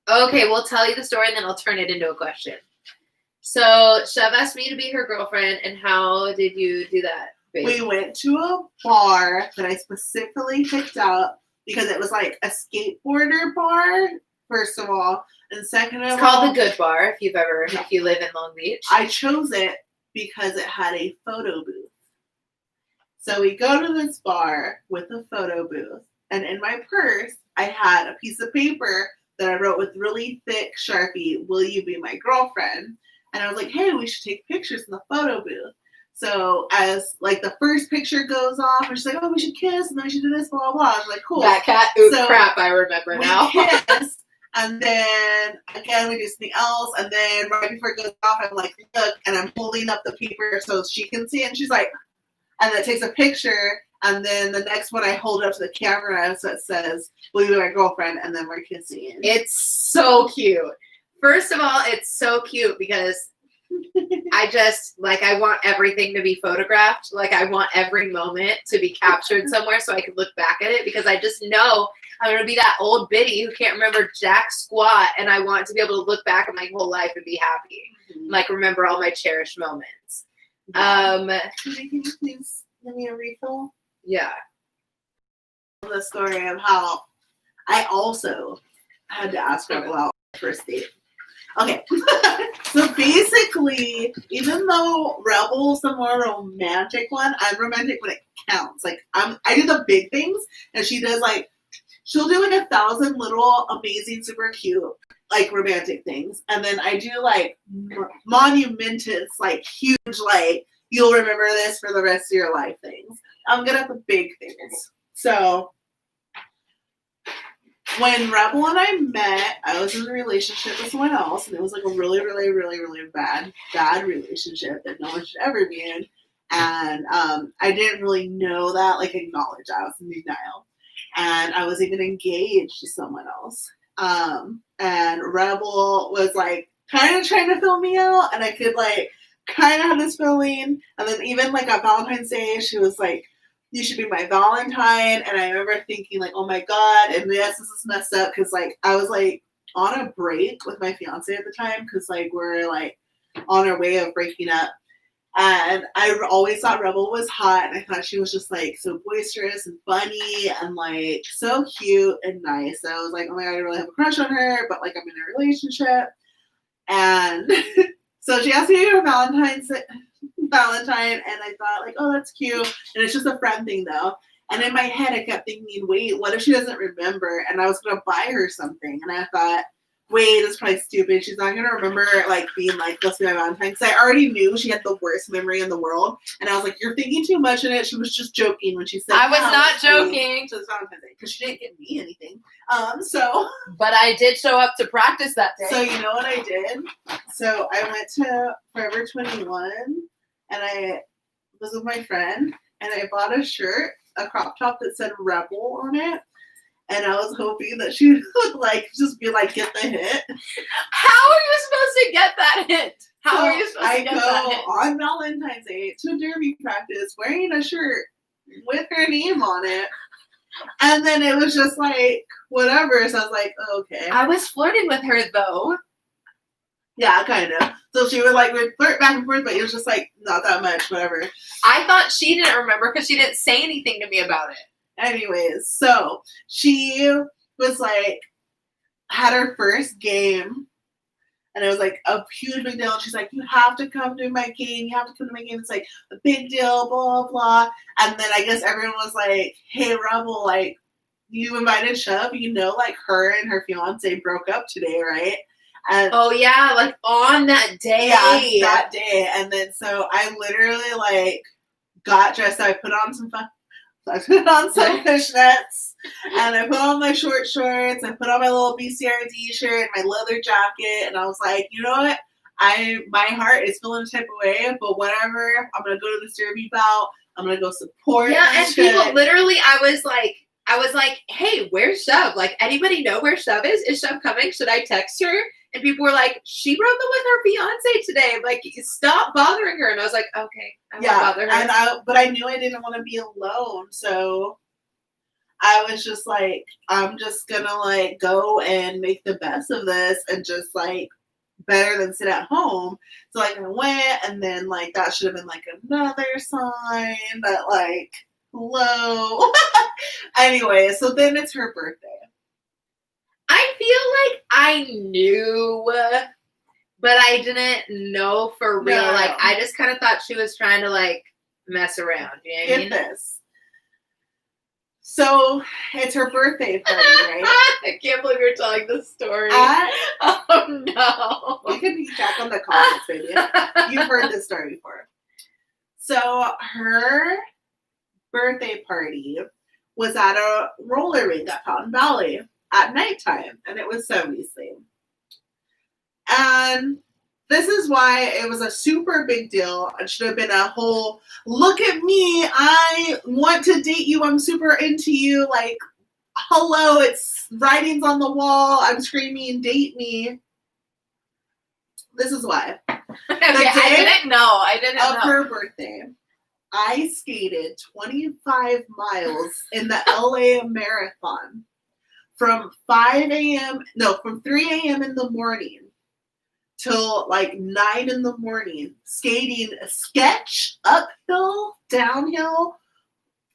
Speaker 1: Okay, we'll tell you the story and then I'll turn it into a question. So, Shove asked me to be her girlfriend, and how did you do that, babe?
Speaker 2: We went to a bar that I specifically picked out because it was like a skateboarder bar, first of all. And second of all,
Speaker 1: it's called the Good Bar, if you live in Long Beach.
Speaker 2: I chose it because it had a photo booth. So we go to this bar with a photo booth, and in my purse, I had a piece of paper that I wrote with really thick Sharpie, "Will you be my girlfriend?" And I was like, hey, we should take pictures in the photo booth. So as like the first picture goes off, and she's like, oh, we should kiss, and then we should do this, blah, blah, blah. I was like, cool.
Speaker 1: That cat, crap, I remember now.
Speaker 2: We kiss, and then again, we do something else, and then right before it goes off, I'm like, look, and I'm holding up the paper so she can see it, and she's like, and then it takes a picture, and then the next one I hold it up to the camera so it says, will you be my girlfriend? And then we're kissing.
Speaker 1: It's so cute. First of all, it's so cute because I want everything to be photographed. Like, I want every moment to be captured somewhere so I can look back at it, because I just know I'm going to be that old biddy who can't remember jack squat, and I want to be able to look back at my whole life and be happy. Mm-hmm. Like, remember all my cherished moments.
Speaker 2: Can you please give me a refill?
Speaker 1: Yeah.
Speaker 2: The story of how I also had to ask Rebel out on the first date. Okay. So basically, even though Rebel's the more romantic one, I'm romantic when it counts. Like, I do the big things, and she does like she'll do like 1,000 little amazing, super cute, like romantic things. And then I do like monumentous, like huge, like you'll remember this for the rest of your life things. I'm good at the big things. So when Rebel and I met, I was in a relationship with someone else, and it was like a really, really, really, really bad relationship that no one should ever be in. And I didn't really know that, like acknowledge I was in denial. And I was even engaged to someone else. And Rebel was like kind of trying to fill me out, and I could like kind of have this feeling. And then even like on Valentine's Day, she was like, you should be my Valentine. And I remember thinking like, oh my God. And yes, this is messed up because like I was like on a break with my fiance at the time because like we're like on our way of breaking up. And I always thought Rebel was hot, and I thought she was just like so boisterous and funny and like so cute and nice. So I was like, oh my God, I really have a crush on her, but like I'm in a relationship. And so she asked me to go to Valentine, and I thought like, oh, that's cute. And it's just a friend thing though. And in my head, I kept thinking, wait, what if she doesn't remember? And I was going to buy her something. And I thought, wait, that's probably stupid. She's not going to remember, like, being like, let's be my Valentine. Because I already knew she had the worst memory in the world. And I was like, you're thinking too much in it. She was just joking when she said,
Speaker 1: I was not joking.
Speaker 2: So it's Valentine's Day. Because she didn't give me anything.
Speaker 1: But I did show up to practice that day.
Speaker 2: So you know what I did? So I went to Forever 21. And I was with my friend. And I bought a shirt, a crop top that said Rebel on it. And I was hoping that she would like just be like, get the hit.
Speaker 1: How are you supposed to get that hit? How are you supposed to get that hit?
Speaker 2: I go on Valentine's Day to derby practice wearing a shirt with her name on it. And then it was just like, whatever. So I was like, oh, okay.
Speaker 1: I was flirting with her though.
Speaker 2: Yeah, kind of. So she would like flirt back and forth, but it was just like not that much, whatever.
Speaker 1: I thought she didn't remember because she didn't say anything to me about it.
Speaker 2: Anyways, so she was like, had her first game, and it was like a huge big deal. And she's like, you have to come to my game. You have to come to my game. It's like a big deal, blah, blah. And then I guess everyone was like, hey, Rebel, like, you invited Shub. You know, like, her and her fiance broke up today, right? And
Speaker 1: oh, yeah, like, on that day.
Speaker 2: Yeah, that day. And then so I literally, like, got dressed. I put on some I put on some fishnets, and I put on my short shorts. I put on my little BCRD shirt, my leather jacket, and I was like, you know what? My heart is feeling a type of way, but whatever. I'm gonna go to this derby bout. I'm gonna go support.
Speaker 1: Yeah, and people literally, I was like, hey, where's Shub? Like, anybody know where Shub is? Is Shub coming? Should I text her? And people were like, she broke up with her fiance today. Like, stop bothering her. And I was like, okay, I won't bother her.
Speaker 2: But I knew I didn't want to be alone. So I was just like, I'm just going to, like, go and make the best of this and just, like, better than sit at home. So, like, I went, and then, like, that should have been, like, another sign that, like, hello. Anyway, so then it's her birthday.
Speaker 1: I feel like I knew, but I didn't know for real. No. Like, I just kind of thought she was trying to, like, mess around. You know what I mean?
Speaker 2: Get this. So, it's her birthday party, right?
Speaker 1: I can't believe you're telling this story. Oh, no.
Speaker 2: You can be back on the comments, baby. You've heard this story before. So, her birthday party was at a roller rink at Fountain Valley at nighttime, and it was 70s theme. And this is why it was a super big deal. It should have been a whole, look at me, I want to date you, I'm super into you, like, hello, it's writings on the wall, I'm screaming, date me. This is why.
Speaker 1: Okay, I didn't know.
Speaker 2: Of her birthday, I skated 25 miles in the LA Marathon from 3 a.m. in the morning till like 9 in the morning, skating a sketch uphill, downhill,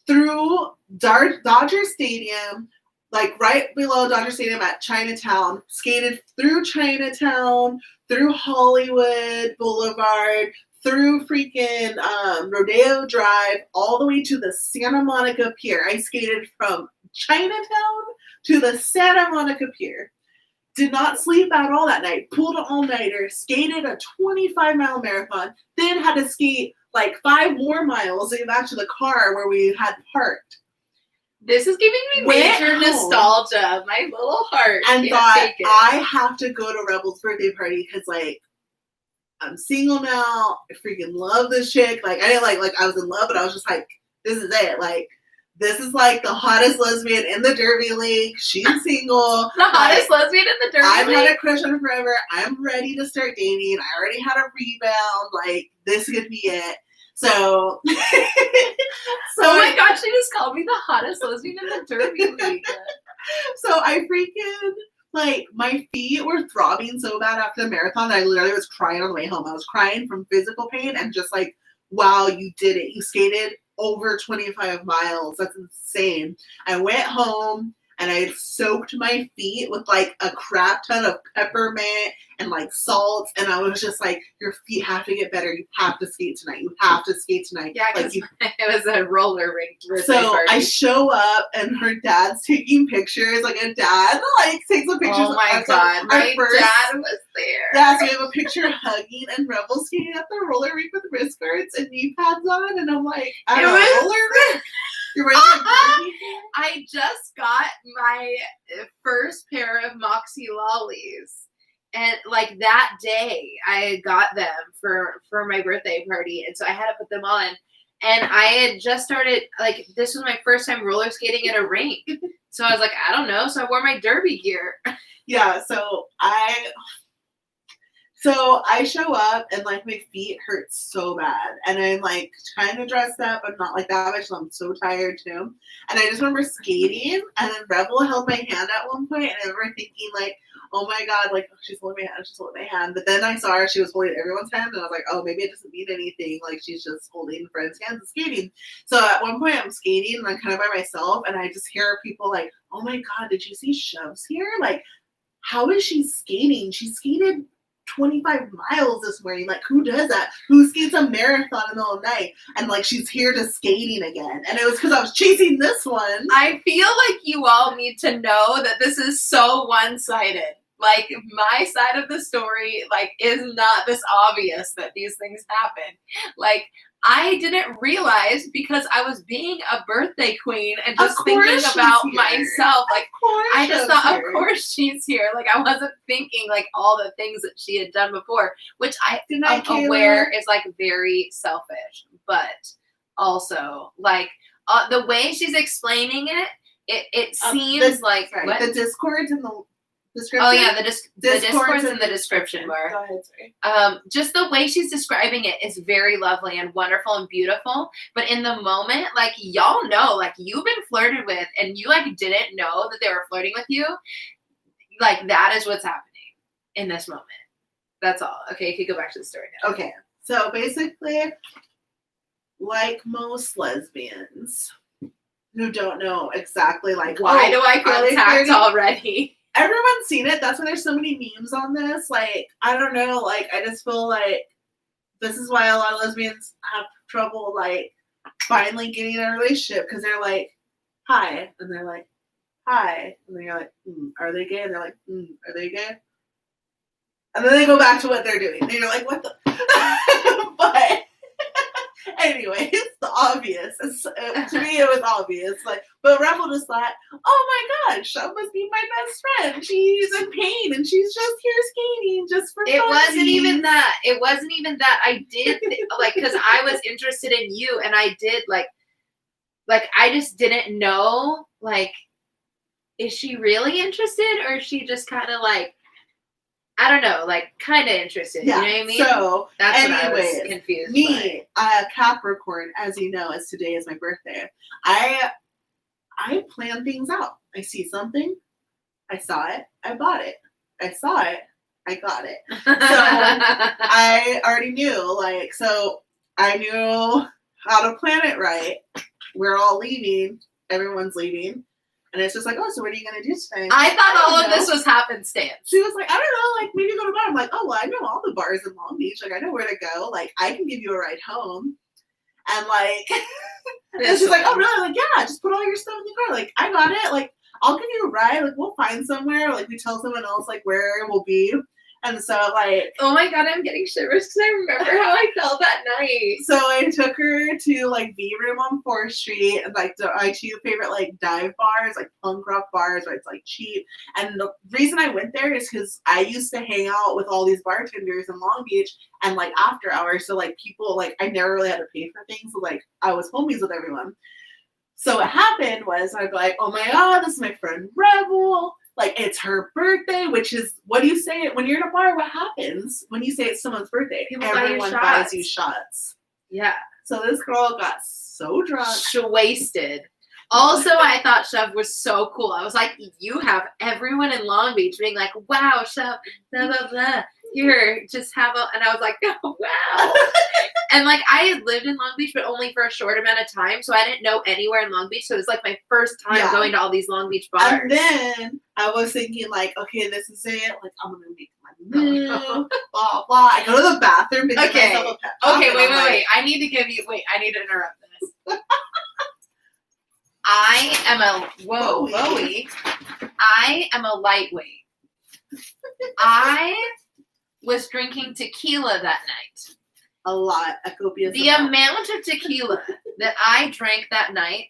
Speaker 2: through Dodger Stadium, like right below Dodger Stadium at Chinatown, skated through Chinatown, through Hollywood Boulevard, through freaking Rodeo Drive, all the way to the Santa Monica Pier. I skated from Chinatown to the Santa Monica Pier. Did not sleep at all that night. Pulled an all-nighter. Skated a 25-mile marathon. Then had to skate like 5 more miles to get back to the car where we had parked.
Speaker 1: This is giving me major nostalgia. My little heart.
Speaker 2: And thought, I have to go to Rebel's birthday party because, like, I'm single now. I freaking love this chick. Like, I didn't like I was in love, but I was just like, this is it. Like, this is like the hottest lesbian in the Derby League. She's single.
Speaker 1: The hottest lesbian in the Derby League.
Speaker 2: I've had a crush on her forever. I'm ready to start dating. I already had a rebound. Like, this could be it. So,
Speaker 1: oh my god, she just called me the hottest lesbian in the Derby League.
Speaker 2: So I freaking, like, my feet were throbbing so bad after the marathon that I literally was crying on the way home. I was crying from physical pain and just like, wow, you did it. You skated over 25 miles. That's insane. I went home and I soaked my feet with like a crap ton of peppermint and like salt. And I was just like, your feet have to get better. You have to skate tonight. You have to skate tonight.
Speaker 1: Yeah, because like it was a roller rink.
Speaker 2: So party. I show up and her dad's taking pictures. Like a dad like takes a picture.
Speaker 1: Oh my god, my dad was there.
Speaker 2: Yeah, so we have a picture hugging and Rebel skating at the roller rink with wrist guards and knee pads on. And I'm like, at a roller rink? You're
Speaker 1: I just got my first pair of Moxi lollies, and like that day I got them for my birthday party, and so I had to put them on. And I had just started, like, this was my first time roller skating at a rink, so I was like, I don't know, so I wore my derby gear.
Speaker 2: Yeah, so I show up and like my feet hurt so bad and I'm like kind of dressed up but not like that much, so I'm so tired too. And I just remember skating and then Rebel held my hand at one point and I remember thinking like, oh my god, like, oh, she's holding my hand. But then I saw her, she was holding everyone's hand and I was like, oh, maybe it doesn't mean anything. Like, she's just holding friends' hands and skating. So at one point I'm skating and I'm kind of by myself and I just hear people like, oh my god, did you see Shoves here? Like, how is she skating? She skated 25 miles this morning. Like, who does that? Who skates a marathon in the middle of the night? And like, she's here to skating again. And it was because I was chasing this one.
Speaker 1: I feel like you all need to know that this is so one-sided. Like, my side of the story, like, is not this obvious that these things happen. Like, I didn't realize because I was being a birthday queen and just thinking about myself. Like, I just thought, of course she's here. Like, I wasn't thinking, like, all the things that she had done before, which I'm aware is, like, very selfish. But also, like, the way she's explaining it seems like...
Speaker 2: Sorry, what? The discords and the... description?
Speaker 1: Oh yeah, the discords in the description bar.
Speaker 2: Go ahead, sorry.
Speaker 1: Just the way she's describing it is very lovely and wonderful and beautiful. But in the moment, like, y'all know, like, you've been flirted with and you like didn't know that they were flirting with you. Like, that is what's happening in this moment. That's all. Okay, you can go back to the story now.
Speaker 2: Okay, so basically, like most lesbians who don't know exactly like
Speaker 1: why do I feel attacked already?
Speaker 2: Everyone's seen it. That's why there's so many memes on this. Like, I don't know. Like, I just feel like this is why a lot of lesbians have trouble, like, finally getting in a relationship. Because they're like, hi. And they're like, hi. And then you're like, are they gay? And they're like, are they gay? And then they go back to what they're doing. And you're like, what the? But anyway, it's the obvious. To me, it was obvious. Like, but Rebel just thought, oh my god, Shove must be my best friend. She's in pain and she's just here skating just for fun.
Speaker 1: It wasn't even that. I did like, because I was interested in you, and I did like I just didn't know, like, is she really interested or is she just kind of like, I don't know, like, kind of interested.
Speaker 2: Yeah.
Speaker 1: You know what I mean?
Speaker 2: So,
Speaker 1: that's what I was confused
Speaker 2: me, Capricorn, as you know, as today is my birthday, I plan things out. I see something, I saw it, I bought it. I saw it, I got it. So, I already knew, like, so I knew how to plan it right. We're all leaving. Everyone's leaving. And it's just like, oh, so what are you going to do today?
Speaker 1: I thought all of this was happenstance.
Speaker 2: She was like, I don't know, like, maybe go to a bar. I'm like, oh, well, I know all the bars in Long Beach. Like, I know where to go. Like, I can give you a ride home. And, like, And she's like, oh, really? Like, yeah, just put all your stuff in the car. Like, I got it. Like, I'll give you a ride. Like, we'll find somewhere. Like, we tell someone else, like, where it will be. And so, like...
Speaker 1: Oh, my God, I'm getting shivers because I remember how I felt that night.
Speaker 2: So I took her to, like, V-Room on 4th Street. And, like, my two favorite, like, dive bars, like, punk rock bars where it's, like, cheap. And the reason I went there is because I used to hang out with all these bartenders in Long Beach and, like, after hours. So, like, people, like, I never really had to pay for things. So, like, I was homies with everyone. So what happened was I'd be like, oh, my God, this is my friend Rebel. Like, it's her birthday, which is, what do you say? When you're in a bar, what happens when you say it's someone's birthday? Everyone buys you shots.
Speaker 1: Yeah.
Speaker 2: So this girl got so drunk.
Speaker 1: Wasted. Also, I thought Chev was so cool. I was like, you have everyone in Long Beach being like, wow, Chev, blah, blah, blah. Here, just have a, and I was like, oh, wow. And like, I had lived in Long Beach, but only for a short amount of time. So I didn't know anywhere in Long Beach. So it was like my first time going to all these Long Beach bars.
Speaker 2: And then I was thinking like, okay, this is it. Like, I'm going to make my move, blah, blah. I go to the bathroom to give myself a pep talk.
Speaker 1: Okay, wait. I need to interrupt this. I am a, Bowie. I am a lightweight. I was drinking tequila that night.
Speaker 2: A lot. A copious
Speaker 1: The amount of tequila that I drank that night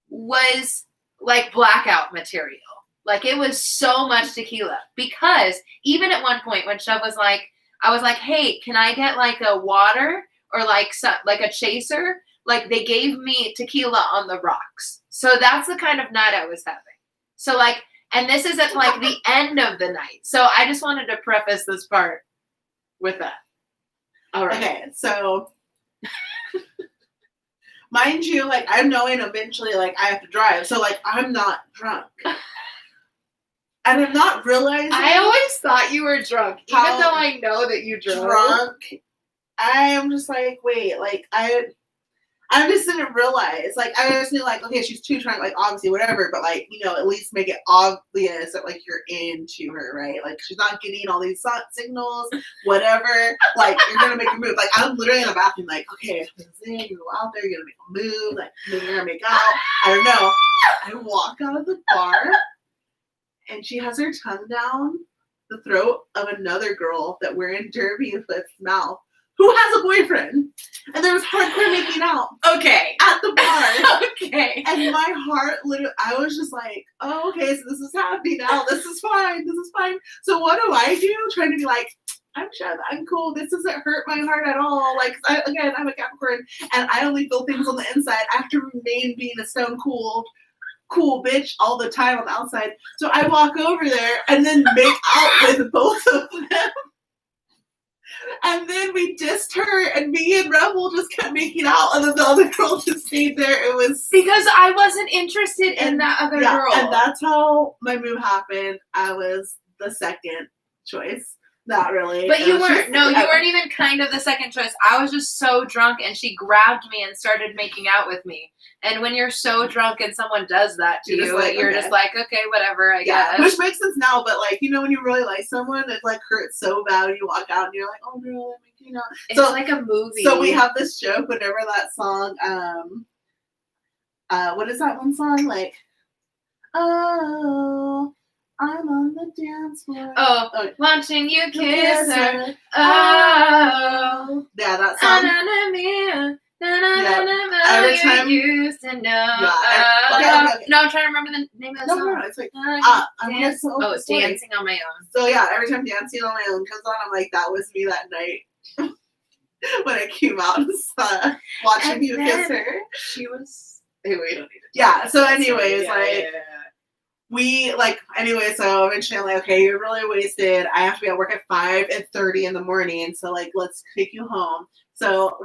Speaker 1: was like blackout material. Like, it was so much tequila. Because even at one point when Chev was like, I was like, hey, can I get like a water or like a chaser? Like, they gave me tequila on the rocks. So that's the kind of night I was having. So like, and this is at like the end of the night. So I just wanted to preface this part with that. All right.
Speaker 2: Okay, so mind you, like, I'm knowing eventually, like, I have to drive. So, like, I'm not drunk. And I'm not realizing.
Speaker 1: I always thought you were drunk, even though I know that you drove.
Speaker 2: Drunk. I am just like, wait, like, I just didn't realize. Like, I just knew, like, okay, she's too drunk, like, obviously, whatever, but, like, you know, at least make it obvious that, like, you're into her, right? Like, she's not getting all these signals, whatever. Like, you're gonna make a move. Like, I'm literally in the bathroom, like, okay, you go out there, you're gonna make a move, like, maybe you're gonna make out. I don't know. I walk out of the bar, and she has her tongue down the throat of another girl that we're in Derby with mouth, who has a boyfriend. And there was hardcore making out.
Speaker 1: Okay.
Speaker 2: At the bar.
Speaker 1: Okay.
Speaker 2: And my heart literally, I was just like, oh, okay, so this is happening now. This is fine. This is fine. So what do I do? Trying to be like, I'm Chev. I'm cool. This doesn't hurt my heart at all. Like, again, I'm a Capricorn, and I only feel things on the inside. I have to remain being a stone cool bitch all the time on the outside. So I walk over there and then make out with both of them. And then we dissed her, and me and Rebel just kept making out, and then the other girl just stayed there. It was
Speaker 1: because I wasn't interested in that other girl.
Speaker 2: And that's how my move happened. I was the second choice. Not really.
Speaker 1: But you weren't. No, you weren't even kind of the second choice. I was just so drunk, and she grabbed me and started making out with me. And when you're so drunk and someone does that to you, you're just like, okay, whatever, I guess.
Speaker 2: Which makes sense now, but like, you know, when you really like someone, it like hurts so bad when you walk out and you're like, oh no, you know.
Speaker 1: It's so, like a movie.
Speaker 2: So we have this joke whenever that song, what is that one song? Like, oh, I'm on the dance floor.
Speaker 1: Oh, watching you kiss her. Oh.
Speaker 2: Yeah, that song. Every time
Speaker 1: you used to know. No, I'm trying to remember the name of the song.
Speaker 2: No, it's like,
Speaker 1: it's Dancing on My Own.
Speaker 2: So yeah, every time Dancing on My Own comes on, I'm like, that was me that night. When I came out and saw watching you kiss her.
Speaker 1: She was. Hey, we don't need to.
Speaker 2: Yeah, so anyways, we, like, anyway, so eventually I'm like, okay, you're really wasted. I have to be at work at 5:30 in the morning, so, like, let's take you home. So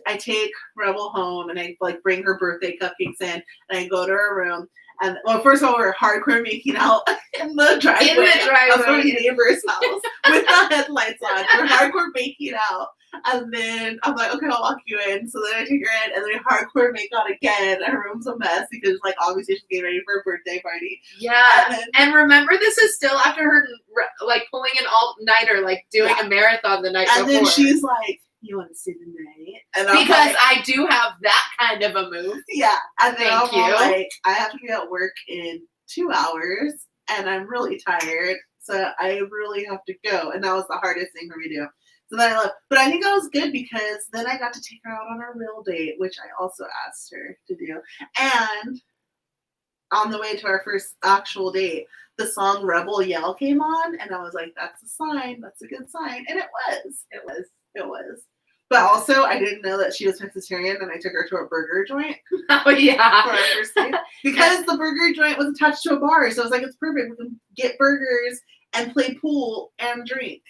Speaker 2: I take Rebel home, and I, like, bring her birthday cupcakes in, and I go to her room. And, well, first of all, we're hardcore making out in the driveway of my neighbor's house with the headlights on. We're hardcore making out. And then I'm like, okay, I'll walk you in. So then I take her in, and then we hardcore make out again. Her room's a mess because, like, obviously she's getting ready for a birthday party.
Speaker 1: Yeah. And remember, this is still after her, like, pulling an all-nighter, like, doing a marathon the night before.
Speaker 2: And then she's like, you want to stay the night? And
Speaker 1: because like, I do have that kind of a move.
Speaker 2: Yeah. And then
Speaker 1: Thank you.
Speaker 2: Like, I have to be at work in 2 hours, and I'm really tired, so I really have to go. And that was the hardest thing for me to do. So then I left. But I think that was good because then I got to take her out on our real date, which I also asked her to do. And on the way to our first actual date, the song Rebel Yell came on, and I was like, that's a sign. That's a good sign. And it was. But also, I didn't know that she was vegetarian, and I took her to a burger joint.
Speaker 1: Oh, yeah.
Speaker 2: For our first date. Because the burger joint was attached to a bar. So I was like, it's perfect. We can get burgers and play pool and drink.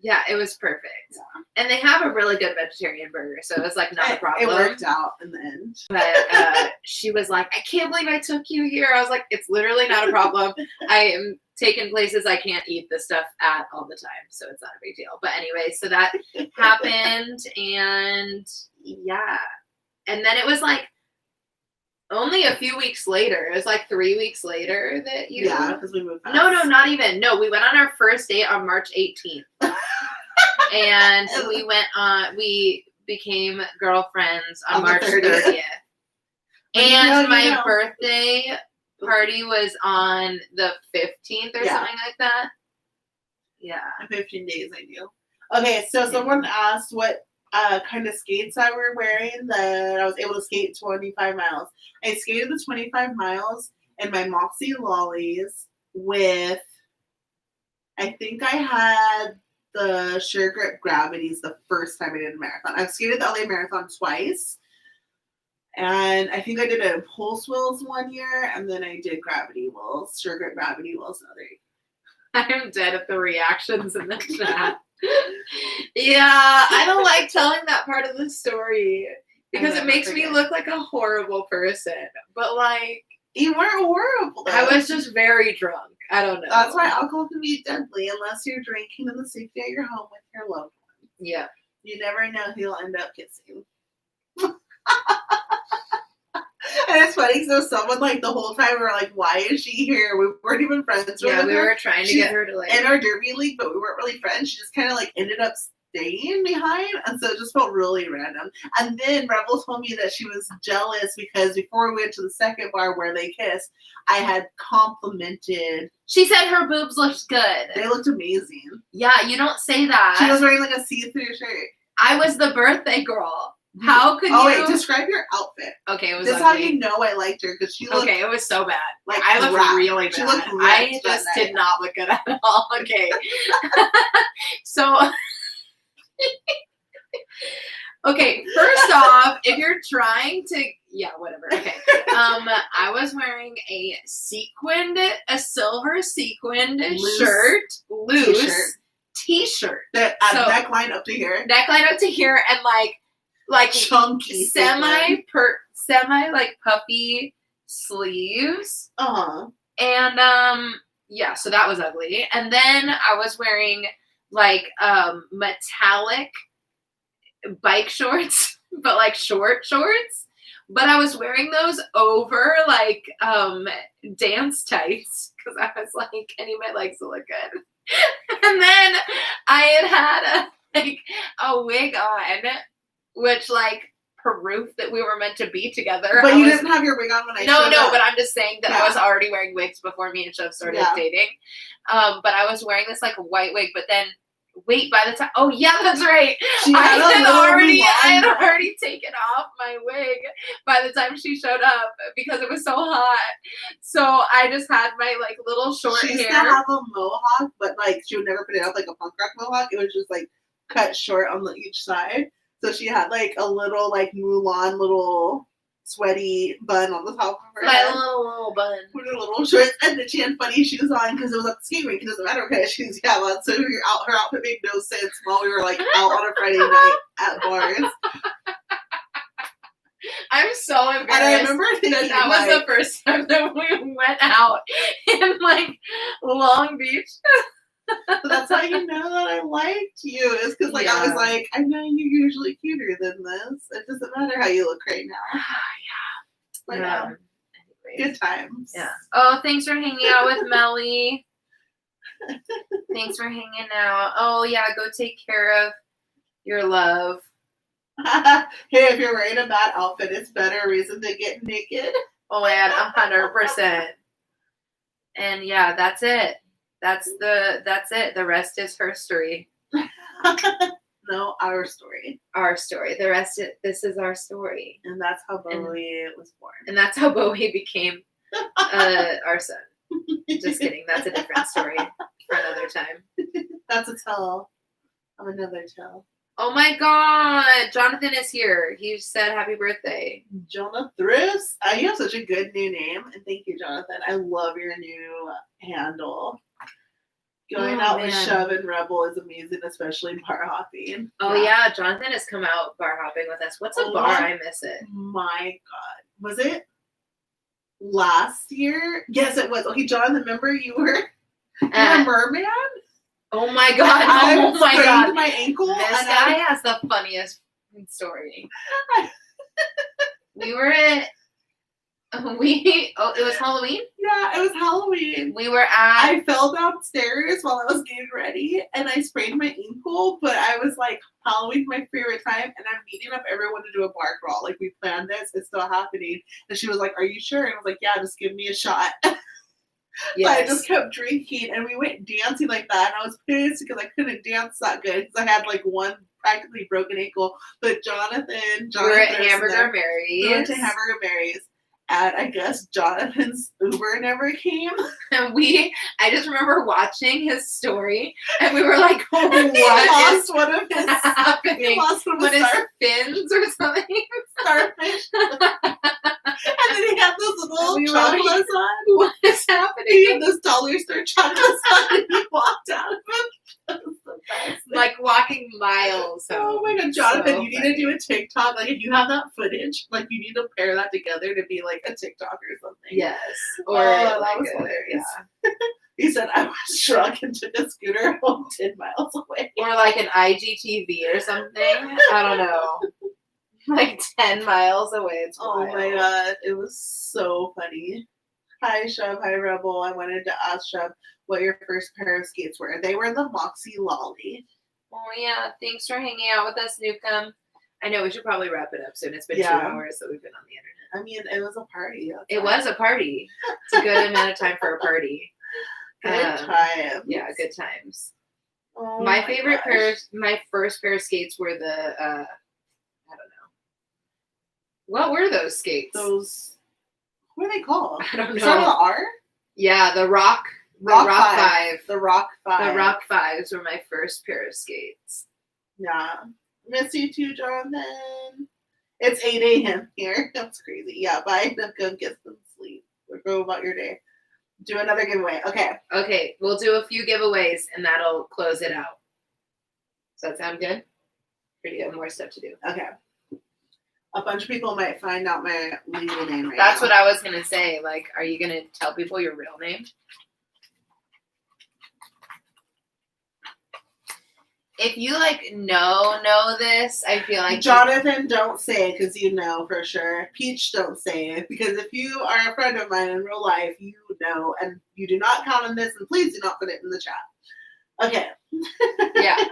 Speaker 1: Yeah, it was perfect. Yeah. And they have a really good vegetarian burger, so it was like not a problem.
Speaker 2: It worked out in the end.
Speaker 1: But she was like, I can't believe I took you here. I was like, it's literally not a problem. I am taking places I can't eat this stuff at all the time, so it's not a big deal. But anyway, so that happened, and yeah. And then it was like only a few weeks later. It was like 3 weeks later that you...
Speaker 2: Yeah, because we moved fast.
Speaker 1: No, not even. No, we went on our first date on March 18th. And we became girlfriends on March 30th. And my birthday party was on the 15th or something like that. Yeah.
Speaker 2: 15 days I do. Okay, so someone asked what kind of skates I were wearing that I was able to skate 25 miles. I skated the 25 miles in my Moxi lollies with, I think I had the Sure Grip Gravities the first time I did a marathon. I've skated the LA Marathon twice. And I think I did Impulse Wheels one year, and then I did Gravity Wheels, Sure Grip Gravity Wheels another year.
Speaker 1: I am dead at the reactions in the chat. Yeah, I don't like telling that part of the story because it makes me look like a horrible person. But like,
Speaker 2: you weren't horrible. Though.
Speaker 1: I was just very drunk. I don't know.
Speaker 2: That's why alcohol can be deadly unless you're drinking in the safety at your home with your loved one.
Speaker 1: Yeah.
Speaker 2: You never know who you'll end up kissing. And it's funny, so someone like the whole time we were like, why is she here? We weren't even friends.
Speaker 1: Yeah, we were trying to get her to like...
Speaker 2: in our derby league, but we weren't really friends. She just kind of like ended up staying behind, and so it just felt really random. And then Rebel told me that she was jealous because before we went to the second bar where they kissed, I had complimented...
Speaker 1: She said her boobs looked good.
Speaker 2: They looked amazing.
Speaker 1: Yeah, you don't say that.
Speaker 2: She was wearing like a see-through shirt.
Speaker 1: I was the birthday girl. How could you?
Speaker 2: Oh wait, describe your outfit.
Speaker 1: Okay, it was.
Speaker 2: This is how you know I liked her because she looked.
Speaker 1: Okay, it was so bad.
Speaker 2: Like
Speaker 1: I looked really bad.
Speaker 2: She looked
Speaker 1: I just did not look good at all. Okay, so. Okay, first off, if you're trying to, whatever. Okay, I was wearing a silver sequined shirt, loose t-shirt.
Speaker 2: Neckline up to here.
Speaker 1: Neckline up to here, and like
Speaker 2: chunky,
Speaker 1: semi like puffy sleeves. And so that was ugly. And then I was wearing like metallic bike shorts, but like short shorts. But I was wearing those over like dance tights because I was like, I need my legs to look good. And then I had a wig on, which like proof that we were meant to be together.
Speaker 2: But you didn't have your wig on when I showed up.
Speaker 1: But I'm just saying that I was already wearing wigs before me and Shove started dating. But I was wearing this like white wig, but then by the time that's right. I had already taken off my wig by the time she showed up because it was so hot. So I just had my like little short hair.
Speaker 2: She used to have a mohawk, but like she would never put it up like a punk rock mohawk. It was just like cut short on each side. So she had like a little like Mulan little sweaty bun on the top of her head.
Speaker 1: Little bun.
Speaker 2: With her little shorts. And then she had funny shoes on because it was at the skate rink. It doesn't matter what kind of shoes you have on. So her outfit made no sense while we were like out on a Friday night at bars.
Speaker 1: I'm so embarrassed.
Speaker 2: And I remember thinking
Speaker 1: that was the first time that we went out in like Long Beach.
Speaker 2: So that's how you know that I liked you. Is because like I was like, I know you're usually cuter than this. It doesn't matter how you look right now. But good times.
Speaker 1: Yeah. Oh, thanks for hanging out with Melly. Thanks for hanging out. Oh yeah, go take care of Your love.
Speaker 2: Hey, if you're wearing a bad outfit, it's better reason to get naked.
Speaker 1: Oh man, 100%. And yeah, that's it. That's it. The rest is her story.
Speaker 2: No, our story.
Speaker 1: Our story. The rest is, this is our story.
Speaker 2: And that's how Bowie was born.
Speaker 1: And that's how Bowie became our son. Just kidding. That's a different story for another time.
Speaker 2: That's a tell of another tell.
Speaker 1: Oh my God. Jonathan is here. He said happy birthday.
Speaker 2: Jonathan, you have such a good new name. And thank you, Jonathan. I love your new handle. Going out with Shove and Rebel is amazing, especially bar hopping.
Speaker 1: Oh yeah, Jonathan has come out bar hopping with us. What's a bar? I miss it.
Speaker 2: My God. Was it last year? Yes, it was. Okay, Jonathan, remember you were a merman?
Speaker 1: Oh my God.
Speaker 2: Oh my God. My ankle.
Speaker 1: This guy has the funniest story. We were at it was Halloween?
Speaker 2: Yeah, it was Halloween.
Speaker 1: We were
Speaker 2: I fell downstairs while I was getting ready and I sprained my ankle, but I was like, Halloween's my favorite time and I'm meeting up everyone to do a bar crawl. Like, we planned this, it's still happening. And she was like, are you sure? And I was like, yeah, just give me a shot. Yes. So I just kept drinking and we went dancing like that. And I was pissed because I couldn't dance that good because I had like one practically broken ankle. But Jonathan
Speaker 1: we were at Hamburger Mary's.
Speaker 2: We went to Hamburger Mary's. And I guess Jonathan's Uber never came.
Speaker 1: And I just remember watching his story, and we were like, oh,
Speaker 2: what is one of his
Speaker 1: happening?
Speaker 2: He lost one of his
Speaker 1: fins or something?
Speaker 2: Starfish. And then he had those little chocolates on.
Speaker 1: What is happening?
Speaker 2: He had those dollar store chocolates on, and he walked out of them. That was the best.
Speaker 1: Like walking miles.
Speaker 2: Oh my God, Jonathan, you need to do a TikTok. Like, if you have that footage, like, you need to pair that together to be like a TikTok or something.
Speaker 1: Yes.
Speaker 2: Or that was hilarious. Yeah. He said, I was drunk and took a scooter home 10 miles away.
Speaker 1: Or like an IGTV or something. I don't know. Like 10 miles away. It's wild.
Speaker 2: Oh my God. It was so funny. Hi, Shove. Hi, Rebel. I wanted to ask Shove what your first pair of skates were. They were the Moxi Lolly.
Speaker 1: Oh, yeah. Thanks for hanging out with us, Newcomb. I know we should probably wrap it up soon. It's been 2 hours that we've been on the internet.
Speaker 2: I mean, it was a party.
Speaker 1: It was a party. It's a good amount of time for a party.
Speaker 2: Good times.
Speaker 1: Yeah, good times.
Speaker 2: Oh
Speaker 1: my favorite my first pair of skates were the, I don't know. What were those skates?
Speaker 2: What are they called?
Speaker 1: I don't know.
Speaker 2: Start with an R?
Speaker 1: Yeah, the Rock 5.
Speaker 2: The Rock 5.
Speaker 1: The Rock 5s were my first pair of skates.
Speaker 2: Yeah. Miss you too, Jonathan. It's 8 a.m. here. That's crazy. Yeah, bye. Go get some sleep. Or go about your day. Do another giveaway. Okay,
Speaker 1: we'll do a few giveaways and that'll close it out. Does that sound good? Or do you have more stuff to do?
Speaker 2: Okay. A bunch of people might find out my legal name
Speaker 1: That's what I was going to say. Like, are you going to tell people your real name? If you, like, know this, I feel like...
Speaker 2: Jonathan, don't say it because you know for sure. Peach, don't say it because if you are a friend of mine in real life, you know, and you do not count on this, and please do not put it in the chat. Okay.
Speaker 1: Yeah.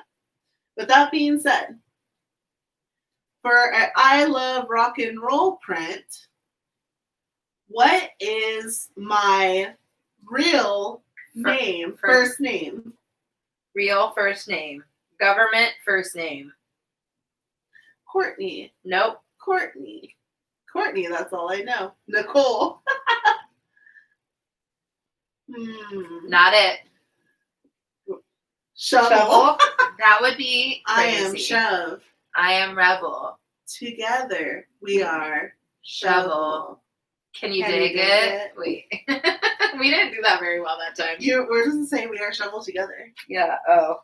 Speaker 2: With that being said, for an I Love Rock and Roll print, what is my real name, first name?
Speaker 1: Real first name. Government first name.
Speaker 2: Courtney.
Speaker 1: Nope.
Speaker 2: Courtney, that's all I know. Nicole.
Speaker 1: Not it.
Speaker 2: Shovel.
Speaker 1: That would be crazy.
Speaker 2: I am Shove.
Speaker 1: I am Rebel.
Speaker 2: Together we are Shovel.
Speaker 1: Can you dig it? Wait. We didn't do that very well that time.
Speaker 2: We're just saying we are Shovel together.
Speaker 1: Yeah. Oh.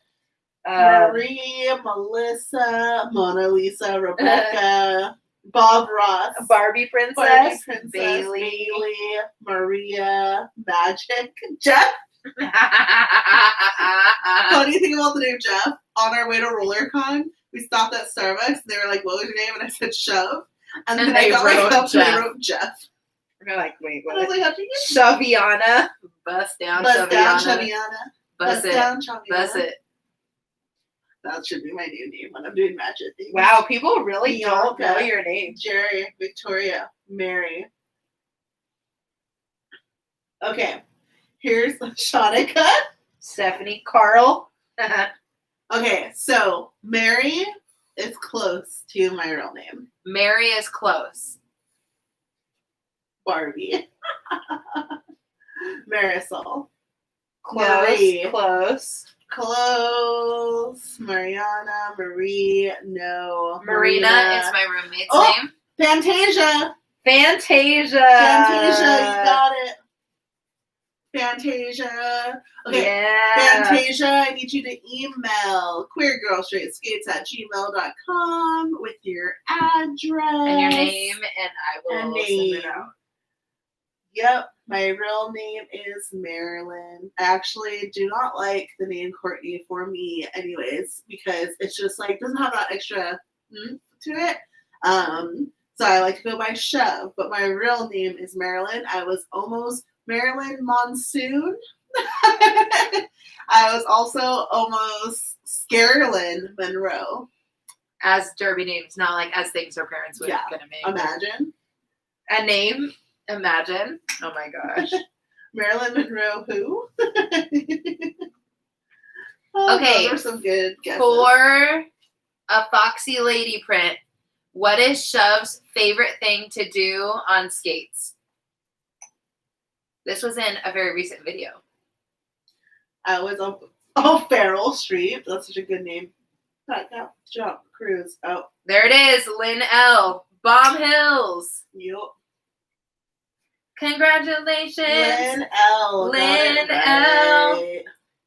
Speaker 2: Marie, Melissa, Mona Lisa, Rebecca, Bob Ross,
Speaker 1: Barbie Princess,
Speaker 2: Bailey, Maria, Magic, Jeff. Funny thing about the name Jeff, on our way to RollerCon, we stopped at Starbucks and they were like, what was your name? And I said Shove. And then I got my cup and they wrote Jeff.
Speaker 1: We're like, wait, what?
Speaker 2: I was like, how'd you get
Speaker 1: Shaviana. Bust down,
Speaker 2: Shaviana.
Speaker 1: Bust it.
Speaker 2: Down, Shaviana.
Speaker 1: Bust it.
Speaker 2: That should be my new name when I'm doing magic things.
Speaker 1: Wow, people really don't
Speaker 2: Bianca,
Speaker 1: know your name.
Speaker 2: Jerry, Victoria, Mary. Okay, here's Shanika.
Speaker 1: Stephanie, Carl.
Speaker 2: Okay, so Mary is close to my real name.
Speaker 1: Mary is close.
Speaker 2: Barbie. Marisol.
Speaker 1: Close.
Speaker 2: Marie.
Speaker 1: Close.
Speaker 2: Close. Mariana. Marie. No.
Speaker 1: Marina is my roommate's name.
Speaker 2: Fantasia.
Speaker 1: Fantasia.
Speaker 2: Fantasia, you got it. Fantasia. Okay.
Speaker 1: Yeah.
Speaker 2: Fantasia, I need you to email queergirlstraightskates@gmail.com with your address.
Speaker 1: And your name, and I will send it out.
Speaker 2: Yep. My real name is Marilyn. I actually do not like the name Courtney for me anyways, because it's just like, doesn't have that extra to it. So I like to go by Shove, but my real name is Marilyn. I was almost Marilyn Monsoon. I was also almost Scarlyn Monroe.
Speaker 1: As derby names, not like as things our parents would gonna make.
Speaker 2: Imagine.
Speaker 1: A name. Imagine. Oh my gosh.
Speaker 2: Marilyn Monroe who?
Speaker 1: Okay.
Speaker 2: Those are some good guesses.
Speaker 1: For a foxy lady print, what is Shove's favorite thing to do on skates? This was in a very recent video.
Speaker 2: I was on Farrell Street. That's such a good name. Jump cruise. Oh,
Speaker 1: there it is. Lynn L. Bomb Hills.
Speaker 2: Yep.
Speaker 1: Congratulations.
Speaker 2: Lynn L.
Speaker 1: Lynn L.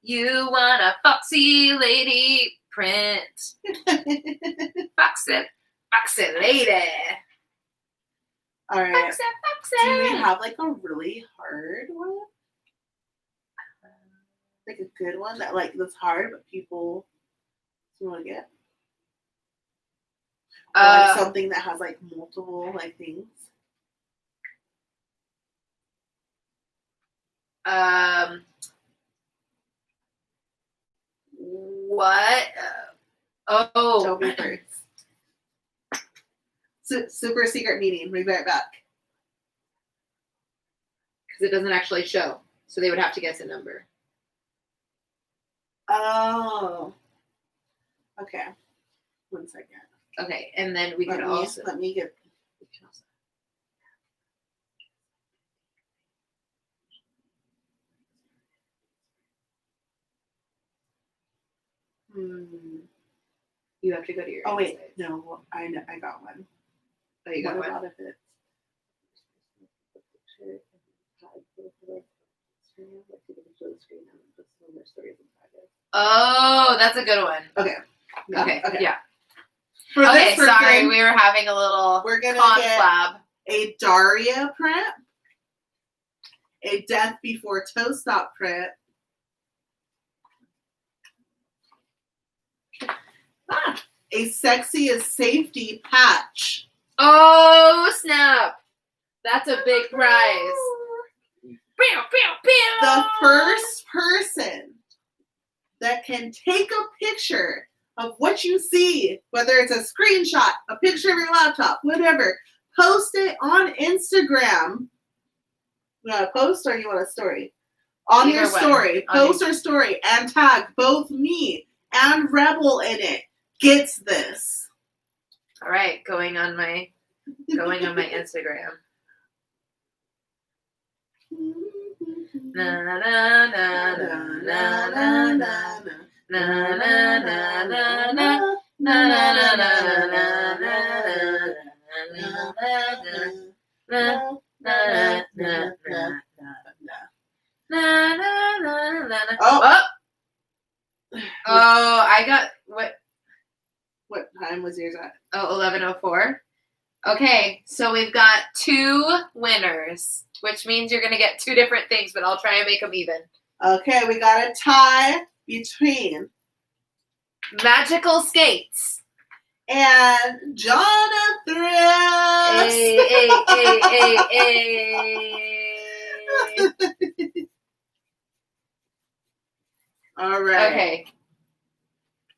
Speaker 1: You want a foxy lady print. Foxy lady.
Speaker 2: All right.
Speaker 1: Foxy.
Speaker 2: Do we have like a really hard one? Like a good one that's hard, but people want to get? Or like something that has like multiple like things.
Speaker 1: What? Oh.
Speaker 2: Toby first. Super secret meeting. We'll be right back.
Speaker 1: Because it doesn't actually show. So they would have to guess a number.
Speaker 2: Oh. Okay. 1 second.
Speaker 1: Okay, and then we could also...
Speaker 2: Let me get...
Speaker 1: You have to go to your...
Speaker 2: Oh, wait. No, I got one.
Speaker 1: Oh, you got one?
Speaker 2: What about if it's...
Speaker 1: Oh, that's a good one.
Speaker 2: Okay.
Speaker 1: Yeah. Okay. Yeah.
Speaker 2: Okay,
Speaker 1: sorry, we were having a little conflab.
Speaker 2: A Daria print, a Death Before Toe Stop print, a Sexy as Safety patch.
Speaker 1: Oh, snap. That's a big prize.
Speaker 2: The first person that can take a picture of what you see, whether it's a screenshot, a picture of your laptop, whatever, post it on Instagram. You want to post or you want a story? On your story. Post or story and tag both me and Rebel in it. Gets this.
Speaker 1: All right, going on my Instagram. Na na na na na na na na. Na na na na na na na. Oh, I got
Speaker 2: what time was yours at?
Speaker 1: Oh, 11:04. Okay, so we've got 2 winners, which means you're gonna get 2 different things, but I'll try and make them even.
Speaker 2: Okay, we got a tie between
Speaker 1: Magical Skates
Speaker 2: and Jonathan.
Speaker 1: Hey.
Speaker 2: All right.
Speaker 1: Okay.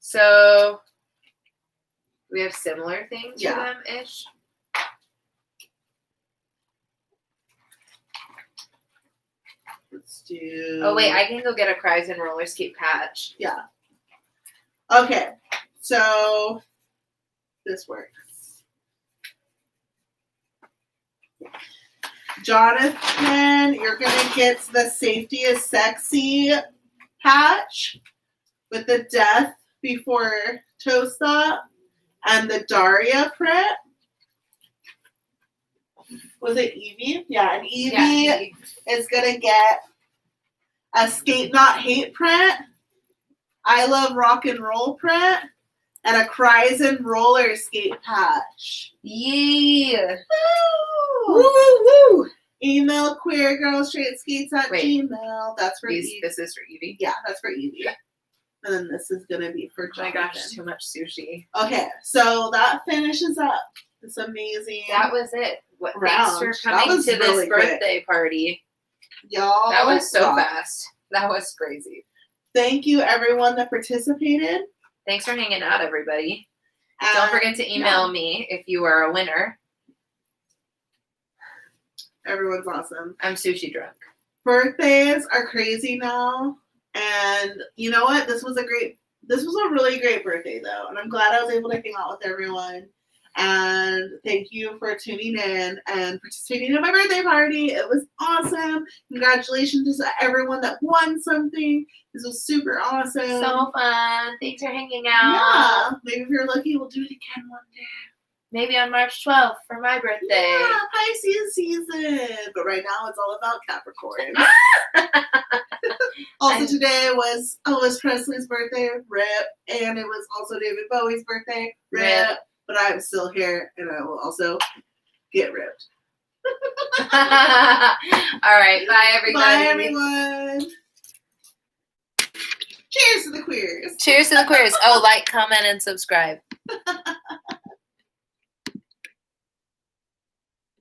Speaker 1: So we have similar things
Speaker 2: Yeah.
Speaker 1: for them-ish.
Speaker 2: Let's do.
Speaker 1: Oh wait, I can go get a Cries and roller skate patch.
Speaker 2: Yeah. Okay. So this works. Jonathan, you're gonna get the Safety is Sexy patch with the death before toe stop and the Daria print. Was it Evie? Yeah, and Evie is gonna get a Skate Not Hate print, I Love Rock and Roll print, and a Cries and Roller skate patch.
Speaker 1: Yeah.
Speaker 2: Woo! Woo, woo. Email queergirlstraightskates at Gmail. That's for Evie.
Speaker 1: This is for Evie.
Speaker 2: Yeah, that's for Evie. And then this is gonna be for
Speaker 1: Jonathan. Oh my gosh, too much sushi.
Speaker 2: Okay, so that finishes up this amazing.
Speaker 1: That was it.
Speaker 2: Round.
Speaker 1: Thanks for coming to
Speaker 2: really
Speaker 1: this birthday party.
Speaker 2: Y'all.
Speaker 1: That was so fast. That was crazy.
Speaker 2: Thank you, everyone that participated.
Speaker 1: Thanks for hanging out, everybody. Don't forget to email me if you are a winner.
Speaker 2: Everyone's awesome.
Speaker 1: I'm sushi drunk.
Speaker 2: Birthdays are crazy now. And you know what? This was a really great birthday, though. And I'm glad I was able to hang out with everyone. And thank you for tuning in and participating in my birthday party. It was awesome. Congratulations to everyone that won something. This was super awesome.
Speaker 1: So fun. Thanks for hanging out.
Speaker 2: Yeah. Maybe if you're lucky, we'll do it again one day.
Speaker 1: Maybe on March 12th for my birthday.
Speaker 2: Yeah, Pisces season. But right now it's all about Capricorn. Also today was Elvis Presley's birthday, RIP. And it was also David Bowie's birthday, RIP. But I'm still here and I will also get ripped.
Speaker 1: All right. Bye, everybody.
Speaker 2: Bye, everyone. Cheers to the queers.
Speaker 1: Cheers to the queers. Oh, like, comment, and subscribe.